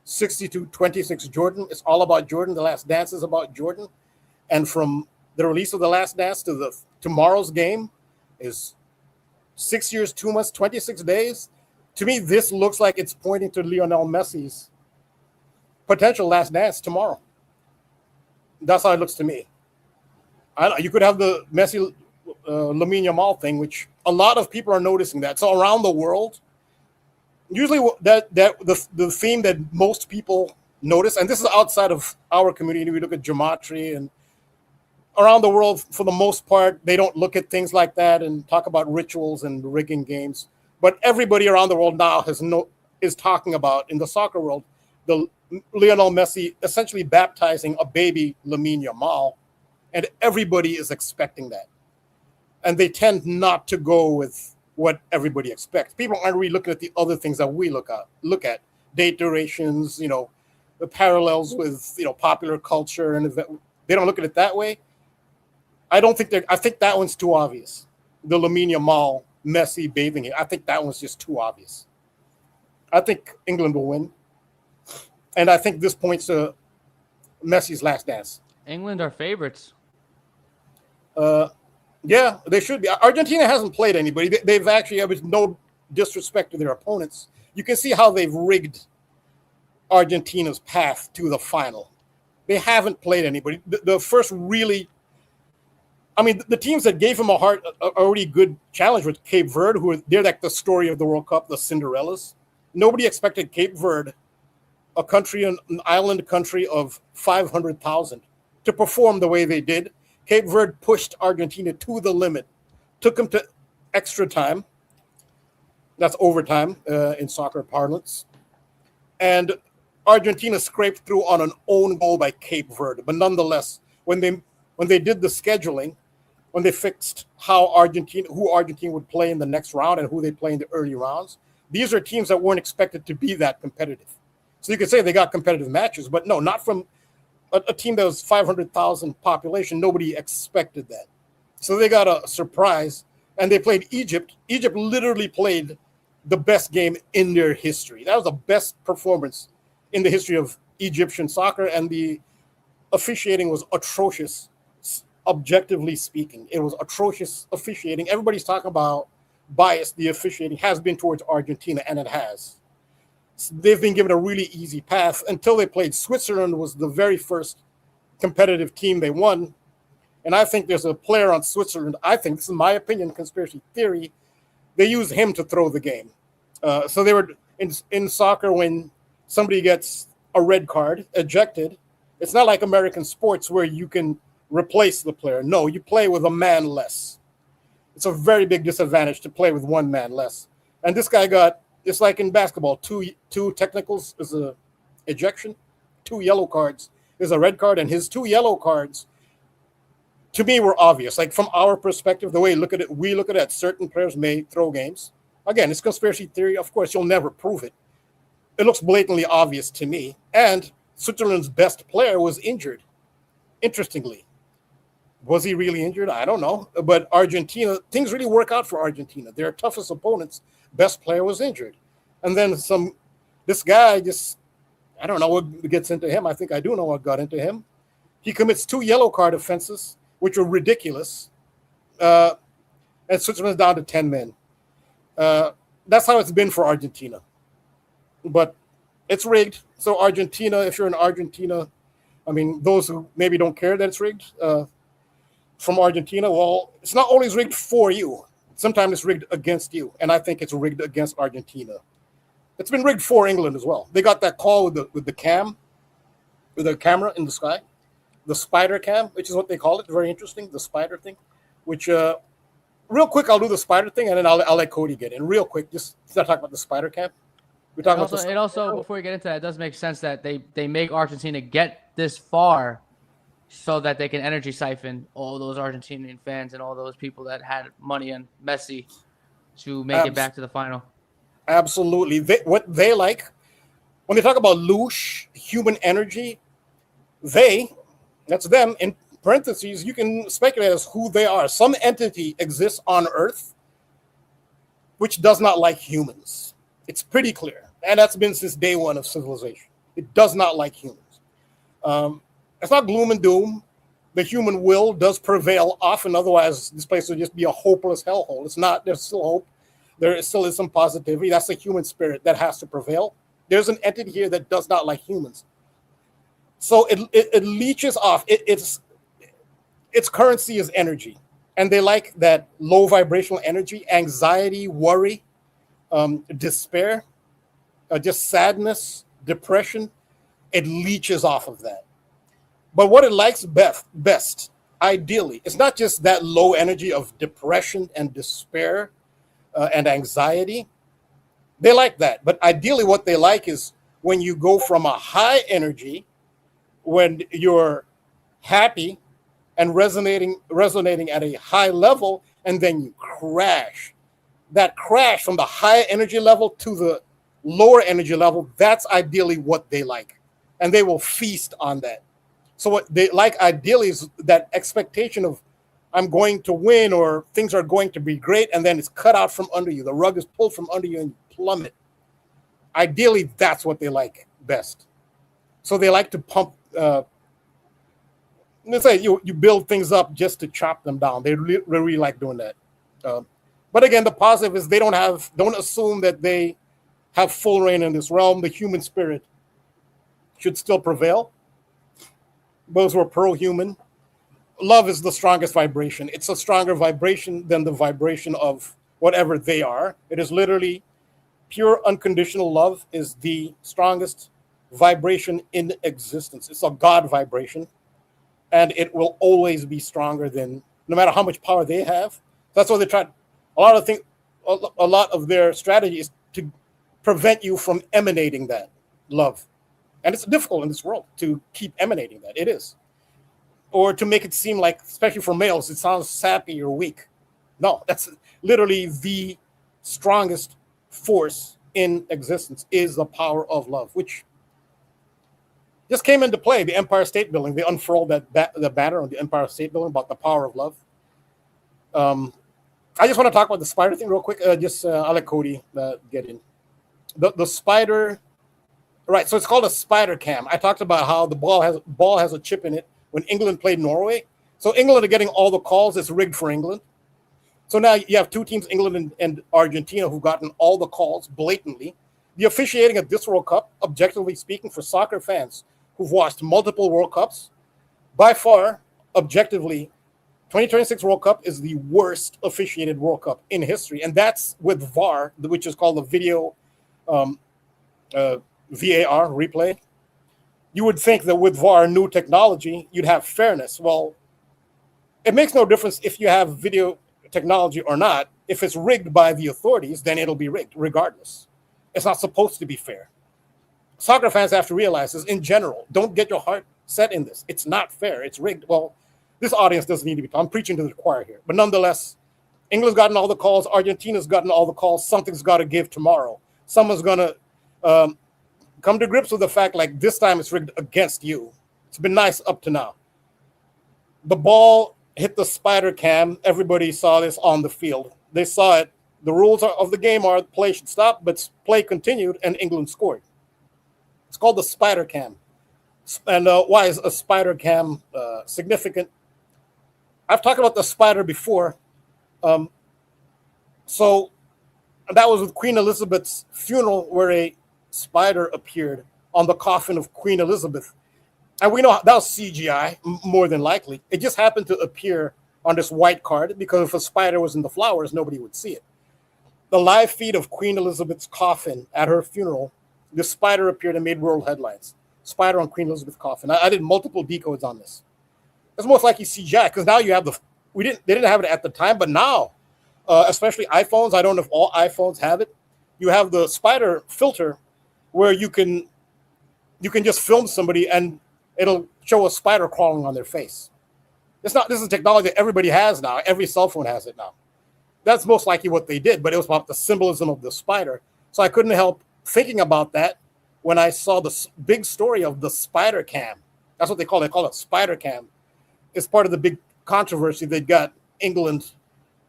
6226 Jordan. It's all about Jordan. The Last Dance is about Jordan. And from the release of The Last Dance to tomorrow's game is 6 years, 2 months, 26 days. To me, this looks like it's pointing to Lionel Messi's potential last dance tomorrow. That's how it looks to me. You could have the Messi, Lamine Yamal thing, which a lot of people are noticing that. So around the world, usually the theme that most people notice, and this is outside of our community, we look at gematria, and around the world, for the most part, they don't look at things like that and talk about rituals and rigging games. But everybody around the world now is talking about, in the soccer world, the Lionel Messi essentially baptizing a baby Lamine Yamal, and everybody is expecting that. And they tend not to go with what everybody expects. People aren't really looking at the other things that we look at date durations, the parallels with popular culture, and they don't look at it that way. I think that one's too obvious. The Lamine Yamal Messi bathing it. I think that one's just too obvious. I think England will win, and I think this points to Messi's last dance. England are favorites. Yeah, they should be. Argentina hasn't played anybody. They've actually, with no disrespect to their opponents, you can see how they've rigged Argentina's path to the final. They haven't played anybody. The first really, the teams that gave him a already good challenge with Cape Verde, they're like the story of the World Cup, the Cinderellas. Nobody expected Cape Verde, an island country of 500,000, to perform the way they did. Cape Verde pushed Argentina to the limit, took them to extra time. That's overtime in soccer parlance. And Argentina scraped through on an own goal by Cape Verde. But nonetheless, when they did the scheduling, when they fixed who Argentina would play in the next round and who they play in the early rounds, these are teams that weren't expected to be that competitive. So you could say they got competitive matches, but no, not from a team that was 500,000 population. Nobody expected that. So they got a surprise, and they played Egypt. Egypt literally played the best game in their history. That was the best performance in the history of Egyptian soccer, and the officiating was atrocious, objectively speaking. It was atrocious officiating. Everybody's talking about bias. The officiating has been towards Argentina, and it has. They've been given a really easy path until they played Switzerland. Was the very first competitive team they won. And I think there's a player on Switzerland. I think, this is my opinion, conspiracy theory, they use him to throw the game. So they were in soccer, when somebody gets a red card, ejected, it's not like American sports where you can replace the player. No, you play with a man less. It's a very big disadvantage to play with one man less. And this guy got, it's like in basketball, two technicals is a ejection, 2 yellow cards is a red card, and his 2 yellow cards, to me, were obvious. Like, from our perspective, the way we look at it, certain players may throw games. Again, it's conspiracy theory. Of course, you'll never prove it. It looks blatantly obvious to me. And Switzerland's best player was injured, interestingly. Was he really injured? I don't know. But Argentina, things really work out for Argentina. Their toughest opponents, best player was injured. And then this guy just, I don't know what gets into him. I think I do know what got into him. He commits 2 yellow card offenses, which were ridiculous. And Switzerland's down to 10 men. That's how it's been for Argentina. But it's rigged. So Argentina, if you're in Argentina, those who maybe don't care that it's rigged, from Argentina, well, it's not always rigged for you. Sometimes it's rigged against you. And I think it's rigged against Argentina. It's been rigged for England as well. They got that call with the camera in the sky, the spider cam, which is what they call it. Very interesting, the spider thing. Which, real quick, I'll do the spider thing, and then I'll let Kodi get in. Real quick, just talk about the spider cam. We're talking about it also, before we get into that, it does make sense that they make Argentina get this far so that they can energy siphon all those Argentinian fans and all those people that had money on Messi to make it back to the final. Absolutely. What they like, when they talk about loosh, human energy, that's them, in parentheses, you can speculate as who they are. Some entity exists on Earth which does not like humans. It's pretty clear. And that's been since day one of civilization. It does not like humans. It's not gloom and doom. The human will does prevail often. Otherwise, this place would just be a hopeless hellhole. It's not. There's still hope. There still is some positivity. That's the human spirit that has to prevail. There's an entity here that does not like humans. So it leeches off. its currency is energy, and they like that low vibrational energy, anxiety, worry, despair, just sadness, depression. It leeches off of that. But what it likes best, ideally, it's not just that low energy of depression and despair and anxiety. They like that. But ideally, what they like is when you go from a high energy, when you're happy and resonating at a high level, and then you crash. That crash from the high energy level to the lower energy level, that's ideally what they like. And they will feast on that. So what they like ideally is that expectation of I'm going to win or things are going to be great, and then it's cut out from under you. The rug is pulled from under you and you plummet. Ideally, that's what they like best. So they like to pump. Let's say you build things up just to chop them down. They really like doing that. But again, the positive is they don't assume that they have full reign in this realm. The human spirit should still prevail. Those who are pro-human. Love is the strongest vibration. It's a stronger vibration than the vibration of whatever they are. It is literally pure unconditional love is the strongest vibration in existence. It's a God vibration, and it will always be stronger than, no matter how much power they have. That's why they try. A lot of their strategy is to prevent you from emanating that love. And it's difficult in this world to keep emanating that. It is. Or to make it seem like, especially for males, it sounds sappy or weak. No, that's literally the strongest force in existence is the power of love, which just came into play. The Empire State Building, they unfurled the banner on the Empire State Building about the power of love. I just want to talk about the spider thing real quick. I'll let Kodi get in. The spider, right? So it's called a spider cam. I talked about how the ball has a chip in it when England played Norway. So England are getting all the calls. It's rigged for England. So now you have two teams, England and Argentina, who've gotten all the calls blatantly. The officiating at this World Cup, objectively speaking, for soccer fans who've watched multiple World Cups, by far, objectively, 2026 World Cup is the worst officiated World Cup in history. And that's with VAR, which is called the video VAR replay. You would think that with VAR, new technology, you'd have fairness. Well, it makes no difference if you have video technology or not. If it's rigged by the authorities, then it'll be rigged regardless. It's not supposed to be fair. Soccer fans have to realize this in general. Don't get your heart set in this. It's not fair. It's rigged. Well, this audience doesn't need to be. I'm preaching to the choir here. But nonetheless, England's gotten all the calls. Argentina's gotten all the calls. Something's got to give tomorrow. Someone's going to come to grips with the fact, like, this time it's rigged against you. It's been nice up to now. The ball hit the spider cam. Everybody saw this on the field. They saw it. The rules of the game are play should stop, but play continued, and England scored. It's called the spider cam. And why is a spider cam significant? I've talked about the spider before. So that was with Queen Elizabeth's funeral, where a spider appeared on the coffin of Queen Elizabeth. And we know that was CGI, more than likely. It just happened to appear on this white card because if a spider was in the flowers, nobody would see it. The live feed of Queen Elizabeth's coffin at her funeral, the spider appeared and made world headlines. Spider on Queen Elizabeth's coffin. I did multiple decodes on this. It's most likely CGI because now you have they didn't have it at the time, but now, especially iPhones, I don't know if all iPhones have it. You have the spider filter where you can just film somebody and it'll show a spider crawling on their face. This is technology that everybody has now. Every cell phone has it now. That's most likely what they did, but it was about the symbolism of the spider. So I couldn't help thinking about that when I saw the big story of the spider cam. That's what they call it. They call it spider cam. It's part of the big controversy that got England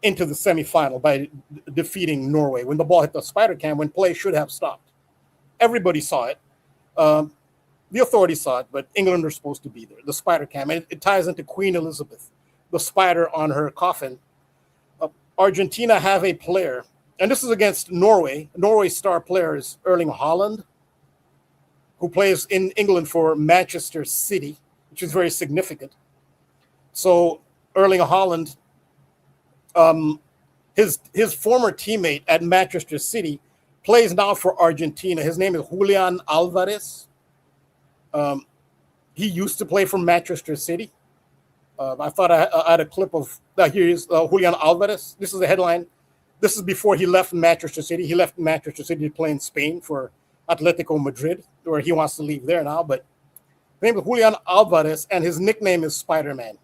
into the semifinal by defeating Norway when the ball hit the spider cam when play should have stopped. Everybody saw it. The authorities saw it, but England are supposed to be there. The spider cam. And it ties into Queen Elizabeth, the spider on her coffin. Argentina have a player, and this is against Norway. Norway's star player is Erling Haaland, who plays in England for Manchester City, which is very significant. So Erling Haaland, his former teammate at Manchester City plays now for Argentina. His name is Julian Alvarez. He used to play for Manchester City. I thought I had a clip of here is Julian Alvarez. This is the headline. This is before he left Manchester City. He left Manchester City to play in Spain for Atletico Madrid, where he wants to leave there now. But his name is Julian Alvarez, and his nickname is Spider-Man.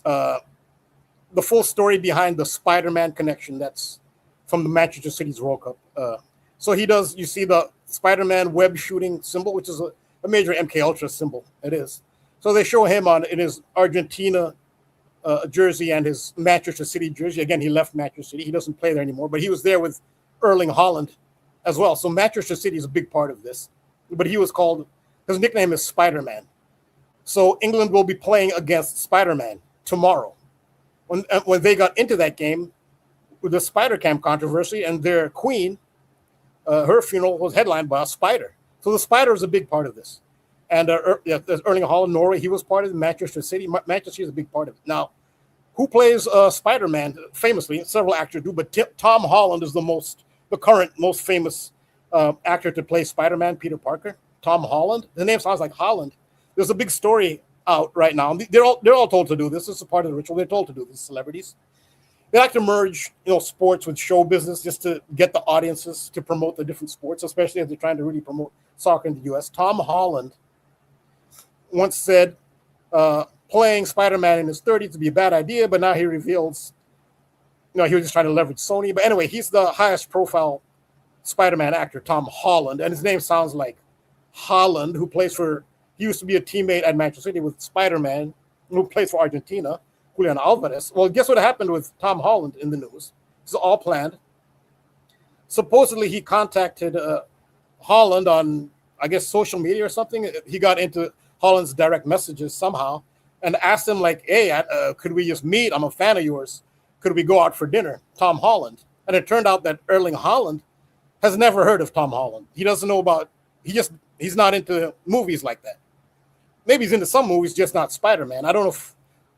The full story behind the Spider-Man connection, that's from the Manchester City's World Cup. So he does, you see the Spider-Man web shooting symbol, which is a major MK Ultra symbol. It is. So they show him in his Argentina jersey and his Manchester City jersey. Again, he left Manchester City. He doesn't play there anymore, but he was there with Erling Haaland as well. So Manchester City is a big part of this. But he was called, his nickname is Spider-Man. So England will be playing against Spider-Man tomorrow. When they got into that game with the Spider-Cam controversy, and their queen, her funeral was headlined by a spider. So the spider is a big part of this. And Erling Haaland, Norway, he was part of it. Manchester City. Manchester City is a big part of it. Now, who plays Spider-Man famously? Several actors do, but Tom Holland is the current most famous actor to play Spider-Man, Peter Parker. Tom Holland. The name sounds like Holland. There's a big story out right now. They're all told to do this. This is part of the ritual. They're told to do this. Celebrities. They like to merge, sports with show business just to get the audiences to promote the different sports, especially as they're trying to really promote soccer in the U.S. Tom Holland once said playing Spider-Man in his 30s would be a bad idea, but now he reveals, he was just trying to leverage Sony. But anyway, he's the highest profile Spider-Man actor, Tom Holland, and his name sounds like Holland, he used to be a teammate at Manchester City with Spider-Man, who plays for Argentina, Julian Alvarez. Well, guess what happened with Tom Holland in the news? This is all planned. Supposedly, he contacted Holland on, I guess, social media or something. He got into Holland's direct messages somehow and asked him, like, hey, could we just meet? I'm a fan of yours. Could we go out for dinner? Tom Holland. And it turned out that Erling Haaland has never heard of Tom Holland. He doesn't know about, he's not into movies like that. Maybe he's into some movies, just not Spider-Man.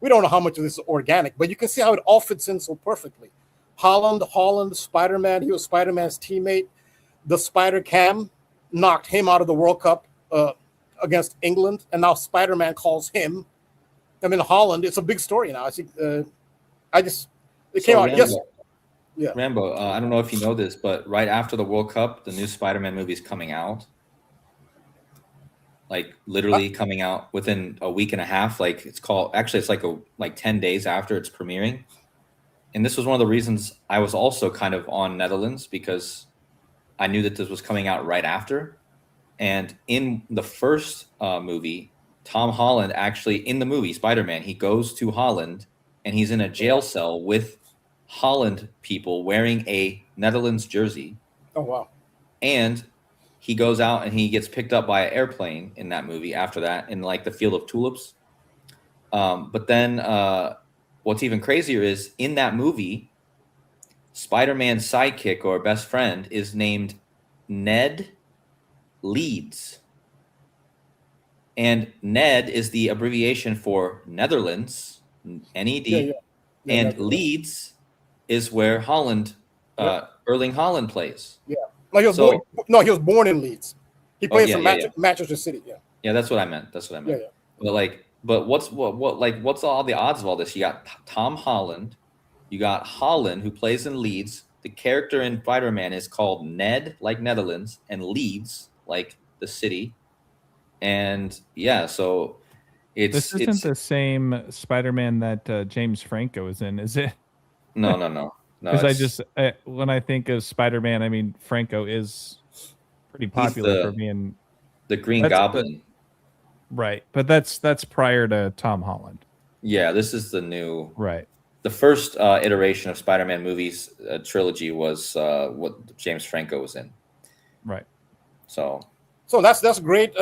We don't know how much of this is organic, but you can see how it all fits in so perfectly. Holland, Spider-Man, he was Spider-Man's teammate. The Spider-Cam knocked him out of the World Cup against England, and now Spider-Man calls him. Holland, it's a big story now. I think it came out yesterday. Yeah. Rambo, I don't know if you know this, but right after the World Cup, the new Spider-Man movie is coming out. Like literally coming out within a week and a half. Like it's like 10 days after it's premiering. And this was one of the reasons I was also kind of on Netherlands, because I knew that this was coming out right after. And in the first movie, Tom Holland actually, in the movie Spider-Man, he goes to Holland and he's in a jail cell with Holland people wearing a Netherlands jersey. Oh, wow. And he goes out and he gets picked up by an airplane in that movie after that, in like the Field of Tulips. But then what's even crazier is in that movie, Spider-Man's sidekick or best friend is named Ned Leeds. And Ned is the abbreviation for Netherlands, N-E-D. And Leeds is where Holland, Erling Haaland plays. Yeah. He was born in Leeds. He played for Manchester City. Yeah. Yeah, that's what I meant. Yeah. But what's all the odds of all this? You got Tom Holland, you got Holland who plays in Leeds. The character in Spider-Man is called Ned, like Netherlands, and Leeds, like the city. And so this isn't the same Spider-Man that James Franco is in, is it? No. Because when I think of Spider-Man, I mean Franco is pretty popular for being the Green Goblin, right? But that's prior to Tom Holland. Yeah, this is the new right. The first iteration of Spider-Man movies trilogy was what James Franco was in, right? So that's great,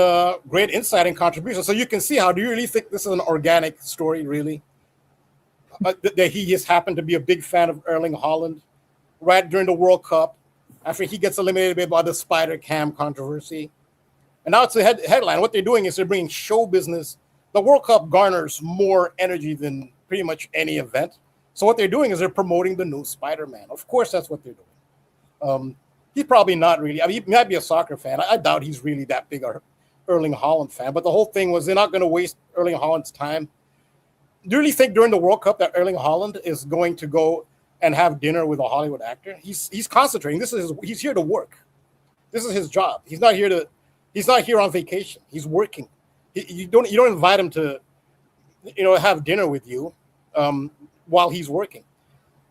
great insight and contribution. So you can see how do you really think this is an organic story, really? That he just happened to be a big fan of Erling Haaland right during the World Cup after he gets eliminated by the Spider-Cam controversy. And now it's a headline. What they're doing is they're bringing show business. The World Cup garners more energy than pretty much any event. So what they're doing is they're promoting the new Spider-Man. Of course, that's what they're doing. He's probably not really. I mean, he might be a soccer fan. I doubt he's really that big a Erling Haaland fan. But the whole thing was they're not going to waste Erling Haaland's time. Do you really think during the World Cup that Erling Haaland is going to go and have dinner with a Hollywood actor? He's concentrating. He's here to work. This is his job. He's not here on vacation. He's working. You don't invite him to, have dinner with you while he's working.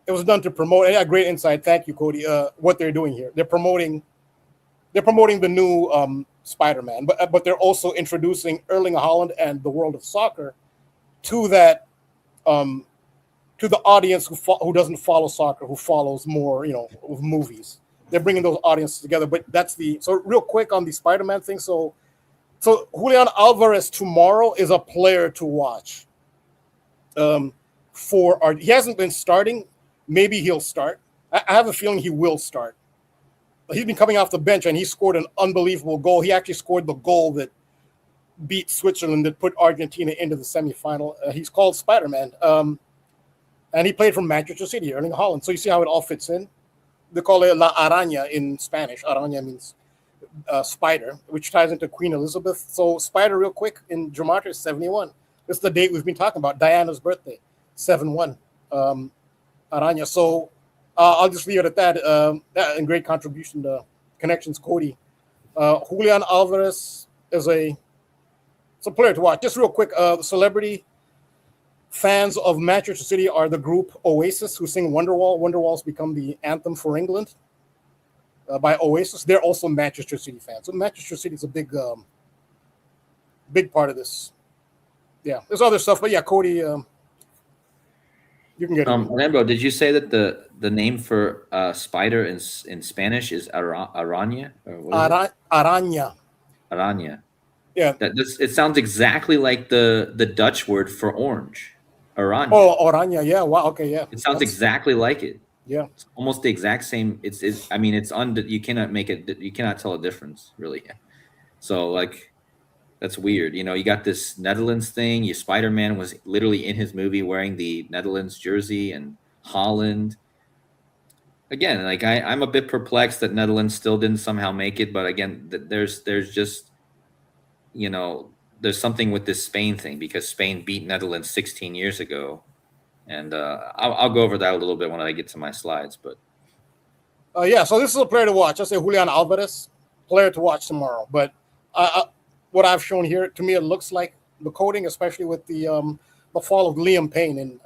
It was done to promote. Yeah, great insight. Thank you, Kodi. What they're doing here, they're promoting the new Spider-Man, but they're also introducing Erling Haaland and the world of soccer to that to the audience who doesn't follow soccer, who follows more, with movies. They're bringing those audiences together. But so real quick on the Spider-Man thing. So Julian Alvarez tomorrow is a player to watch. He hasn't been starting. Maybe he'll start. I have a feeling he will start. He's been coming off the bench and he scored an unbelievable goal. He actually scored the goal that beat Switzerland, that put Argentina into the semifinal. He's called Spider-Man. And he played from Manchester City, Erling Haaland. So you see how it all fits in. They call it La Araña in Spanish. Araña means spider, which ties into Queen Elizabeth. So spider, real quick, in Jamaica is 71. This is the date we've been talking about, Diana's birthday, 7-1. Araña. So I'll just leave it at that. And great contribution to Connections, Kodi. Julian Alvarez is a player to watch. Just real quick, celebrity fans of Manchester City are the group Oasis, who sing Wonderwall. Wonderwall's become the anthem for England by Oasis. They're also Manchester City fans. So Manchester City is a big part of this. Yeah, there's other stuff, but yeah, Kodi, you can get it. Rambo, did you say that the name for spider in Spanish is araña? Araña. Araña. Yeah. It sounds exactly like the Dutch word for orange. Araña. Oh, araña. Yeah. Wow. Okay. Yeah. It sounds exactly like it. Yeah. It's almost the exact same. You cannot make it. You cannot tell a difference, really. So that's weird. You got this Netherlands thing. Spider-Man was literally in his movie wearing the Netherlands jersey, and Holland. Again, I'm a bit perplexed that Netherlands still didn't somehow make it. But again, there's just, there's something with this Spain thing, because Spain beat Netherlands 16 years ago. And I'll go over that a little bit when I get to my slides. But so this is a player to watch. I say Julian Alvarez, player to watch tomorrow. But what I've shown here, to me, it looks like the coding, especially with the fall of Liam Payne in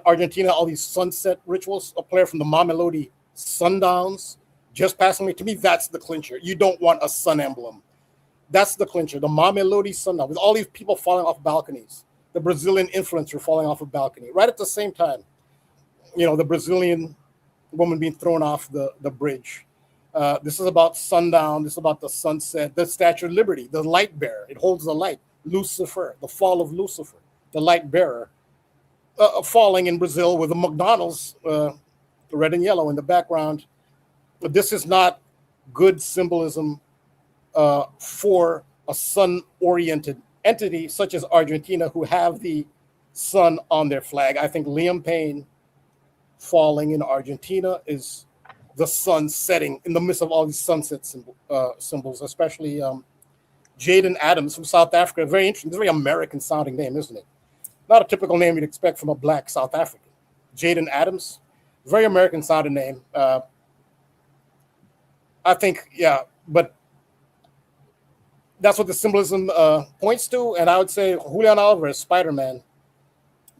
Argentina, all these sunset rituals. A player from the Mamelodi Sundowns just passing me. To me, that's the clincher. You don't want a sun emblem. That's the clincher. The Mamelodi Sundowns, with all these people falling off balconies. The Brazilian influencer falling off a balcony. Right at the same time, the Brazilian woman being thrown off the bridge. This is about sundown. This is about the sunset, the Statue of Liberty, the light bearer. It holds the light. Lucifer, the fall of Lucifer, the light bearer, falling in Brazil with the McDonald's, red and yellow in the background. But this is not good symbolism for a sun-oriented entity such as Argentina, who have the sun on their flag. I think Liam Payne falling in Argentina is the sun setting in the midst of all these sunset symbols, especially Jaden Adams from South Africa. Very interesting. It's a very American sounding name, isn't it? Not a typical name you'd expect from a black South African. Jaden Adams, very American sounding name. I think, but that's what the symbolism points to. And I would say Julian Alvarez, Spider-Man,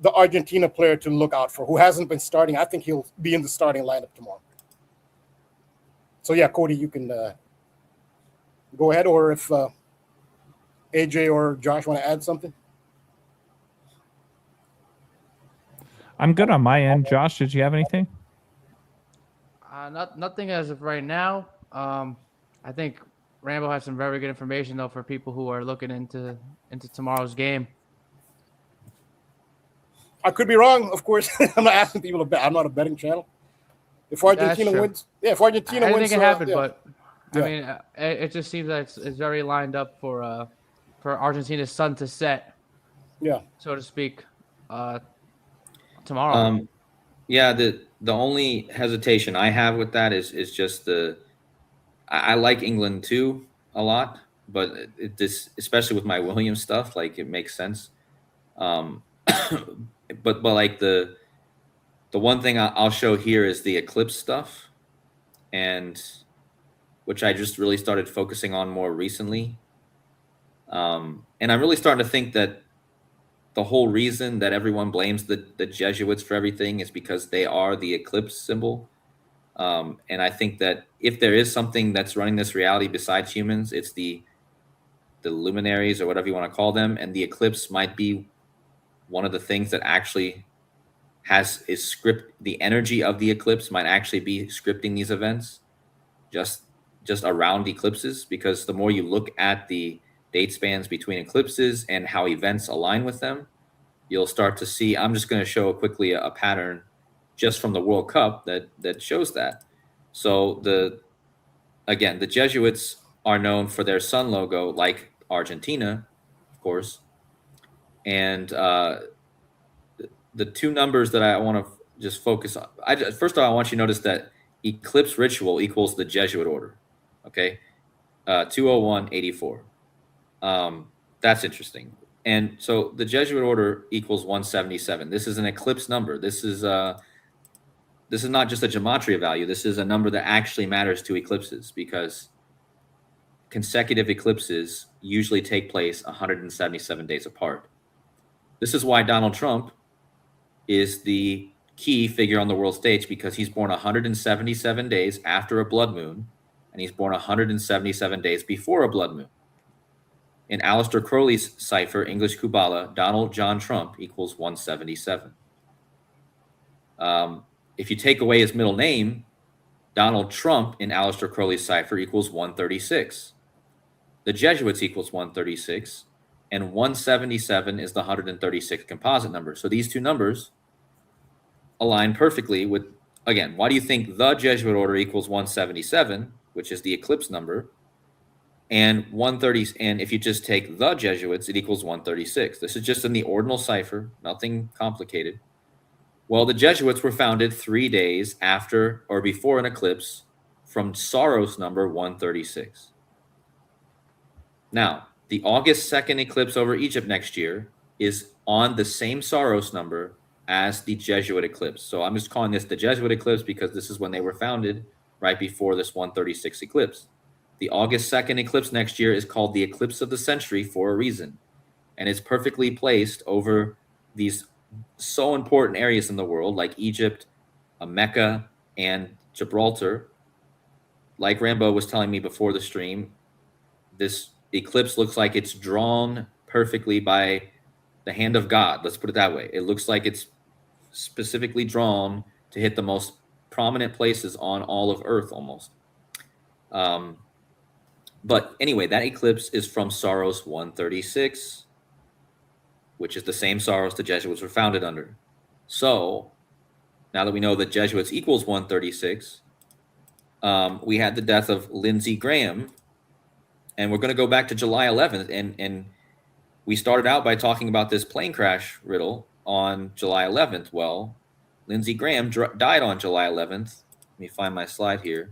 the Argentina player to look out for, who hasn't been starting. I think he'll be in the starting lineup tomorrow. So yeah, Kodi, you can go ahead, or if AJ or Josh want to add something. I'm good on my end. Josh, did you have anything? Nothing as of right now. I think Rambo has some very good information though for people who are looking into tomorrow's game. I could be wrong, of course. I'm not asking people to bet. I'm not a betting channel. If Argentina wins, if Argentina wins, I think it happened, but I mean, it just seems that it's very lined up for Argentina's sun to set, so to speak. tomorrow. Yeah, the only hesitation I have with that is just I like England too a lot, but this, especially with my Williams stuff, like it makes sense. Um, but like the one thing I'll show here is the eclipse stuff, and which I just really started focusing on more recently. And I'm really starting to think that the whole reason that everyone blames the Jesuits for everything is because they are the eclipse symbol. And I think that if there is something that's running this reality besides humans, it's the luminaries or whatever you want to call them, and the eclipse might be one of the things that actually is script. The energy of the eclipse might actually be scripting these events, just around eclipses, because the more you look at the date spans between eclipses and how events align with them, you'll start to see. I'm just going to show quickly a pattern just from the World Cup that shows that. So the Jesuits are known for their sun logo, like Argentina, of course. And the two numbers that I want to just focus on. First of all, I want you to notice that eclipse ritual equals the Jesuit order. Okay, 20184. That's interesting. And so the Jesuit order equals 177. This is an eclipse number. This is not just a gematria value. This is a number that actually matters to eclipses, because consecutive eclipses usually take place 177 days apart. This is why Donald Trump is the key figure on the world stage, because he's born 177 days after a blood moon, and he's born 177 days before a blood moon. In Aleister Crowley's cipher, English Kubala, Donald John Trump equals 177. If you take away his middle name, Donald Trump in Aleister Crowley's cipher equals 136. The Jesuits equals 136, and 177 is the 136th composite number. So these two numbers align perfectly with, again, why do you think the Jesuit order equals 177, which is the eclipse number, and 130, and if you just take the Jesuits, it equals 136. This is just in the ordinal cipher, nothing complicated. Well, the Jesuits were founded 3 days after or before an eclipse from Saros number 136. Now, the August 2nd eclipse over Egypt next year is on the same Saros number as the Jesuit eclipse. So I'm just calling this the Jesuit eclipse because this is when they were founded, right before this 136 eclipse. The August 2nd eclipse next year is called the eclipse of the century for a reason. And it's perfectly placed over these so important areas in the world, like Egypt, Mecca, and Gibraltar. Like Rambo was telling me before the stream, this eclipse looks like it's drawn perfectly by the hand of God. Let's put it that way. It looks like it's specifically drawn to hit the most prominent places on all of Earth almost. But anyway, that eclipse is from Saros 136, which is the same Saros the Jesuits were founded under. So now that we know that Jesuits equals 136, we had the death of Lindsey Graham, and we're going to go back to July 11th. And we started out by talking about this plane crash riddle on July 11th. Well, Lindsey Graham died on July 11th. Let me find my slide here.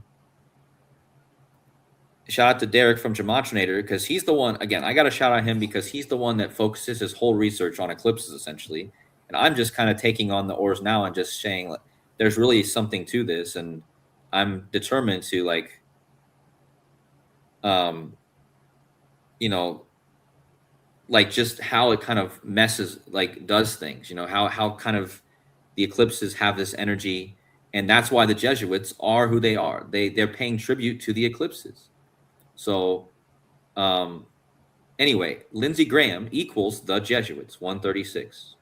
Shout out to Derek from Gematrinator, because he's the one, again, I got to shout out him because he's the one that focuses his whole research on eclipses, essentially. And I'm just kind of taking on the oars now and just saying, like, there's really something to this. And I'm determined to, like, like just how it kind of messes, like does things, how kind of the eclipses have this energy. And that's why the Jesuits are who they are. They're paying tribute to the eclipses. So anyway, Lindsey Graham equals the Jesuits, 136.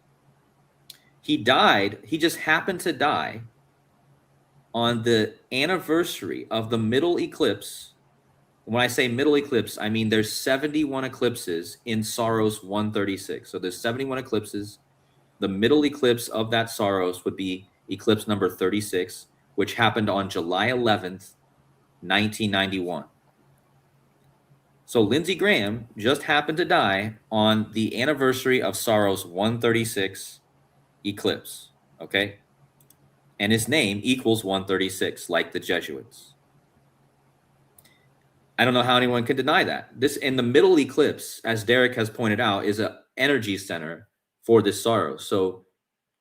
He just happened to die on the anniversary of the middle eclipse. When I say middle eclipse, I mean there's 71 eclipses in Saros 136. So there's 71 eclipses. The middle eclipse of that Saros would be eclipse number 36, which happened on July 11th, 1991. So Lindsey Graham just happened to die on the anniversary of Saros 136 eclipse, okay? And his name equals 136, like the Jesuits. I don't know how anyone can deny that. This in the middle eclipse, as Derek has pointed out, is an energy center for this Saros. So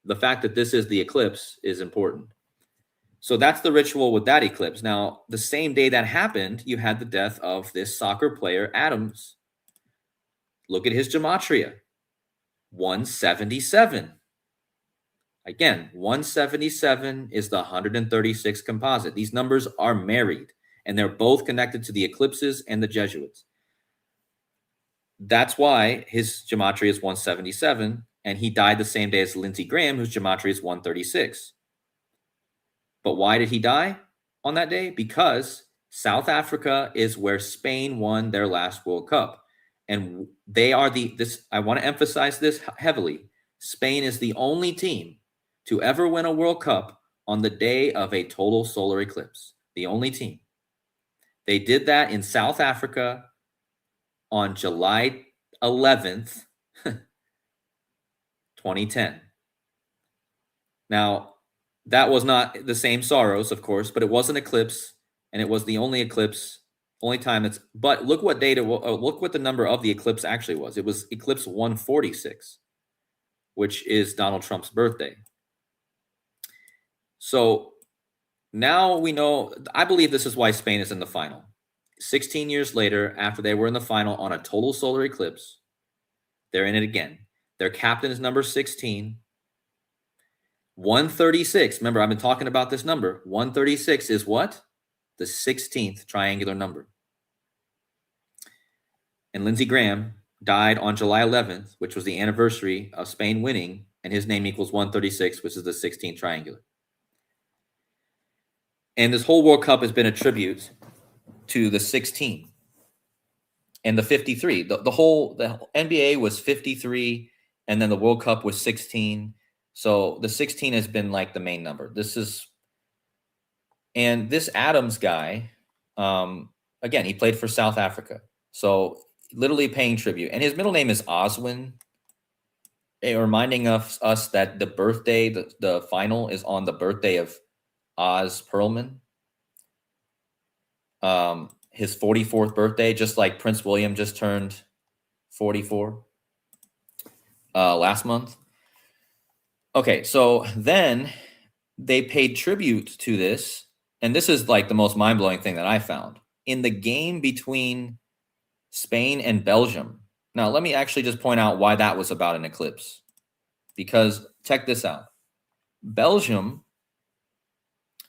the fact that this is the eclipse is important. So that's the ritual with that eclipse. Now, the same day that happened, you had the death of this soccer player, Adams. Look at his gematria, 177. Again, 177 is the 136 composite. These numbers are married, and they're both connected to the eclipses and the Jesuits. That's why his gematria is 177, and he died the same day as Lindsey Graham, whose gematria is 136. But why did he die on that day? Because South Africa is where Spain won their last World Cup. And they are I want to emphasize this heavily. Spain is the only team to ever win a World Cup on the day of a total solar eclipse. The only team. They did that in South Africa on July 11th, 2010. Now, that was not the same Saros, of course, but it was an eclipse, and it was the only eclipse, only time it's. But look what look what the number of the eclipse actually was. It was eclipse 146, which is Donald Trump's birthday. So now we know. I believe this is why Spain is in the final. 16 years later, after they were in the final on a total solar eclipse, they're in it again. Their captain is number 16. 136. Remember, I've been talking about this number. 136 is what? The 16th triangular number. And Lindsey Graham died on July 11th, which was the anniversary of Spain winning, and his name equals 136, which is the 16th triangular. And this whole World Cup has been a tribute to the 16 and the 53. The whole NBA was 53, and then the World Cup was 16. So the 16 has been like the main number. And this Adams guy, again, he played for South Africa. So literally paying tribute. And his middle name is Oswin, reminding us that the birthday, the final is on the birthday of Oz Perlman. His 44th birthday, just like Prince William just turned 44 last month. Okay, so then they paid tribute to this, and this is like the most mind-blowing thing that I found. In the game between Spain and Belgium. Now, let me actually just point out why that was about an eclipse. Because check this out. Belgium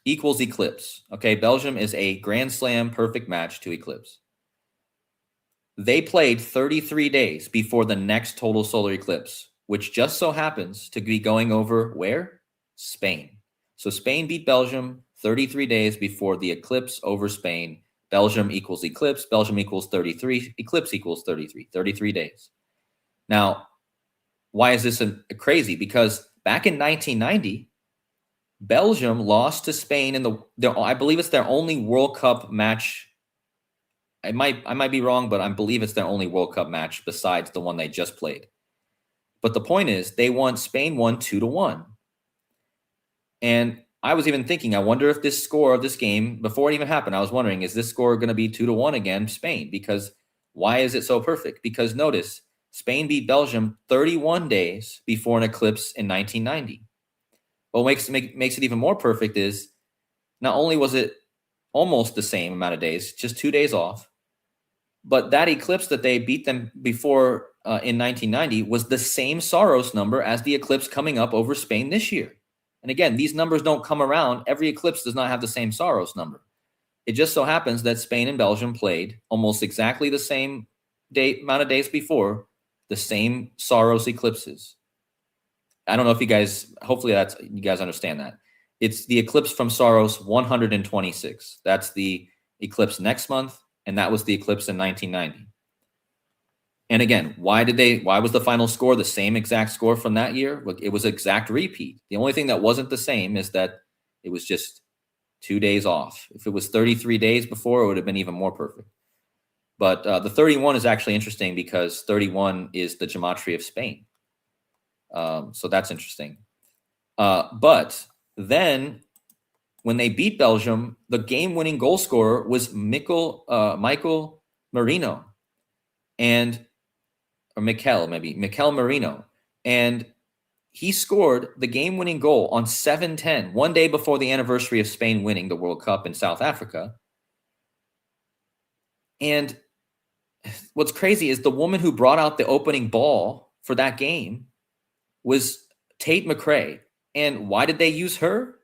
equals eclipse. Okay, Belgium is a Grand Slam perfect match to eclipse. They played 33 days before the next total solar eclipse, which just so happens to be going over where? Spain. So Spain beat Belgium 33 days before the eclipse over Spain. Belgium equals eclipse. Belgium equals 33. Eclipse equals 33. 33 days. Now, why is this crazy? Because back in 1990, Belgium lost to Spain in I believe it's their only World Cup match. I might be wrong, but I believe it's their only World Cup match besides the one they just played. But the point is, Spain won 2-1. And I was even thinking, I wonder if this score of this game, before it even happened, I was wondering, is this score going to be 2-1 again, Spain? Because why is it so perfect? Because notice, Spain beat Belgium 31 days before an eclipse in 1990. What makes it even more perfect is not only was it almost the same amount of days, just 2 days off, but that eclipse that they beat them before in 1990 was the same Saros number as the eclipse coming up over Spain this year. And again, these numbers don't come around. Every eclipse does not have the same Saros number. It just so happens that Spain and Belgium played almost exactly the same amount of days before the same Saros eclipses. I don't know if you guys, hopefully you guys understand that. It's the eclipse from Saros 126. That's the eclipse next month, and that was the eclipse in 1990. And again, why was the final score the same exact score from that year? Look, it was exact repeat. The only thing that wasn't the same is that it was just 2 days off. If it was 33 days before, it would have been even more perfect. But the 31 is actually interesting because 31 is the gematria of Spain. So that's interesting. But then when they beat Belgium, the game-winning goal scorer was Michael Marino, Mikel Marino. And he scored the game-winning goal on 7-10, one day before the anniversary of Spain winning the World Cup in South Africa. And what's crazy is the woman who brought out the opening ball for that game was Tate McRae. And why did they use her?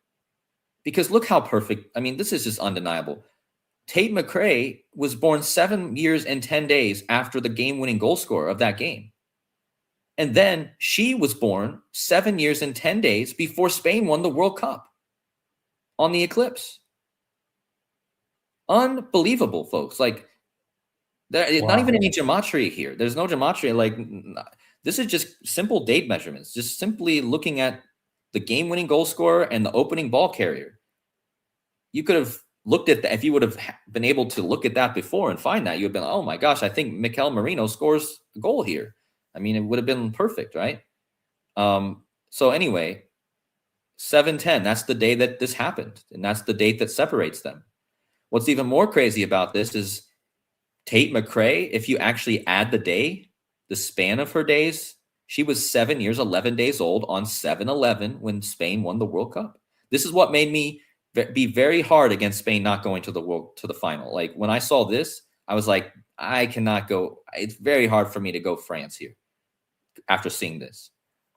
Because look how perfect. I mean, this is just undeniable. Tate McRae was born 7 years and 10 days after the game-winning goal scorer of that game. And then she was born 7 years and 10 days before Spain won the World Cup on the eclipse. Unbelievable, folks. Like, there's not even any gematria here. There's no gematria. Like, this is just simple date measurements, just simply looking at the game-winning goal scorer and the opening ball carrier. You could have looked at that. If you would have been able to look at that before and find that, you would have been, oh my gosh, I think Mikel Marino scores a goal here. I mean, it would have been perfect, right? So anyway, 7-10, that's the day that this happened. And that's the date that separates them. What's even more crazy about this is Tate McRae, if you actually add the day, the span of her days, she was 7 years, 11 days old on 7/11 when Spain won the World Cup. This is what made me be very hard against Spain not going to the final. Like, when I saw this, I was like, I cannot go. It's very hard for me to go France here after seeing this,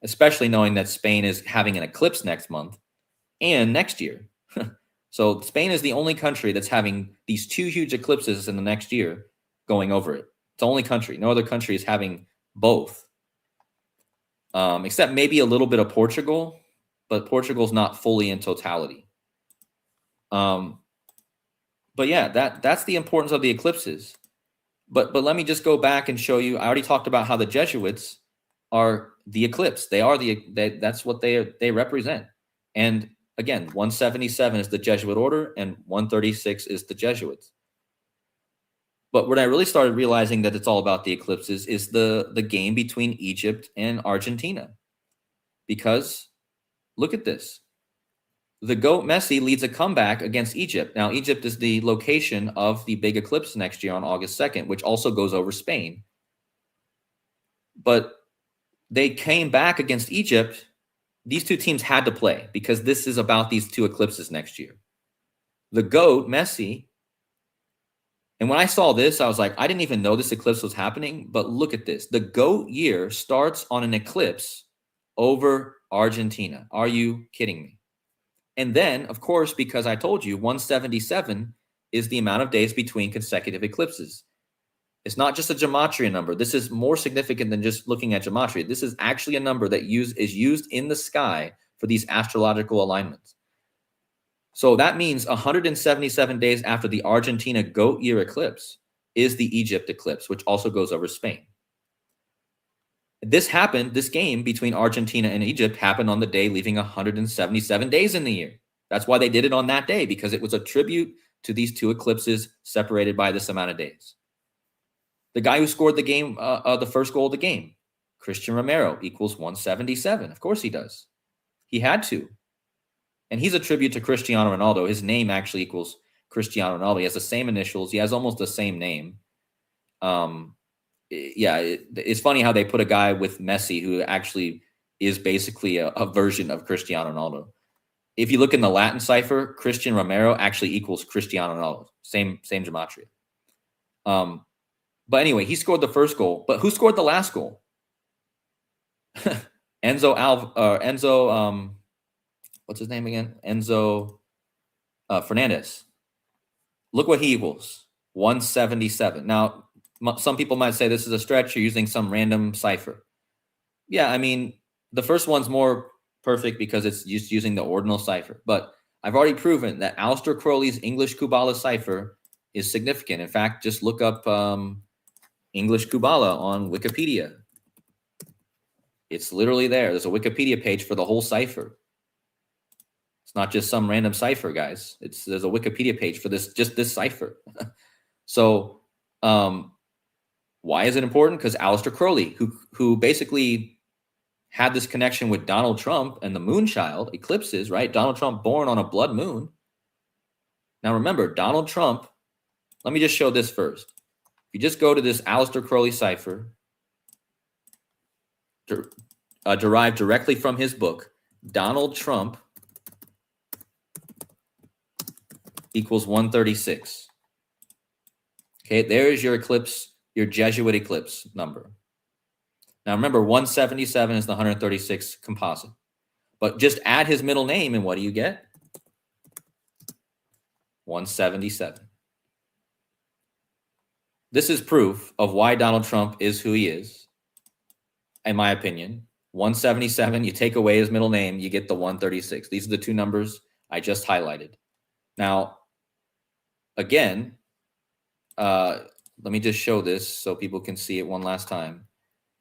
especially knowing that Spain is having an eclipse next month and next year. So Spain is the only country that's having these two huge eclipses in the next year going over it. It's the only country. No other country is having both, except maybe a little bit of Portugal, but Portugal's not fully in totality. But yeah, that's the importance of the eclipses. But let me just go back and show you. I already talked about how the Jesuits are the eclipse. That's what they represent. And again, 177 is the Jesuit order and 136 is the Jesuits. But when I really started realizing that it's all about the eclipses is the game between Egypt and Argentina. Because look at this. The GOAT Messi leads a comeback against Egypt. Now, Egypt is the location of the big eclipse next year on August 2nd, which also goes over Spain. But they came back against Egypt. These two teams had to play because this is about these two eclipses next year. The GOAT, Messi, and when I saw this, I was like, I didn't even know this eclipse was happening, but look at this. The GOAT year starts on an eclipse over Argentina. Are you kidding me? And then, of course, because I told you 177 is the amount of days between consecutive eclipses. It's not just a gematria number. This is more significant than just looking at gematria. This is actually a number that is used in the sky for these astrological alignments. So that means 177 days after the Argentina GOAT year eclipse is the Egypt eclipse, which also goes over Spain. This game between Argentina and Egypt happened on the day leaving 177 days in the year. That's why they did it on that day, because it was a tribute to these two eclipses separated by this amount of days. The guy who scored the first goal of the game, Christian Romero, equals 177. Of course he does. He had to. And he's a tribute to Cristiano Ronaldo. His name actually equals Cristiano Ronaldo. He has the same initials. He has almost the same name. It's funny how they put a guy with Messi who actually is basically a version of Cristiano Ronaldo. If you look in the Latin cipher, Christian Romero actually equals Cristiano Ronaldo. Same gematria. But anyway, he scored the first goal. But who scored the last goal? Enzo, what's his name again? Enzo Fernandez. Look what he equals. 177. Now, some people might say this is a stretch. You're using some random cipher. Yeah, I mean, the first one's more perfect because it's just using the ordinal cipher. But I've already proven that Aleister Crowley's English Kubala cipher is significant. In fact, just look up English Kubala on Wikipedia. It's literally there. There's a Wikipedia page for the whole cipher. It's not just some random cipher, guys. There's a Wikipedia page for this cipher. So why is it important? Because Aleister Crowley, who basically had this connection with Donald Trump and the moonchild eclipses, right? Donald Trump born on a blood moon. Now remember, Donald Trump, let me just show this first. If you just go to this Aleister Crowley cipher, derived directly from his book, Donald Trump equals 136. Okay, there's your eclipse, your Jesuit eclipse number. Now remember, 177 is the 136 composite. But just add his middle name, and what do you get? 177. This is proof of why Donald Trump is who he is, in my opinion. 177, you take away his middle name, you get the 136. These are the two numbers I just highlighted. Now, again, let me just show this so people can see it one last time.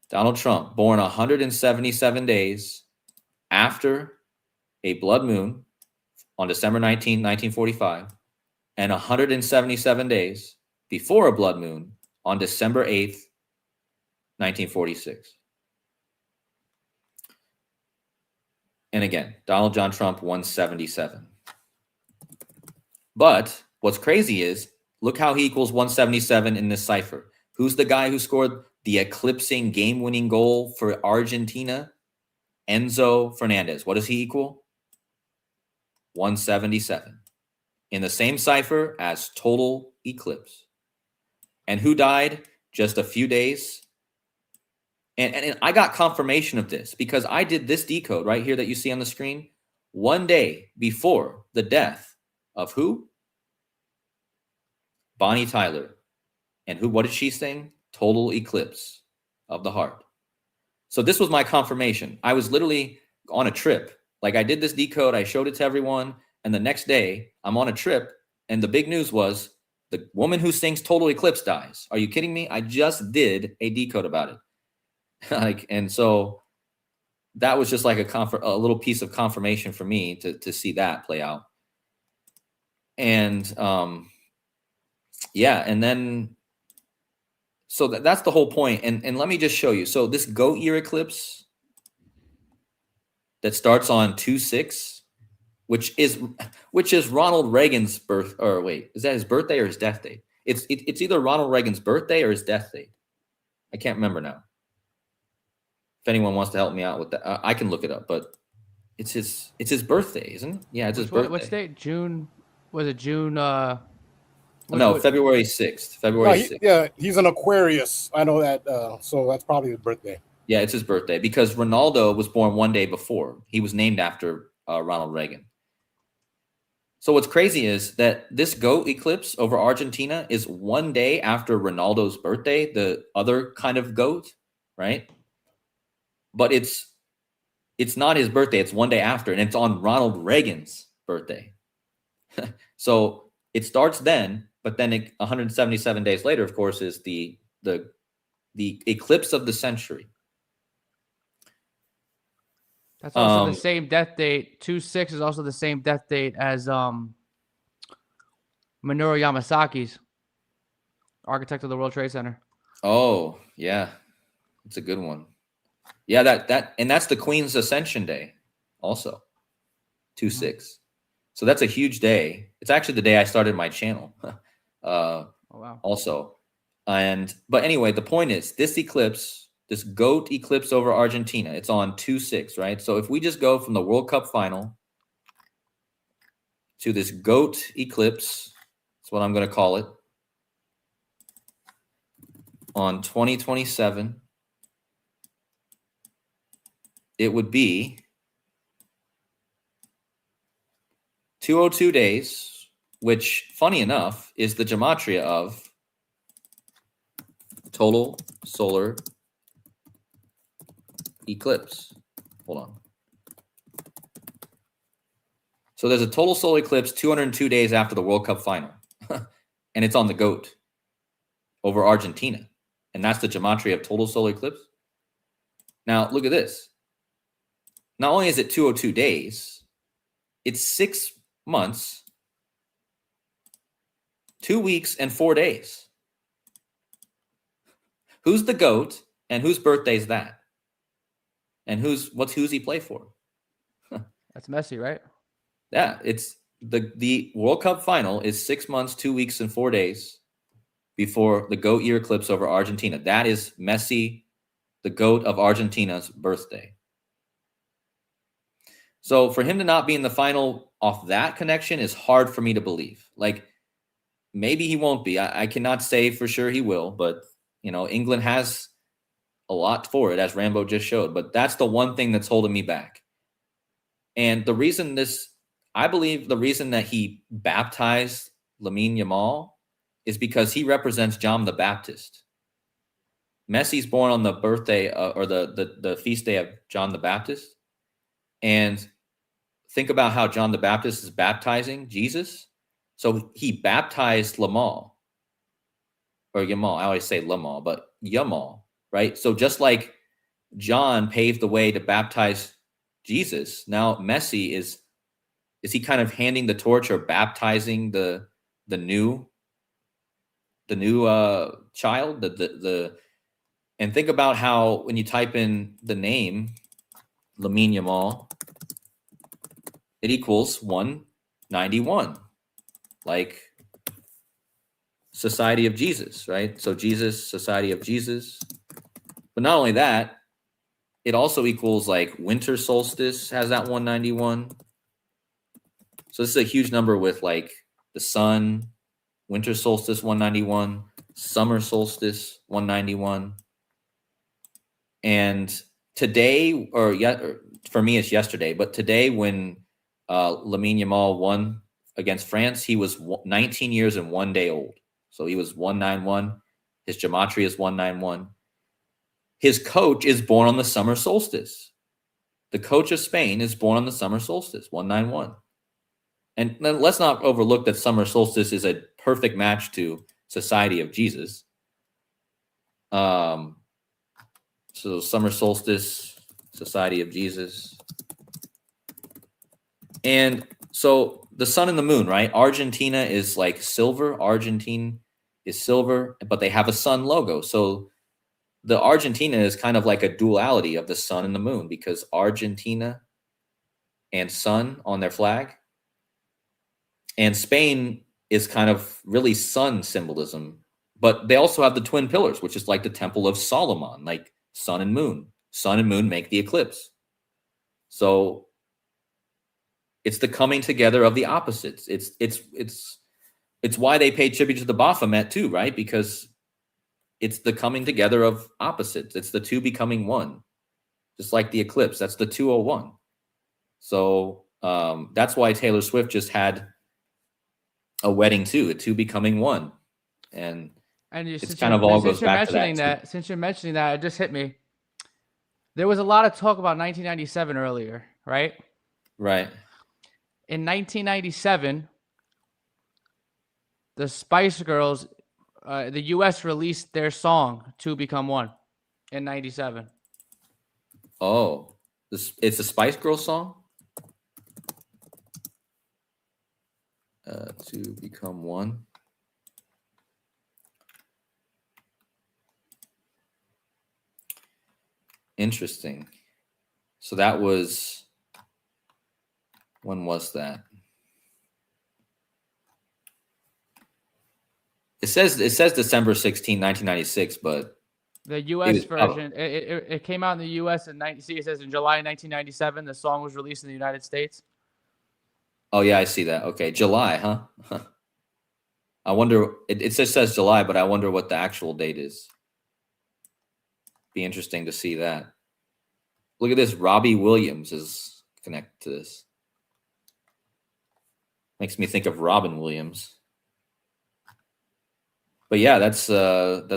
Donald Trump, born 177 days after a blood moon on December 19, 1945, and 177 days before a blood moon on December 8th, 1946. And again, Donald John Trump, 177. But what's crazy is, look how he equals 177 in this cipher. Who's the guy who scored the eclipsing game-winning goal for Argentina? Enzo Fernandez. What does he equal? 177. In the same cipher as total eclipse. And who died just a few days? And I got confirmation of this because I did this decode right here that you see on the screen one day before the death of who? Bonnie Tyler. And who? What did she sing? Total Eclipse of the Heart. So this was my confirmation. I was literally on a trip. Like, I did this decode, I showed it to everyone, and the next day I'm on a trip, and the big news was the woman who sings Total Eclipse dies. Are you kidding me? I just did a decode about it. And so that was just like a little piece of confirmation for me to see that play out. And yeah, and then so that's the whole point. And let me just show you. So this goat year eclipse that starts on 2/6, which is Ronald Reagan's birth, or wait, is that his birthday or his death date? It's either Ronald Reagan's birthday or his death date. I can't remember now. If anyone wants to help me out with that, I can look it up. But it's his birthday, isn't it? Yeah, it's his birthday. What date? June? Was it June? No, February 6th. February 6th. Yeah, he's an Aquarius. I know that. So that's probably his birthday. Yeah, it's his birthday because Ronaldo was born one day before. He was named after Ronald Reagan. So what's crazy is that this goat eclipse over Argentina is one day after Ronaldo's birthday, the other kind of goat, right? But it's not his birthday. It's one day after, and it's on Ronald Reagan's birthday. So it starts then, but then 177 days later, of course, is the eclipse of the century. That's also the same death date. 2/6 is also the same death date as Minoru Yamasaki's, architect of the World Trade Center. Oh, yeah. It's a good one. Yeah, and that's the Queen's Ascension Day also. 2/6. So that's a huge day. It's actually the day I started my channel. Oh, wow. Also. But anyway, the point is this eclipse, this goat eclipse over Argentina, it's on 2/6, right? So if we just go from the World Cup final to this goat eclipse, that's what I'm going to call it, on 2027, it would be 202 days, which, funny enough, is the gematria of total solar eclipse. Hold on. So there's a total solar eclipse 202 days after the World Cup final. And it's on the goat over Argentina. And that's the gematria of total solar eclipse. Now, look at this. Not only is it 202 days, it's 6 months, 2 weeks, and 4 days. Who's the goat and whose birthday is that? And who's he play for? That's Messi, right? Yeah, it's the World Cup final is 6 months, 2 weeks, and 4 days before the GOAT year eclipse over Argentina. That is Messi, the GOAT of Argentina's birthday. So for him to not be in the final off that connection is hard for me to believe. Like, maybe he won't be. I cannot say for sure he will, but England has a lot for it, as Rambo just showed. But that's the one thing that's holding me back. And I believe the reason that he baptized Lamine Yamal is because he represents John the Baptist. Messi's born on the birthday or the feast day of John the Baptist. And think about how John the Baptist is baptizing Jesus. So he baptized Yamal. I always say Yamal, but Yamal, right? So just like John paved the way to baptize Jesus, now Messi is he kind of handing the torch or baptizing the new child, and think about how when you type in the name Lamine Yamal, it equals 191, like Society of Jesus, right? So Jesus, Society of Jesus. But not only that, it also equals like winter solstice has that 191. So this is a huge number with like the sun, winter solstice 191, summer solstice 191. And today, or for me it's yesterday, but today when Lamine Yamal won against France, he was 19 years and 1 day old. So he was 191. His gematria is 191. His coach is born on the summer solstice. The coach of Spain is born on the summer solstice, 191. And then let's not overlook that summer solstice is a perfect match to Society of Jesus. So summer solstice, Society of Jesus. And so the sun and the moon, right? Argentina is like silver. Argentine is silver, but they have a sun logo. So the Argentina is kind of like a duality of the sun and the moon, because Argentina and sun on their flag. And Spain is kind of really sun symbolism, but they also have the twin pillars, which is like the Temple of Solomon, like sun and moon. Sun and moon make the eclipse. So it's the coming together of the opposites. It's why they pay tribute to the Baphomet too, right? Because it's the coming together of opposites. It's the two becoming one, just like the eclipse. That's the 201. So that's why Taylor Swift just had a wedding too, the two becoming one, and it's kind of all goes back to that. Since you're mentioning that, it just hit me. There was a lot of talk about 1997 earlier, right? Right. In 1997, the Spice Girls, the U.S. released their song "Two Become One" in '97. Oh, it's a Spice Girls song. To become one. Interesting. So that was, when was that? It says December 16, 1996, but the U.S. version, it came out in the U.S. in it says in July 1997. The song was released in the United States. Oh yeah, I see that. Okay, July, huh? I wonder. It just says July, but I wonder what the actual date is. Be interesting to see that. Look at this. Robbie Williams is connected to this. Makes me think of Robin Williams. But yeah, that's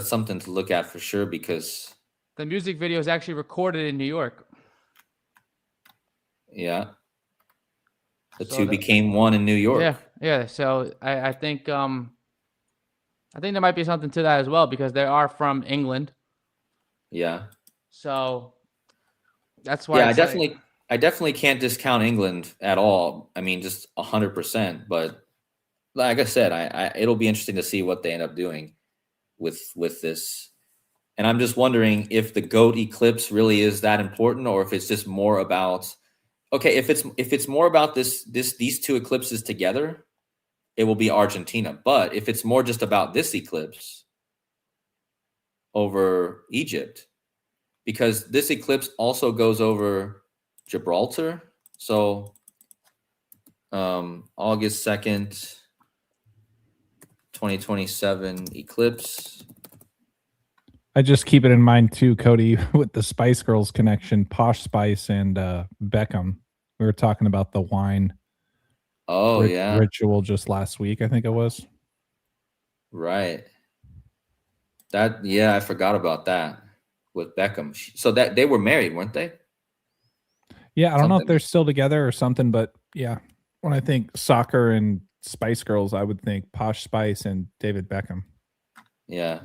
something to look at for sure, because the music video is actually recorded in New York. Yeah. The two became one in New York. Yeah. So I think there might be something to that as well, because they are from England. Yeah. So that's why. Yeah, I definitely can't discount England at all. I mean, just 100%. But like I said, it'll be interesting to see what they end up doing with this. And I'm just wondering if the GOAT eclipse really is that important, or if it's just more about, okay, if it's more about these two eclipses together, it will be Argentina. But if it's more just about this eclipse over Egypt, because this eclipse also goes over Gibraltar. So August 2nd, 2027 eclipse. I just keep it in mind too, Kodi, with the Spice Girls connection, Posh Spice and Beckham. We were talking about the wine ritual just last week, I think it was. Right. I forgot about that with Beckham. So that they were married, weren't they? Yeah, I don't know if they're still together or something, but yeah, when I think soccer and Spice Girls, I would think Posh Spice and David Beckham. Yeah.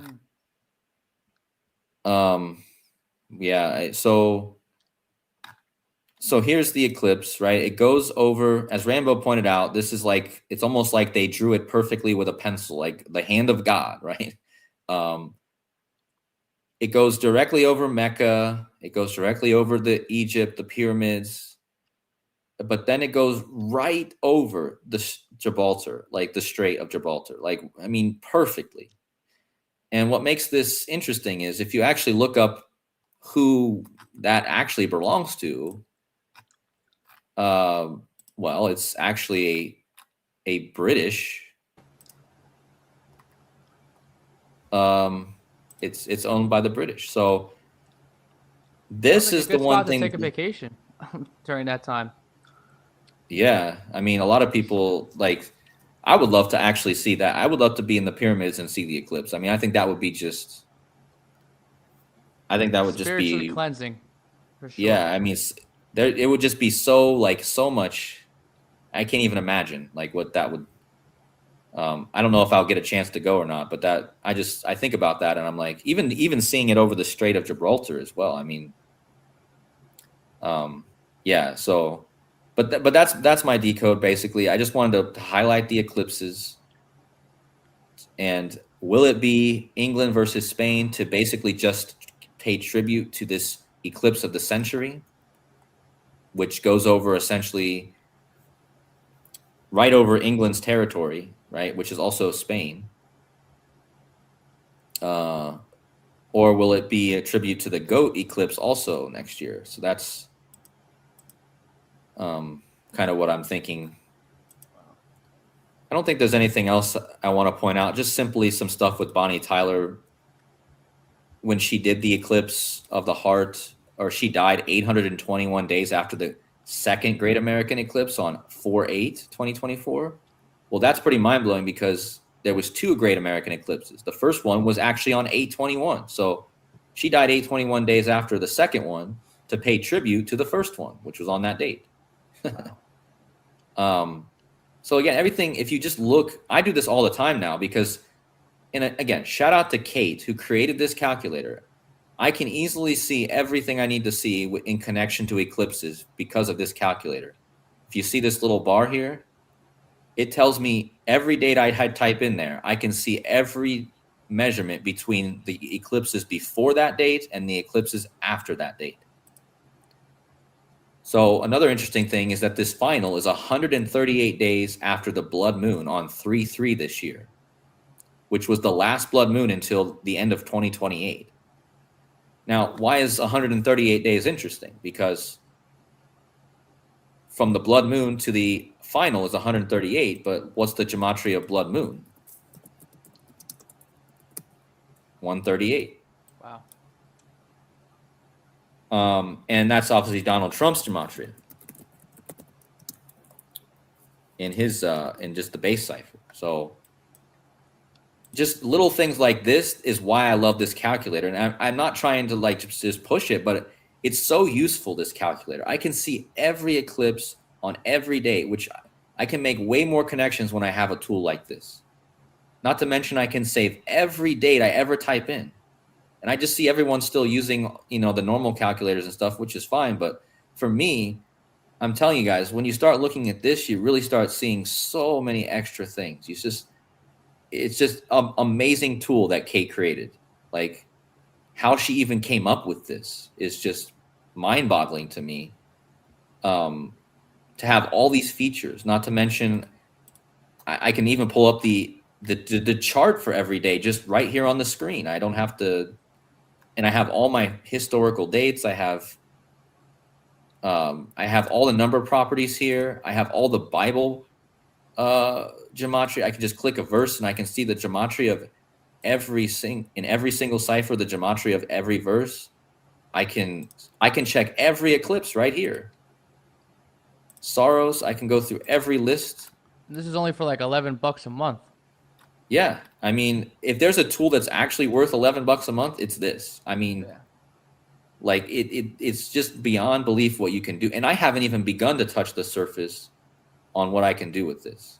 So here's the eclipse, right? It goes over, as Rambo pointed out, this is like, it's almost like they drew it perfectly with a pencil, like the hand of God, right? It goes directly over Mecca. It goes directly over the Egypt, the pyramids, but then it goes right over the Gibraltar, like the Strait of Gibraltar, like, I mean, perfectly. And what makes this interesting is if you actually look up who that actually belongs to, well, it's actually a British. It's owned by the British. So this is the one thing to take a vacation during that time. Yeah, I mean, a lot of people like. I would love to actually see that. I would love to be in the pyramids and see the eclipse. I mean, I think that would be just. I think that would just be spiritually cleansing. For sure. Yeah, I mean, it would just be so much. I can't even imagine like what that would. I don't know if I'll get a chance to go or not, but that I think about that and I'm like, even seeing it over the Strait of Gibraltar as well. I mean, yeah. So, but that's my decode basically. I just wanted to highlight the eclipses, and will it be England versus Spain to basically just pay tribute to this eclipse of the century, which goes over essentially right over England's territory, right, which is also Spain, or will it be a tribute to the GOAT eclipse also next year? So that's kind of what I'm thinking. I don't think there's anything else I want to point out. Just simply some stuff with Bonnie Tyler when she did the eclipse of the heart, or she died 821 days after the second Great American Eclipse on 4/8/2024. Well, that's pretty mind-blowing because there was two Great American Eclipses. The first one was actually on 8/21. So she died 821 days after the second one to pay tribute to the first one, which was on that date. So again, everything, if you just look, I do this all the time now because, and again, shout out to Kate who created this calculator. I can easily see everything I need to see in connection to eclipses because of this calculator. If you see this little bar here, it tells me every date I had type in there. I can see every measurement between the eclipses before that date and the eclipses after that date. So another interesting thing is that this final is 138 days after the blood moon on 3/3 this year, which was the last blood moon until the end of 2028. Now, why is 138 days interesting? Because from the blood moon to the final is 138, but what's the gematria of blood moon? 138. Wow. And that's obviously Donald Trump's gematria in his in just the base cipher. So just little things like this is why I love this calculator. And I'm not trying to like just push it, but it's so useful, this calculator. I can see every eclipse on every day, which I can make way more connections when I have a tool like this. Not to mention I can save every date I ever type in. And I just see everyone still using, the normal calculators and stuff, which is fine. But for me, I'm telling you guys, when you start looking at this, you really start seeing so many extra things. It's just an amazing tool that Kate created. Like, how she even came up with this is just mind-boggling to me. To have all these features, not to mention, I can even pull up the chart for every day just right here on the screen. I don't have to, and I have all my historical dates. I have all the number properties here. I have all the Bible gematria. I can just click a verse and I can see the gematria of every single cipher, the gematria of every verse. I can check every eclipse right here. Saros, I can go through every list. This is only for like $11 a month. Yeah, I mean, if there's a tool that's actually worth $11 a month, it's this. I mean, like it's just beyond belief what you can do, and I haven't even begun to touch the surface on what I can do with this.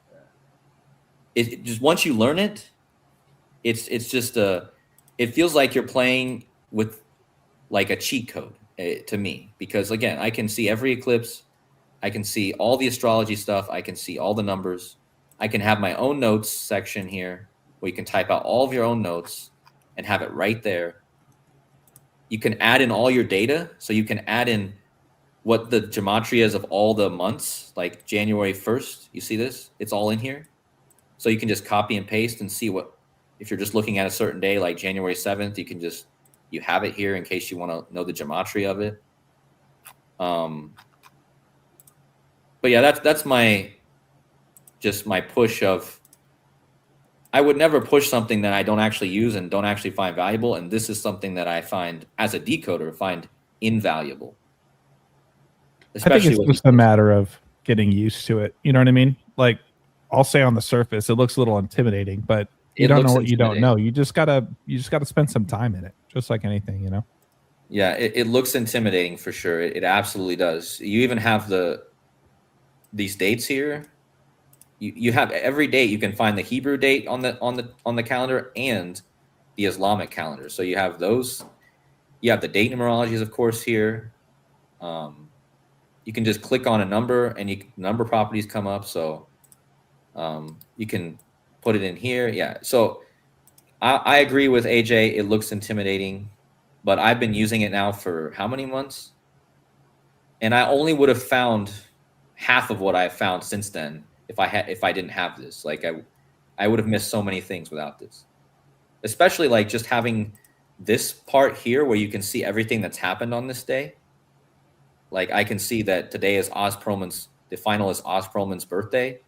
It just, once you learn it, it's just it feels like you're playing with like a cheat code to me, because again, I can see every eclipse. I can see all the astrology stuff. I can see all the numbers. I can have my own notes section here where you can type out all of your own notes and have it right there. You can add in all your data. So you can add in what the gematria is of all the months, like January 1st. You see this? It's all in here. So you can just copy and paste and see what, if you're just looking at a certain day, like January 7th, you have it here in case you want to know the gematria of it. But yeah, that's my push of, I would never push something that I don't actually use and don't actually find valuable. And this is something that I find, as a decoder, find invaluable. Especially I think it's just a matter of getting used to it. You know what I mean? Like, I'll say on the surface, it looks a little intimidating, but you don't know what you don't know. You just gotta spend some time in it, just like anything, you know? Yeah, it looks intimidating for sure. It absolutely does. You even have these dates here. You have every date. You can find the Hebrew date on the calendar and the Islamic calendar. So you have those. You have the date numerologies, of course, here. You can just click on a number and number properties come up. So you can put it in here. Yeah. So I agree with AJ. It looks intimidating, but I've been using it now for how many months? And I only would have found half of what I've found since then if I didn't have this. Like I would have missed so many things without this. Especially like just having this part here where you can see everything that's happened on this day. Like I can see that today is the final is Oz Perlman's birthday.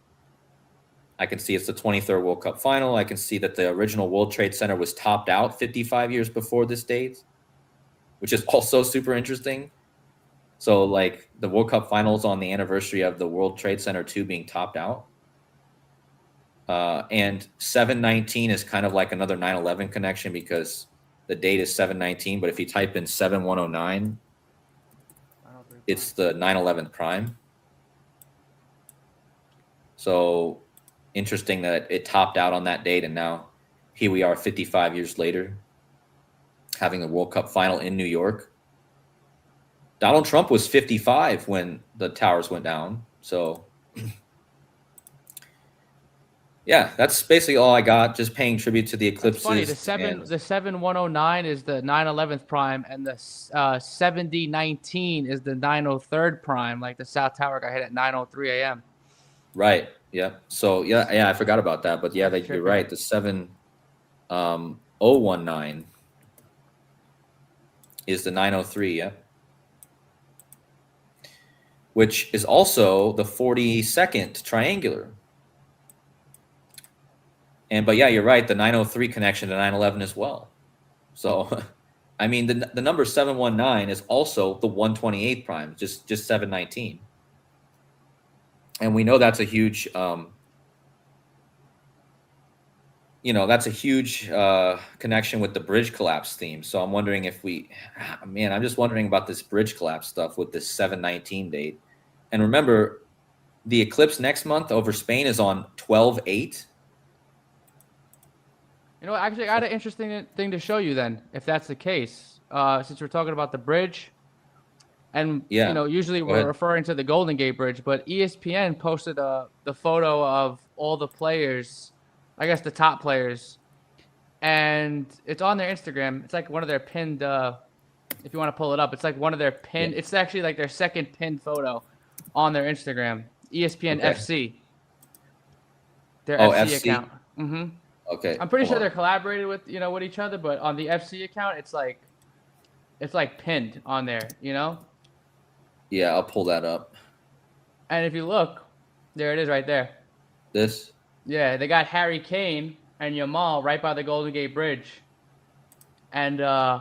I can see it's the 23rd World Cup final. I can see that the original World Trade Center was topped out 55 years before this date, which is also super interesting. So like the World Cup finals on the anniversary of the World Trade Center 2 being topped out. And 7/19 is kind of like another 9/11 connection because the date is 7/19. But if you type in 7109, it's the 9/11 prime. So interesting that it topped out on that date. And now here we are 55 years later having a World Cup final in New York. Donald Trump was 55 when the towers went down. So, yeah, that's basically all I got. Just paying tribute to the eclipses. That's funny. The 7109 is the 9/11th prime, and the 7019 is the 903rd prime. Like the South Tower got hit at 9:03 a.m. Right. Yeah. So yeah, I forgot about that. But yeah, you're right. The 7019 is the 903. Yeah. Which is also the 42nd triangular. But yeah, you're right. The 903 connection to 9/11 as well. So, I mean, the number 719 is also the 128th prime, just 719. And we know that's a huge, that's a huge connection with the bridge collapse theme. So I'm wondering if I'm just wondering about this bridge collapse stuff with this 719 date. And remember, the eclipse next month over Spain is on 12/8. Actually, I got an interesting thing to show you then, if that's the case. Since we're talking about the bridge, and usually we're referring to the Golden Gate Bridge, but ESPN posted the photo of all the players, I guess the top players, and it's on their Instagram. It's like one of their pinned. If you want to pull it up, it's like one of their pinned. Yeah. It's actually like their second pinned photo on their Instagram. ESPN Okay. FC. Their Oh, FC FC? account. Mm-hmm. Okay. I'm pretty hold sure on. they're collaborated with with each other, but on the FC account, it's like pinned on there, Yeah, I'll pull that up. And if you look, there it is right there. This? Yeah, they got Harry Kane and Yamal right by the Golden Gate Bridge. And you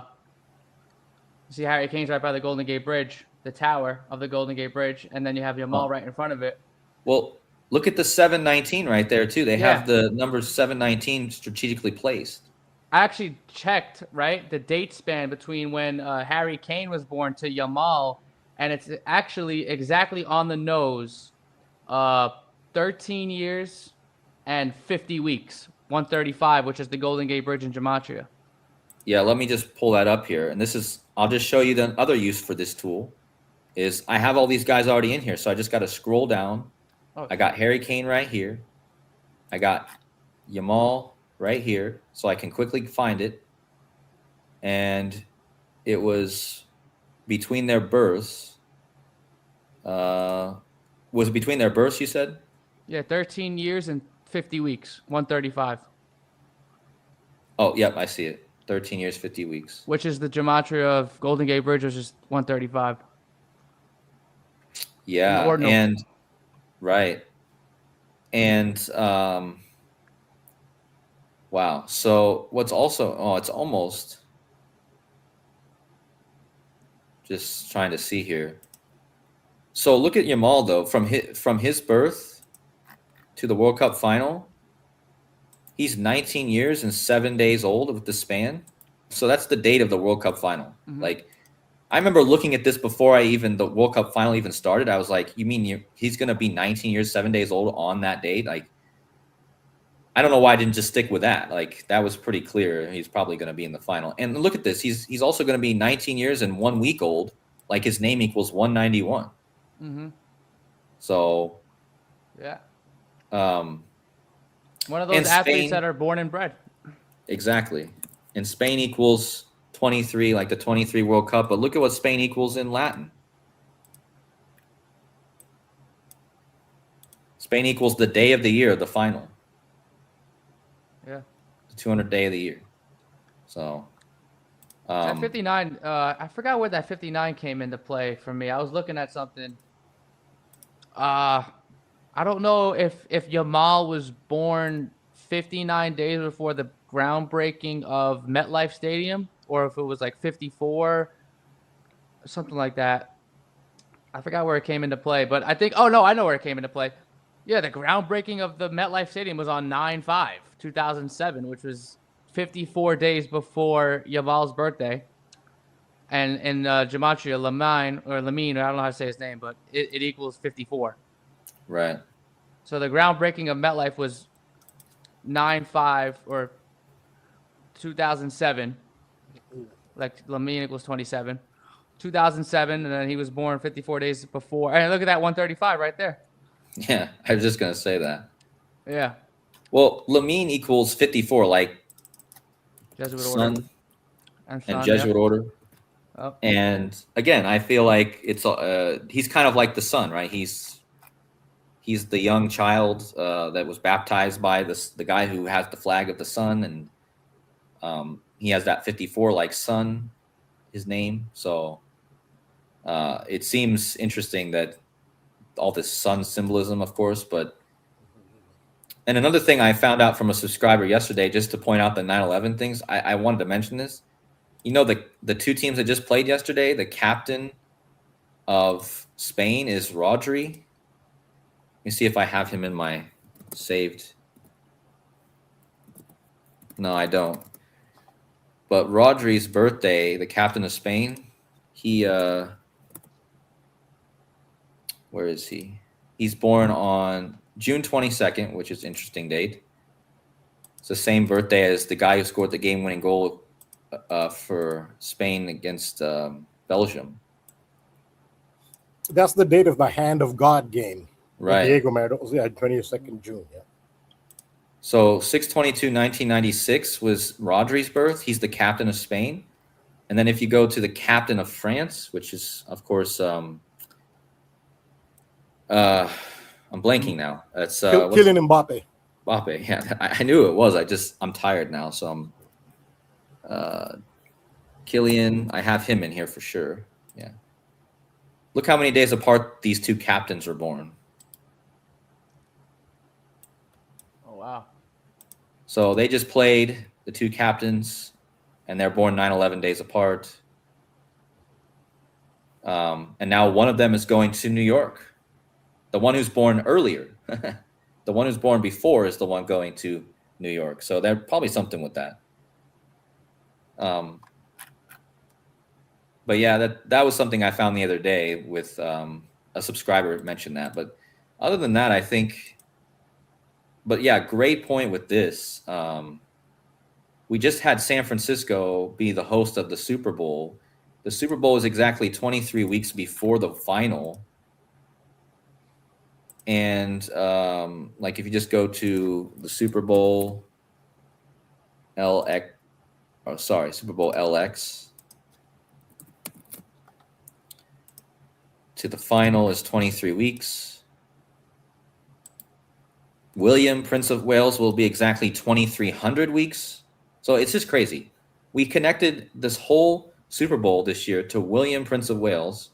see Harry Kane's right by the Golden Gate Bridge, the tower of the Golden Gate Bridge, and then you have Yamal right in front of it. Well, look at the 719 right there too. They Yeah. have the number 719 strategically placed. I actually checked, right, the date span between when Harry Kane was born to Yamal, and it's actually exactly on the nose, 13 years and 50 weeks, 135, which is the Golden Gate Bridge in Gematria. Yeah, let me just pull that up here. And this is, I'll just show you the other use for this tool is I have all these guys already in here. So I just got to scroll down. Oh, I got Harry Kane right here. I got Yamal right here. So I can quickly find it. And it was between their births. Was it between their births, you said? yeah, 13 years and 50 weeks, 135, Oh, yep, I see it. 13 years, 50 weeks. which is the Gematria of Golden Gate Bridge, which is 135. Yeah, Ordinal. and right. And wow. So what's also it's almost just trying to see here. So look at Yamal though, from his birth to the World Cup final. He's 19 years and 7 days old with the span. So that's the date of the World Cup final. Mhm. Like, I remember looking at this before the World Cup final even started. I was like, you mean he's going to be 19 years, 7 days old on that date? Like, I don't know why I didn't just stick with that. Like, that was pretty clear. He's probably going to be in the final. And look at this. He's also going to be 19 years and 1 week old. Like, his name equals 191. Mm-hmm. So, Yeah. one of those athletes that are born and bred. Exactly. And Spain equals 23, like the 23 World Cup. But look at what Spain equals in Latin. Spain equals the day of the year, the final. Yeah. The 200th day of the year. So. That 59, I forgot where that 59 came into play for me. I was looking at something. I don't know if Yamal was born 59 days before the groundbreaking of MetLife Stadium, or if it was like 54, something like that. I forgot where it came into play, but I think, oh no, I know where it came into play. Yeah, the groundbreaking of the MetLife Stadium was on 9/5/2007, which was 54 days before Yamal's birthday. And in Gematria, Lamine, I don't know how to say his name, but it equals 54. Right. So the groundbreaking of MetLife was 9/5 or 2007. Like Lamine equals 27. 2007, and then he was born 54 days before. And look at that 135 right there. Yeah, I was just going to say that. Yeah. Well, Lamine equals 54, like Jesuit son order. and son, Jesuit yeah. order. Oh. And again, I feel like it's he's kind of like the son, right? He's the young child that was baptized by the guy who has the flag of the sun, and he has that 54 like son, his name. So it seems interesting that all this sun symbolism, of course, and another thing I found out from a subscriber yesterday, just to point out the 9/11 things, I wanted to mention this. You know, the two teams that just played yesterday, the captain of Spain is Rodri. Let me see if I have him in my saved. No, I don't. But Rodri's birthday, the captain of Spain, he where is he? He's born on June 22nd, which is an interesting date. It's the same birthday as the guy who scored the game-winning goal for Spain against Belgium. That's the date of the Hand of God game. Right. Diego Maradona, 22nd June. Yeah. So 6/22/1996 was Rodri's birth. He's the captain of Spain. And then if you go to the captain of France, which is, of course, I'm blanking now. It's Kylian Mbappe. Mbappe. Yeah, I knew it was. I'm tired now, so I'm Kylian. I have him in here for sure. Yeah. Look how many days apart these two captains were born. Oh wow. So they just played the two captains, and they're born 9/11 days apart. And now one of them is going to New York. The one who's born earlier, the one who's born before is the one going to New York. So there's probably something with that. But yeah, that was something I found the other day with a subscriber mentioned that. But other than that, I think. But yeah, great point with this. We just had San Francisco be the host of the Super Bowl. The Super Bowl is exactly 23 weeks before the final. And like if you just go to the Super Bowl Super Bowl LX to the final is 23 weeks. William, Prince of Wales, will be exactly 2,300 weeks. So it's just crazy. We connected this whole Super Bowl this year to William, Prince of Wales.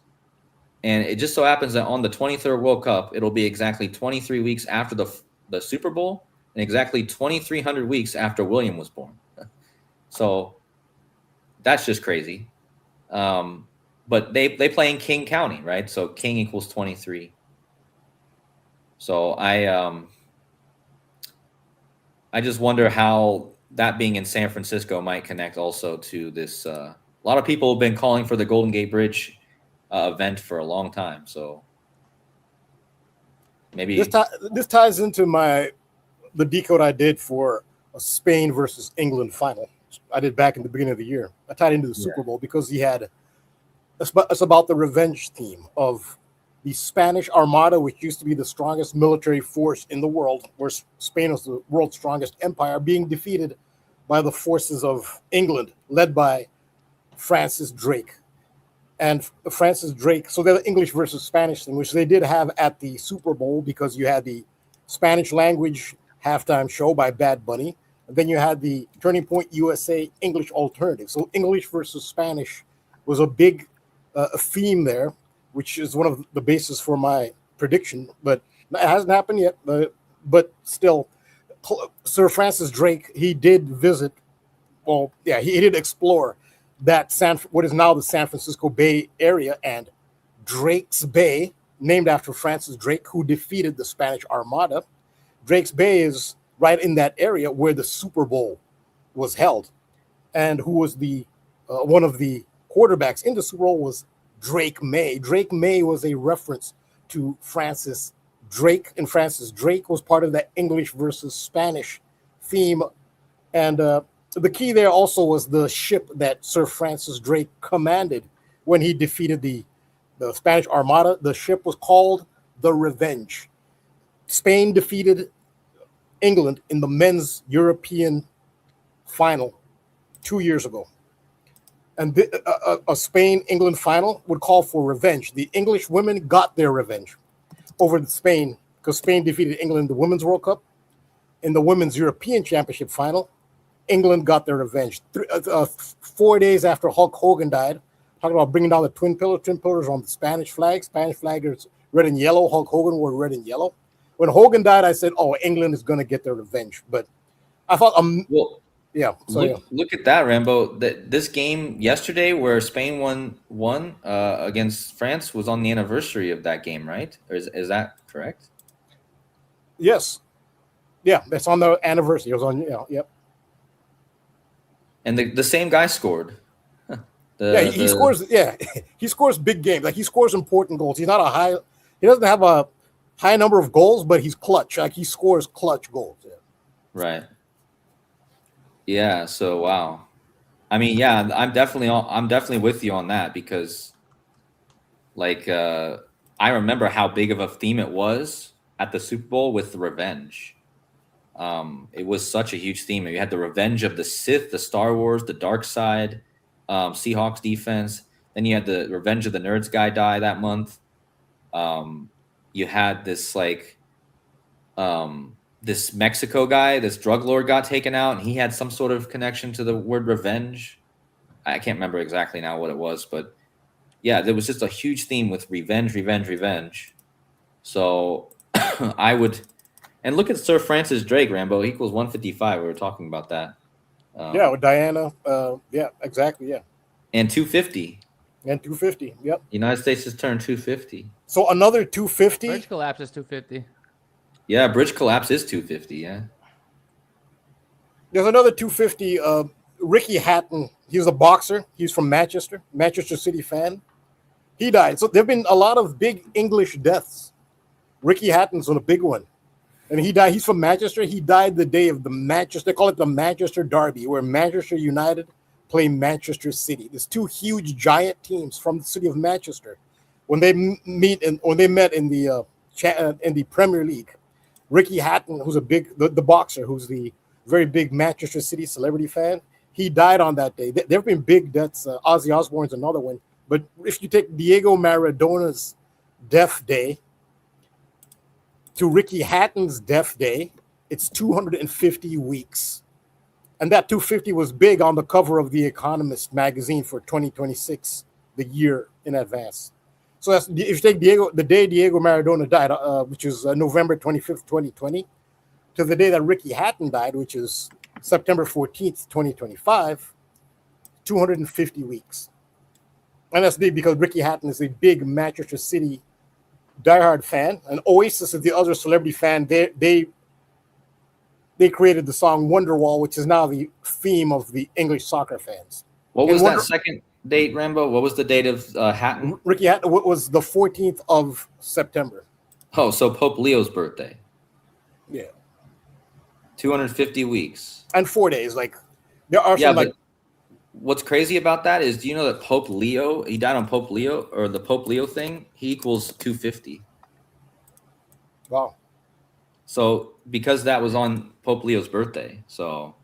And it just so happens that on the 23rd World Cup, it'll be exactly 23 weeks after the Super Bowl and exactly 2,300 weeks after William was born. So that's just crazy. But they play in King County, right? So King equals 23. So I just wonder how that being in San Francisco might connect also to this. A lot of people have been calling for the Golden Gate Bridge event for a long time. So maybe this ties into the decode I did for a Spain versus England final. I did back in the beginning of the year. I tied into the Super Bowl because it's about the revenge theme of the Spanish Armada, which used to be the strongest military force in the world, where Spain was the world's strongest empire, being defeated by the forces of England, led by Francis Drake. And Francis Drake, so they're the English versus Spanish thing, which they did have at the Super Bowl because you had the Spanish language halftime show by Bad Bunny. And then you had the Turning Point USA English alternative. So English versus Spanish was a big theme there, which is one of the basis for my prediction. But it hasn't happened yet. But still, Sir Francis Drake, he did visit. Well, yeah, he did explore that what is now the San Francisco Bay Area, and Drake's Bay, named after Francis Drake, who defeated the Spanish Armada. Drake's Bay is right in that area where the Super Bowl was held, and who was the one of the quarterbacks in the Super Bowl was Drake May. Drake May was a reference to Francis Drake, and Francis Drake was part of that English versus Spanish theme. And the key there also was the ship that Sir Francis Drake commanded when he defeated the Spanish Armada. The ship was called the Revenge. Spain defeated England in the men's European final 2 years ago. And a Spain-England final would call for revenge. The English women got their revenge over Spain because Spain defeated England in the Women's World Cup. In the Women's European Championship final, England got their revenge. 4 days after Hulk Hogan died, talking about bringing down the twin pillars on the Spanish flag. Spanish flag is red and yellow. Hulk Hogan wore red and yellow. When Hogan died, I said, "Oh, England is going to get their revenge." But I thought, yeah. So look at that, Rambo. This game yesterday, where Spain won against France, was on the anniversary of that game, right? Or is that correct? Yes. Yeah, that's on the anniversary. It was on. Yep. And the same guy scored. He scores. Yeah, he scores big games. Like he scores important goals. He doesn't have a high number of goals, but he's clutch. Like he scores clutch goals. Yeah. Right. Yeah. So wow. I mean, yeah, I'm definitely with you on that because, like, I remember how big of a theme it was at the Super Bowl with the revenge. It was such a huge theme. You had the Revenge of the Sith, the Star Wars, the Dark Side, Seahawks defense. Then you had the Revenge of the Nerds guy die that month. You had this this Mexico guy, this drug lord got taken out, and he had some sort of connection to the word revenge. I can't remember exactly now what it was, but yeah, there was just a huge theme with revenge. So I would, and look at Sir Francis Drake, Rambo, equals 155. We were talking about that. Yeah, with Diana. Yeah, exactly. Yeah. And 250. And 250. Yep. United States has turned 250. So another 250. Bridge collapse is 250. Yeah, bridge collapse is 250. Yeah. There's another 250. Ricky Hatton. He's a boxer. He's from Manchester City fan. He died. So there've been a lot of big English deaths. Ricky Hatton's on a big one, and he died. He's from Manchester. He died the day of the Manchester. They call it the Manchester Derby, where Manchester United play Manchester City. There's two huge giant teams from the city of Manchester. When they met in the Premier League, Ricky Hatton, who's the boxer, who's the very big Manchester City celebrity fan, he died on that day. There have been big deaths. Ozzy Osbourne's another one. But if you take Diego Maradona's death day to Ricky Hatton's death day, it's 250 weeks. And that 250 was big on the cover of The Economist magazine for 2026, the year in advance. So that's, if you take the day Diego Maradona died, which is November 25th, 2020, to the day that Ricky Hatton died, which is September 14th, 2025, 250 weeks. And that's big because Ricky Hatton is a big Manchester City diehard fan. And Oasis is the other celebrity fan. They created the song Wonderwall, which is now the theme of the English soccer fans. What was that second date, Rambo? What was the date of Hatton? Ricky Hatton was the 14th of September. Oh, so Pope Leo's birthday. Yeah. 250 weeks. And 4 days. Like, there are some, like, what's crazy about that is, do you know that Pope Leo, he died on Pope Leo, or the Pope Leo thing, he equals 250. Wow. So because that was on Pope Leo's birthday, so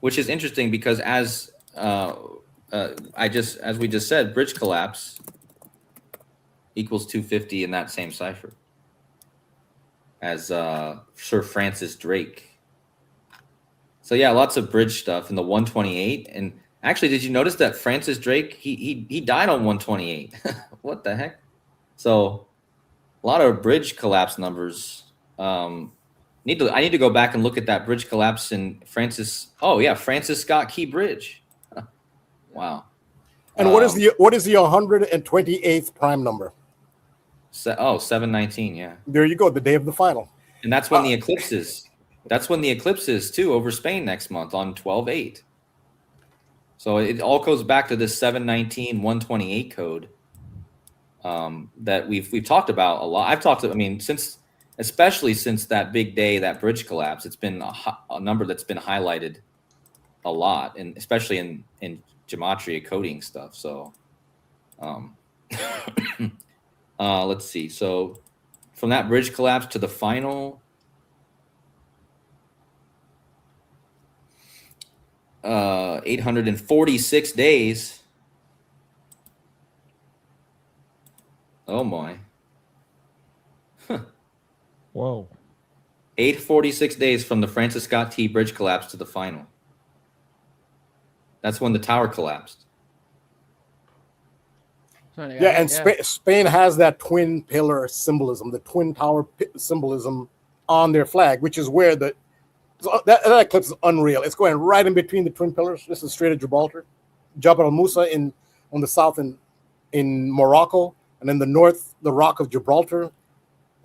which is interesting because as we just said, bridge collapse equals 250 in that same cipher as Sir Francis Drake. So yeah, lots of bridge stuff in the 128. And actually, did you notice that Francis Drake he died on 128? What the heck? So a lot of bridge collapse numbers. I need to go back and look at that bridge collapse in Francis. Oh yeah, Francis Scott Key Bridge. Wow. And what is the 128th prime number? 719. Yeah. There you go. The day of the final. And that's when the eclipse is. That's when the eclipse is too, over Spain next month on 12/8. So it all goes back to this 719-128 code that we've talked about a lot. Especially since that big day, that bridge collapse, it's been a number that's been highlighted a lot, and especially in gematria coding stuff. So let's see. So from that bridge collapse to the final, 846 days. Oh my. Whoa. 846 days from the Francis Scott Key Bridge collapse to the final. That's when the tower collapsed. Yeah, and Spain has that twin pillar symbolism, the twin tower symbolism on their flag, which is where that eclipse is unreal. It's going right in between the twin pillars. This is Strait of Gibraltar, Jabal al-Musa on the south in Morocco, and in the north, the Rock of Gibraltar.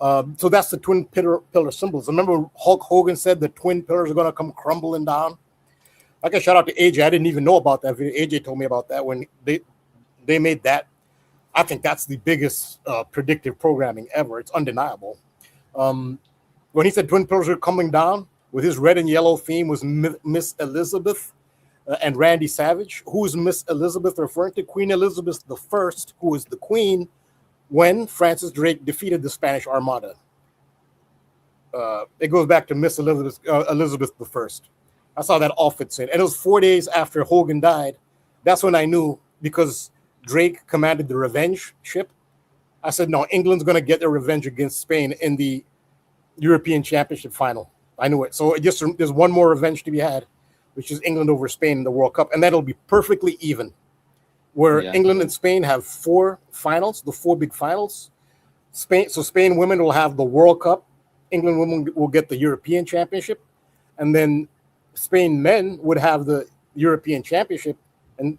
So that's the twin pillar symbols. Remember Hulk Hogan said the twin pillars are going to come crumbling down? Like, a shout out to AJ. I didn't even know about that video. AJ told me about that when they made that. I think that's the biggest predictive programming ever. It's undeniable. When he said twin pillars are coming down, with his red and yellow theme was Miss Elizabeth and Randy Savage. Who is Miss Elizabeth referring to? Queen Elizabeth I, who was the queen when Francis Drake defeated the Spanish Armada. it goes back to Miss Elizabeth the First. That's how that all fits in. And it was 4 days after Hogan died. That's when I knew, because Drake commanded the revenge ship. I said, no, England's going to get their revenge against Spain in the European Championship final. I knew it. So there's one more revenge to be had, which is England over Spain in the World Cup. And that'll be perfectly even, where England and Spain have 4 finals, the 4 big finals. Spain women will have the World Cup. England women will get the European Championship. And then Spain men would have the European Championship, and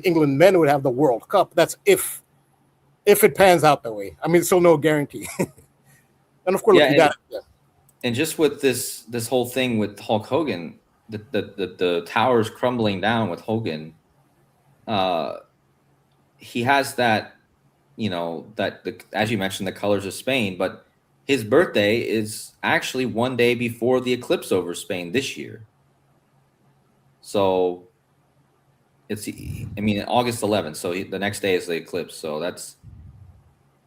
England men would have the World Cup. That's if it pans out that way. I mean, still no guarantee. And of course, and just with this whole thing with Hulk Hogan, the towers crumbling down with Hogan, he has that, as you mentioned, the colors of Spain, but his birthday is actually one day before the eclipse over Spain this year. So August 11th. So the next day is the eclipse. So that's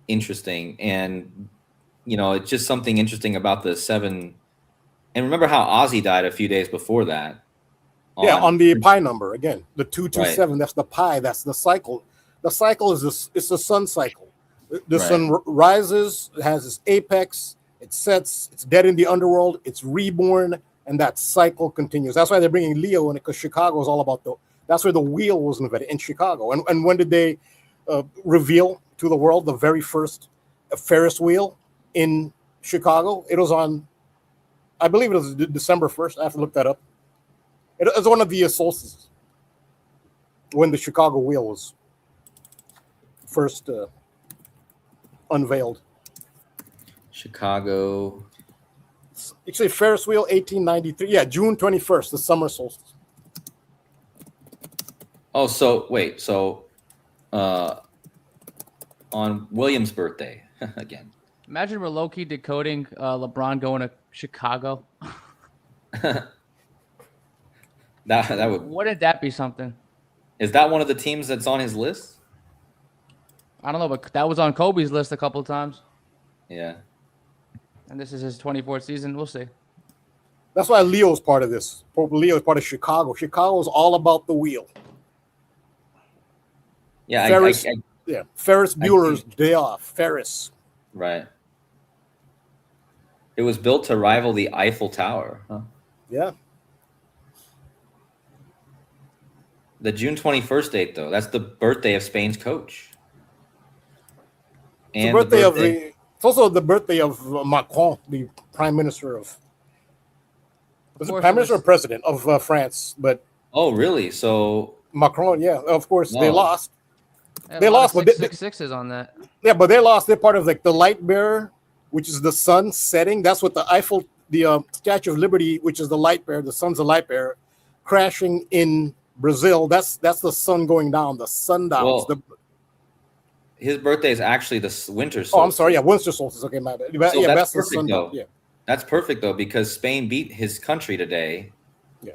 interesting. And, it's just something interesting about the 7. And remember how Ozzy died a few days before that. On the pi number again, the 227. Right. That's the pi. That's the cycle. The cycle is it's the sun cycle. The sun rises, has its apex, it sets, it's dead in the underworld, it's reborn, and that cycle continues. That's why they're bringing Leo in it, because Chicago is all about that's where the wheel was invented, in Chicago. And when did they reveal to the world the very first Ferris wheel in Chicago? It was on, I believe it was December 1st. I have to look that up. It was one of the solstices when the Chicago wheel was first unveiled. Chicago. Actually, Ferris wheel, 1893. Yeah, June 21st, the summer solstice. Oh, so wait. So on William's birthday, again. Imagine we're low-key decoding LeBron going to Chicago. That would. Wouldn't that be something? Is that one of the teams that's on his list? I don't know, but that was on Kobe's list a couple of times. Yeah. And this is his 24th season. We'll see. That's why Leo's part of this. Pope Leo is part of Chicago. Chicago is all about the wheel. Yeah, Ferris Bueller's Day Off. Ferris. Right. It was built to rival the Eiffel Tower. Huh? Yeah. The June 21st date, though, that's the birthday of Spain's coach. And it's also the birthday of Macron, the prime minister of. Was it prime minister or president of France? But oh, really? So Macron, yeah, of course they lost. Yeah, they lost, but sixes on that. Yeah, but they lost. They're part of the light bearer, which is the sun setting. That's what the Statue of Liberty, which is the light bearer. The sun's a light bearer, crashing in Brazil. That's the sun going down. The sundowns. Well, his birthday is actually the winter solstice. Oh, I'm sorry. Yeah, winter solstice. Okay, my bad. So yeah, that's the sun. Though. Yeah, that's perfect though, because Spain beat his country today. Yeah,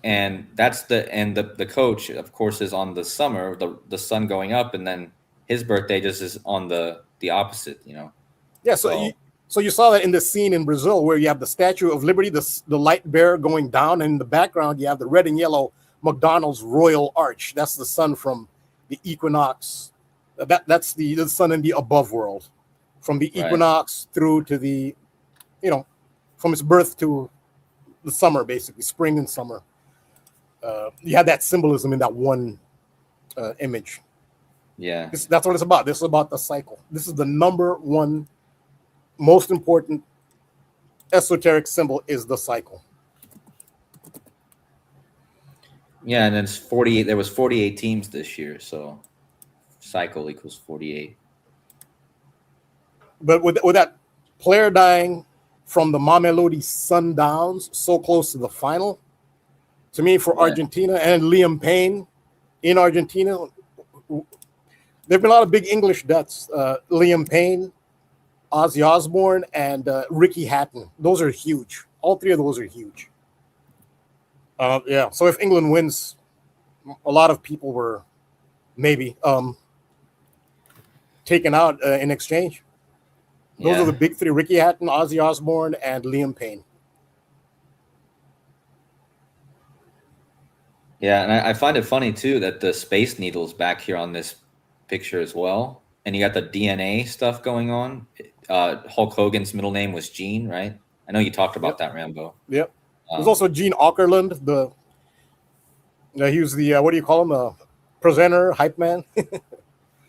and that's the coach, of course, is on the summer, the sun going up, and then his birthday just is on the opposite. Yeah. So you saw that in the scene in Brazil where you have the Statue of Liberty, the light bearer going down, and in the background you have the red and yellow McDonald's Royal Arch. That's the sun from the equinox. That's the sun in the above world, from the equinox through to the, from its birth to the summer, basically spring and summer. You have that symbolism in that one image. Yeah, that's what it's about. This is about the cycle. This is the number one most important esoteric symbol, is the cycle. Yeah, and then it's 48. There was 48 teams this year, so cycle equals 48. But with that player dying from the Mamelodi Sundowns so close to the final, to me, for Argentina and Liam Payne in Argentina, there have been a lot of big English deaths. Liam Payne, Ozzy Osbourne, and Ricky Hatton. Those are huge. All three of those are huge. So if England wins, a lot of people were maybe taken out in exchange. Those Yeah. are the big three: Ricky Hatton, Ozzy Osbourne, and Liam Payne. Yeah, and I find it funny too that the Space Needle's back here on this picture as well, and you got the DNA stuff going on. Hulk Hogan's middle name was Gene, right? I know you talked about that, Rambo. Yep. There's also Gene Aukerland. He was the what do you call him? Presenter, hype man.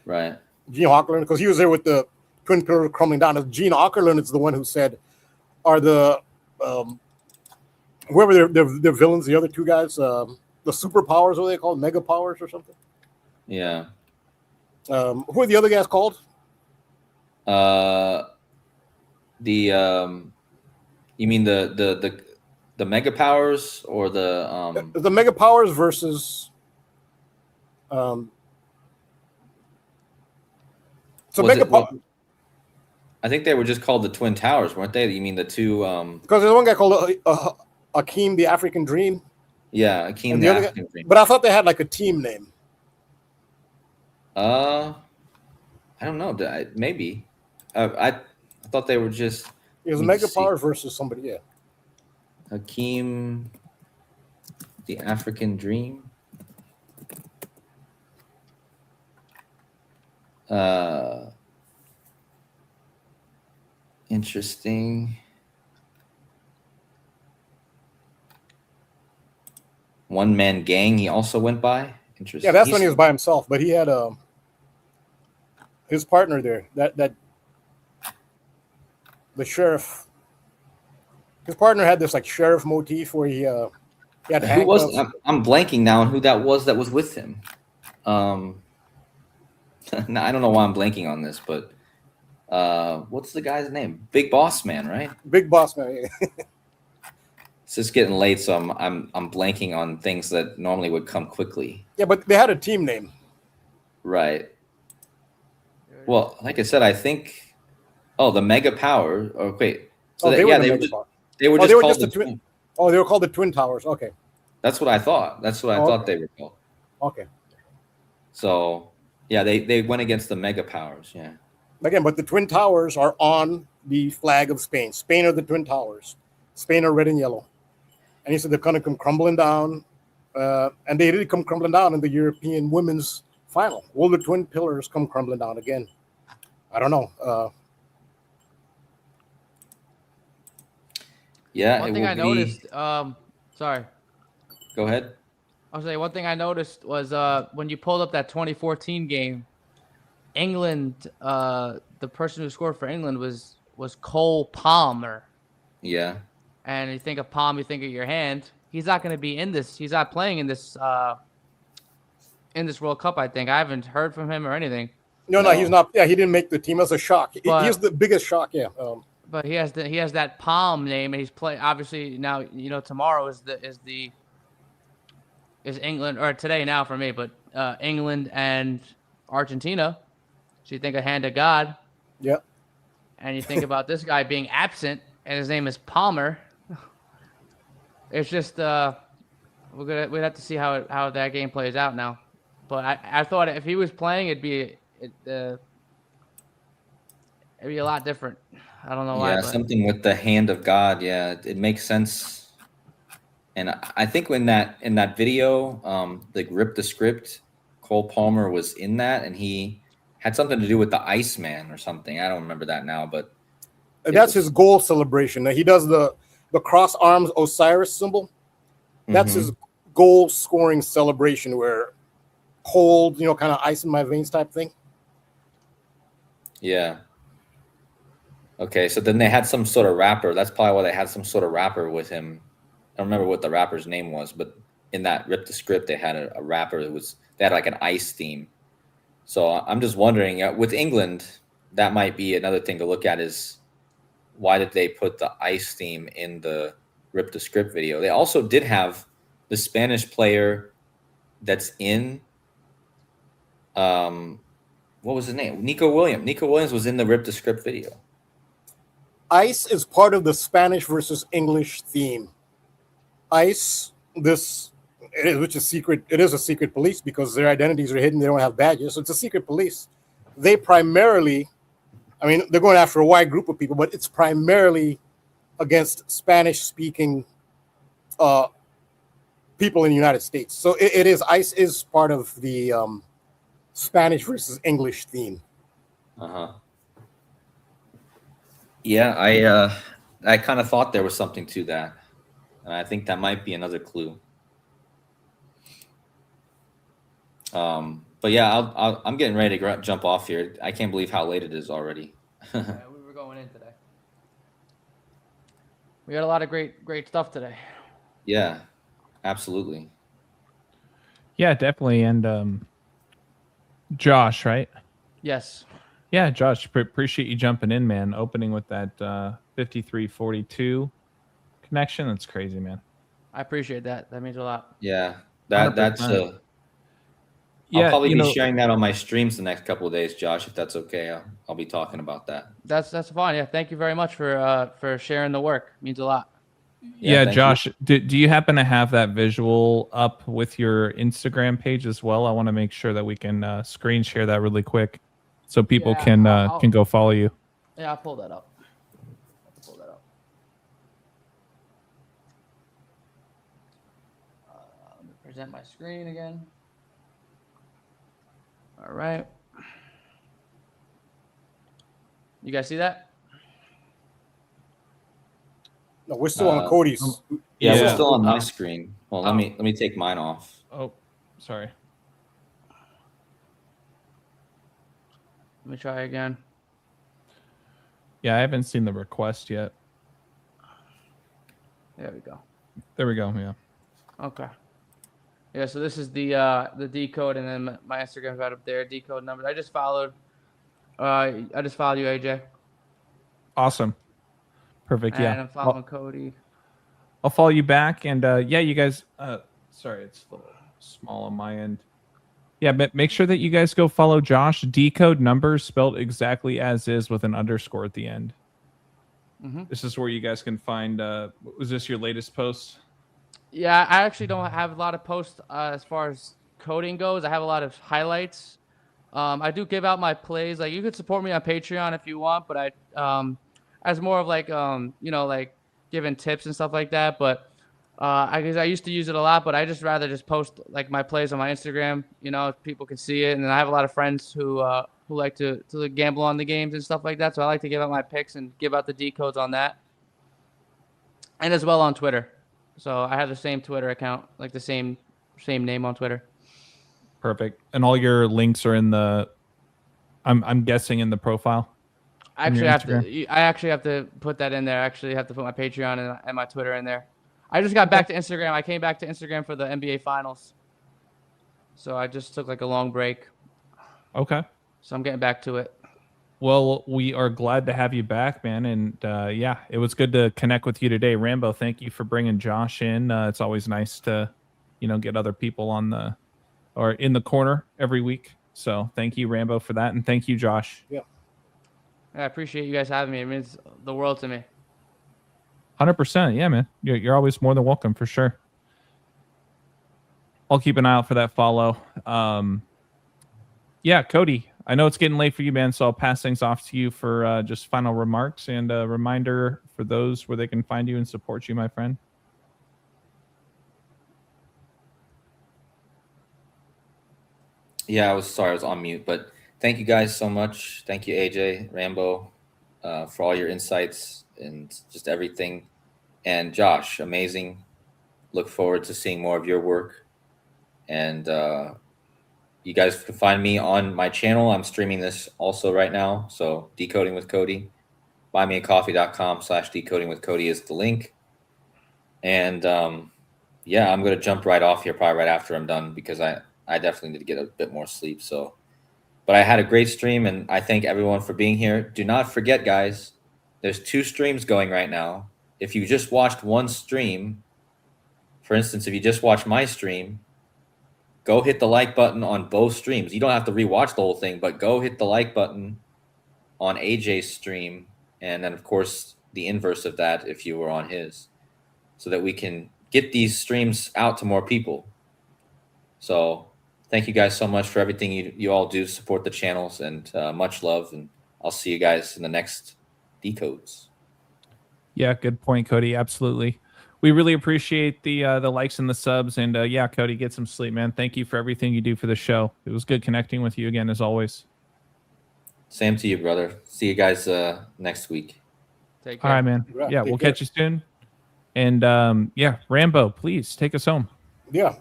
Right. Gene Aukerland, because he was there with the twin pillars crumbling down. Gene Aukerland is the one who said, "Are the whoever their villains, the other two guys, the superpowers, what are they called, mega powers or something?" Yeah. Who are the other guys called? You mean the mega powers or The mega powers versus so was mega it- well, I think they were just called the Twin Towers, weren't they? You mean the two because there's one guy called Akeem the African Dream. yeah, Akeem And the the other African Dream. But I thought they had like a team name. I don't know. Maybe. I thought they were just It was let me mega see. powers versus somebody. Yeah. Hakeem, the African Dream. Interesting. One Man Gang. He also went by. Interesting. Yeah, that's when he was by himself, but he had his partner there. That the sheriff. His partner had this like sheriff motif where he had Who was? handcuffs. I'm blanking now on who that was with him. No, I don't know why I'm blanking on this, but what's the guy's name? Big Boss Man, right? Big Boss Man. Yeah. It's just getting late, so I'm blanking on things that normally would come quickly. Yeah, but they had a team name. Right. Well, like I said, I think. Oh, the Mega Power. Oh, wait. So they were they were just called the twin. Oh, they were called the Twin Towers. Okay. That's what I thought. That's what I thought they were called. Okay. So, yeah, they went against the Mega Powers. Yeah. Again, but the Twin Towers are on the flag of Spain. Spain are the Twin Towers. Spain are red and yellow. And he said they're going to come crumbling down. And they did come crumbling down in the European women's final. Will the Twin Pillars come crumbling down again? I don't know. Yeah. One thing I noticed, sorry. Go ahead. I'll say one thing I noticed was when you pulled up that 2014 game, England, the person who scored for England was Cole Palmer. Yeah. And you think of palm, you think of your hand. He's not going to be in this. He's not playing in this World Cup, I think. I haven't heard from him or anything. No, he's not. Yeah, he didn't make the team. That's a shock. He's the biggest shock, yeah. But he has that palm name, and he's playing. Obviously, now tomorrow is England, or today now for me, but England and Argentina. So you think of hand of God. Yep. And you think about this guy being absent, and his name is Palmer. It's just we'd have to see how that game plays out now. But I thought if he was playing, it'd be a lot different. I don't know why. Yeah, something with the hand of God. Yeah, it makes sense. And I think in that video, the Rip the Script, Cole Palmer was in that, and he had something to do with the Iceman or something. I don't remember that now, but that's his goal celebration. He does the cross arms Osiris symbol. That's his goal scoring celebration, where cold, kind of ice in my veins type thing. Yeah. Okay, so then they had some sort of rapper. That's probably why they had some sort of rapper with him. I don't remember what the rapper's name was, but in that Rip the Script, they had a rapper they had like an ice theme. So I'm just wondering, with England, that might be another thing to look at is why did they put the ice theme in the Rip the Script video? They also did have the Spanish player that's in, what was his name? Nico Williams. Nico Williams was in the Rip the Script video. Ice is part of the Spanish versus English theme. Ice, which is secret. It is a secret police because their identities are hidden. They don't have badges. So it's a secret police. They primarily I mean, they're going after a wide group of people, but it's primarily against Spanish-speaking people in the United States. So ICE is part of the Spanish versus English theme. Yeah, I kind of thought there was something to that, and I think that might be another clue. But yeah, I'm getting ready to jump off here. I can't believe how late it is already. Yeah, we were going in today. We got a lot of great stuff today. Yeah, absolutely. Yeah, definitely. And Josh, right? Yes. Yeah, Josh, appreciate you jumping in, man. Opening with that 5342 connection. That's crazy, man. I appreciate that. That means a lot. Yeah, that's 100%. I'll Yeah, probably be sharing that on my streams the next couple of days, Josh, if that's okay. I'll be talking about that. That's fine. Yeah, thank you very much for sharing the work. It means a lot. Yeah, thank Josh, do you happen to have that visual up with your Instagram page as well? I want to make sure that we can screen share that really quick so people can go follow you. Yeah, I'll pull that up. Let me present my screen again. All right. You guys see that? No, we're still on Kodi's. Yeah, we're still on my screen. Well, let me take mine off. Oh, sorry. Let me try again. Yeah, I haven't seen the request yet. There we go. There we go. Yeah. Okay. Yeah, so this is the decode, and then my Instagram's right up there. Decode numbers. I just followed you, AJ. Awesome. Perfect. And Yeah. I'm following Kodi. I'll follow you back, and yeah, you guys. Sorry, it's a little small on my end. Yeah, but make sure that you guys go follow Josh. Decode numbers spelled exactly as is with an underscore at the end. Mm-hmm. This is where you guys can find. Was this your latest post? Yeah, I actually don't have a lot of posts as far as coding goes. I have a lot of highlights. I do give out my plays. Like, you could support me on Patreon if you want, but I as more of like like giving tips and stuff like that. But I guess I used to use it a lot, but I just rather just post like my plays on my Instagram. People can see it, and then I have a lot of friends who like to gamble on the games and stuff like that. So I like to give out my picks and give out the decodes on that, and as well on Twitter. So I have the same Twitter account, like the same name on Twitter. Perfect. And all your links are in the. I'm guessing in the profile. I actually have to put that in there. I actually have to put my Patreon and my Twitter in there. I just got back to Instagram. I came back to Instagram for the NBA Finals. So I just took like a long break. Okay. So I'm getting back to it. Well, we are glad to have you back, man. And yeah, it was good to connect with you today. Rambo, thank you for bringing Josh in. It's always nice to, get other people in the corner every week. So thank you, Rambo, for that. And thank you, Josh. Yeah. I appreciate you guys having me. It means the world to me. 100%. Yeah, man. You're always more than welcome for sure. I'll keep an eye out for that follow. Yeah, Kodi, I know it's getting late for you, man, so I'll pass things off to you for just final remarks and a reminder for those where they can find you and support you, my friend. Yeah, I was on mute, but thank you guys so much. Thank you, AJ, Rambo, for all your insights and just everything. And Josh, amazing. Look forward to seeing more of your work. And you guys can find me on my channel. I'm streaming this also right now. So Decoding with Kodi. buymeacoffee.com/decoding with Kodi is the link. And yeah, I'm going to jump right off here probably right after I'm done because I definitely need to get a bit more sleep. So, but I had a great stream and I thank everyone for being here. Do not forget, guys, there's 2 streams going right now. If you just watched one stream, for instance, if you just watched my stream, go hit the like button on both streams. You don't have to rewatch the whole thing, but go hit the like button on AJ's stream. And then, of course, the inverse of that if you were on his, so that we can get these streams out to more people. So thank you guys so much for everything you all do to support the channels, and much love. And I'll see you guys in the next decodes. Yeah, good point, Kodi. Absolutely. We really appreciate the likes and the subs. And yeah, Kodi, get some sleep, man. Thank you for everything you do for the show. It was good connecting with you again, as always. Same to you, brother. See you guys next week. Take All care. right, man. Yeah, Take we'll care. catch you soon. And yeah, Rambo, please take us home. Yeah.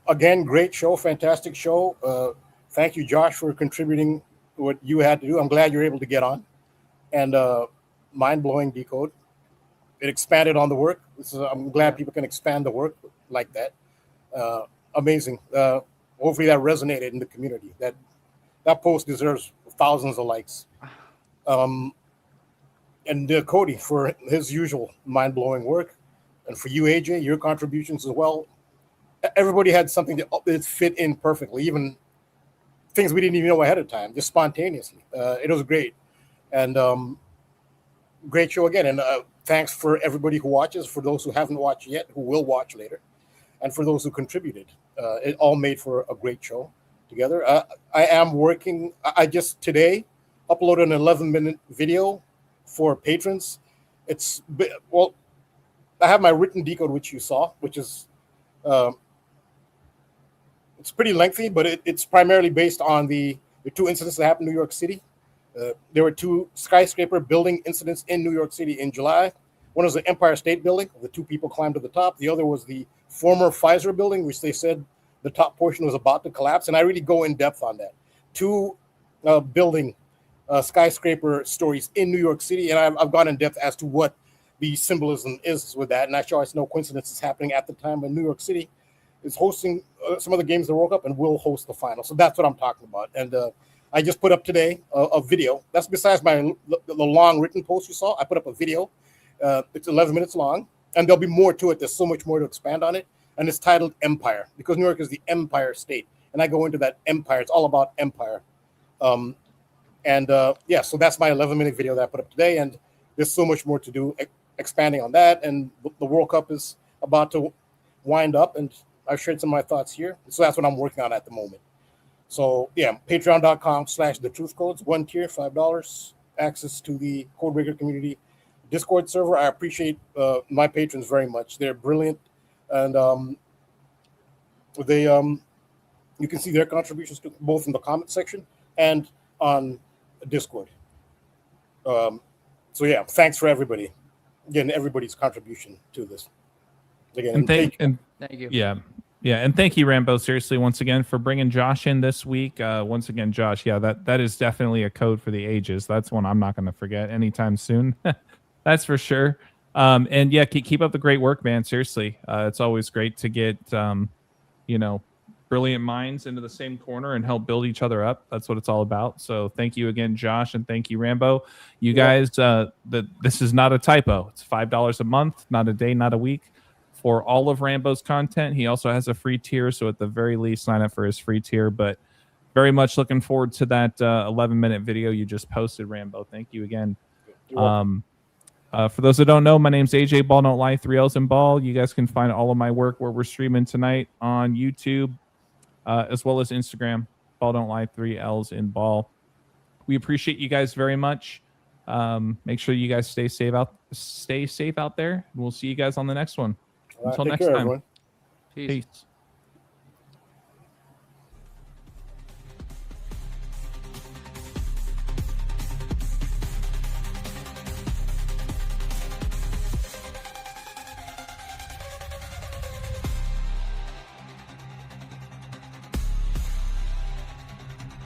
Again, great show, fantastic show. Thank you, Josh, for contributing what you had to do. I'm glad you're able to get on. And mind-blowing decode. It expanded on the work. I'm glad people can expand the work like that. Amazing. Hopefully that resonated in the community. That post deserves thousands of likes. And Kodi for his usual mind-blowing work, and for you, AJ, your contributions as well. Everybody had something that fit in perfectly, even things we didn't even know ahead of time, just spontaneously. It was great, and great show again. And thanks for everybody who watches, for those who haven't watched yet, who will watch later, and for those who contributed. It all made for a great show together. I am working. I just today uploaded an 11-minute video for patrons. Well, I have my written decode, which you saw, which is it's pretty lengthy, but it's primarily based on the two incidents that happened in New York City. There were two skyscraper building incidents in New York City in July. One was the Empire State Building. The two people climbed to the top. The other was the former Pfizer building, which they said the top portion was about to collapse. And I really go in depth on that. Two building skyscraper stories in New York City. And I've gone in depth as to what the symbolism is with that. And I show it's no coincidence it's happening at the time when New York City is hosting some of the games that World Cup and will host the final. So that's what I'm talking about. And I just put up today a video. That's besides the long written post you saw. I put up a video. It's 11 minutes long, and there'll be more to it. There's so much more to expand on it. And it's titled Empire, because New York is the Empire State. And I go into that empire. It's all about empire. Yeah, so that's my 11-minute video that I put up today. And there's so much more to do, expanding on that. And the World Cup is about to wind up, and I've shared some of my thoughts here. So that's what I'm working on at the moment. So yeah, patreon.com/thetruthcodes, one tier, $5, access to the Codebreaker community Discord server. I appreciate my patrons very much. They're brilliant, and they you can see their contributions to both in the comment section and on Discord. So yeah, thanks for everybody. Again, everybody's contribution to this. Again, Thank you. Yeah, and thank you, Rambo, seriously, once again, for bringing Josh in this week. Once again, Josh, yeah, that is definitely a code for the ages. That's one I'm not going to forget anytime soon. That's for sure. And yeah, keep up the great work, man. Seriously, it's always great to get brilliant minds into the same corner and help build each other up. That's what it's all about. So thank you again, Josh, and thank you, Rambo. You guys, this is not a typo. It's $5 a month, not a day, not a week, for all of Rambo's content. He also has a free tier, so at the very least, sign up for his free tier. But very much looking forward to that 11-minute video you just posted, Rambo. Thank you again. For those that don't know, my name's AJ Ball Don't Lie, 3 L's in Ball. You guys can find all of my work where we're streaming tonight on YouTube, as well as Instagram. Ball Don't Lie, 3 L's in Ball. We appreciate you guys very much. Make sure you guys stay safe out there. We'll see you guys on the next one. Until next time. Peace. Peace.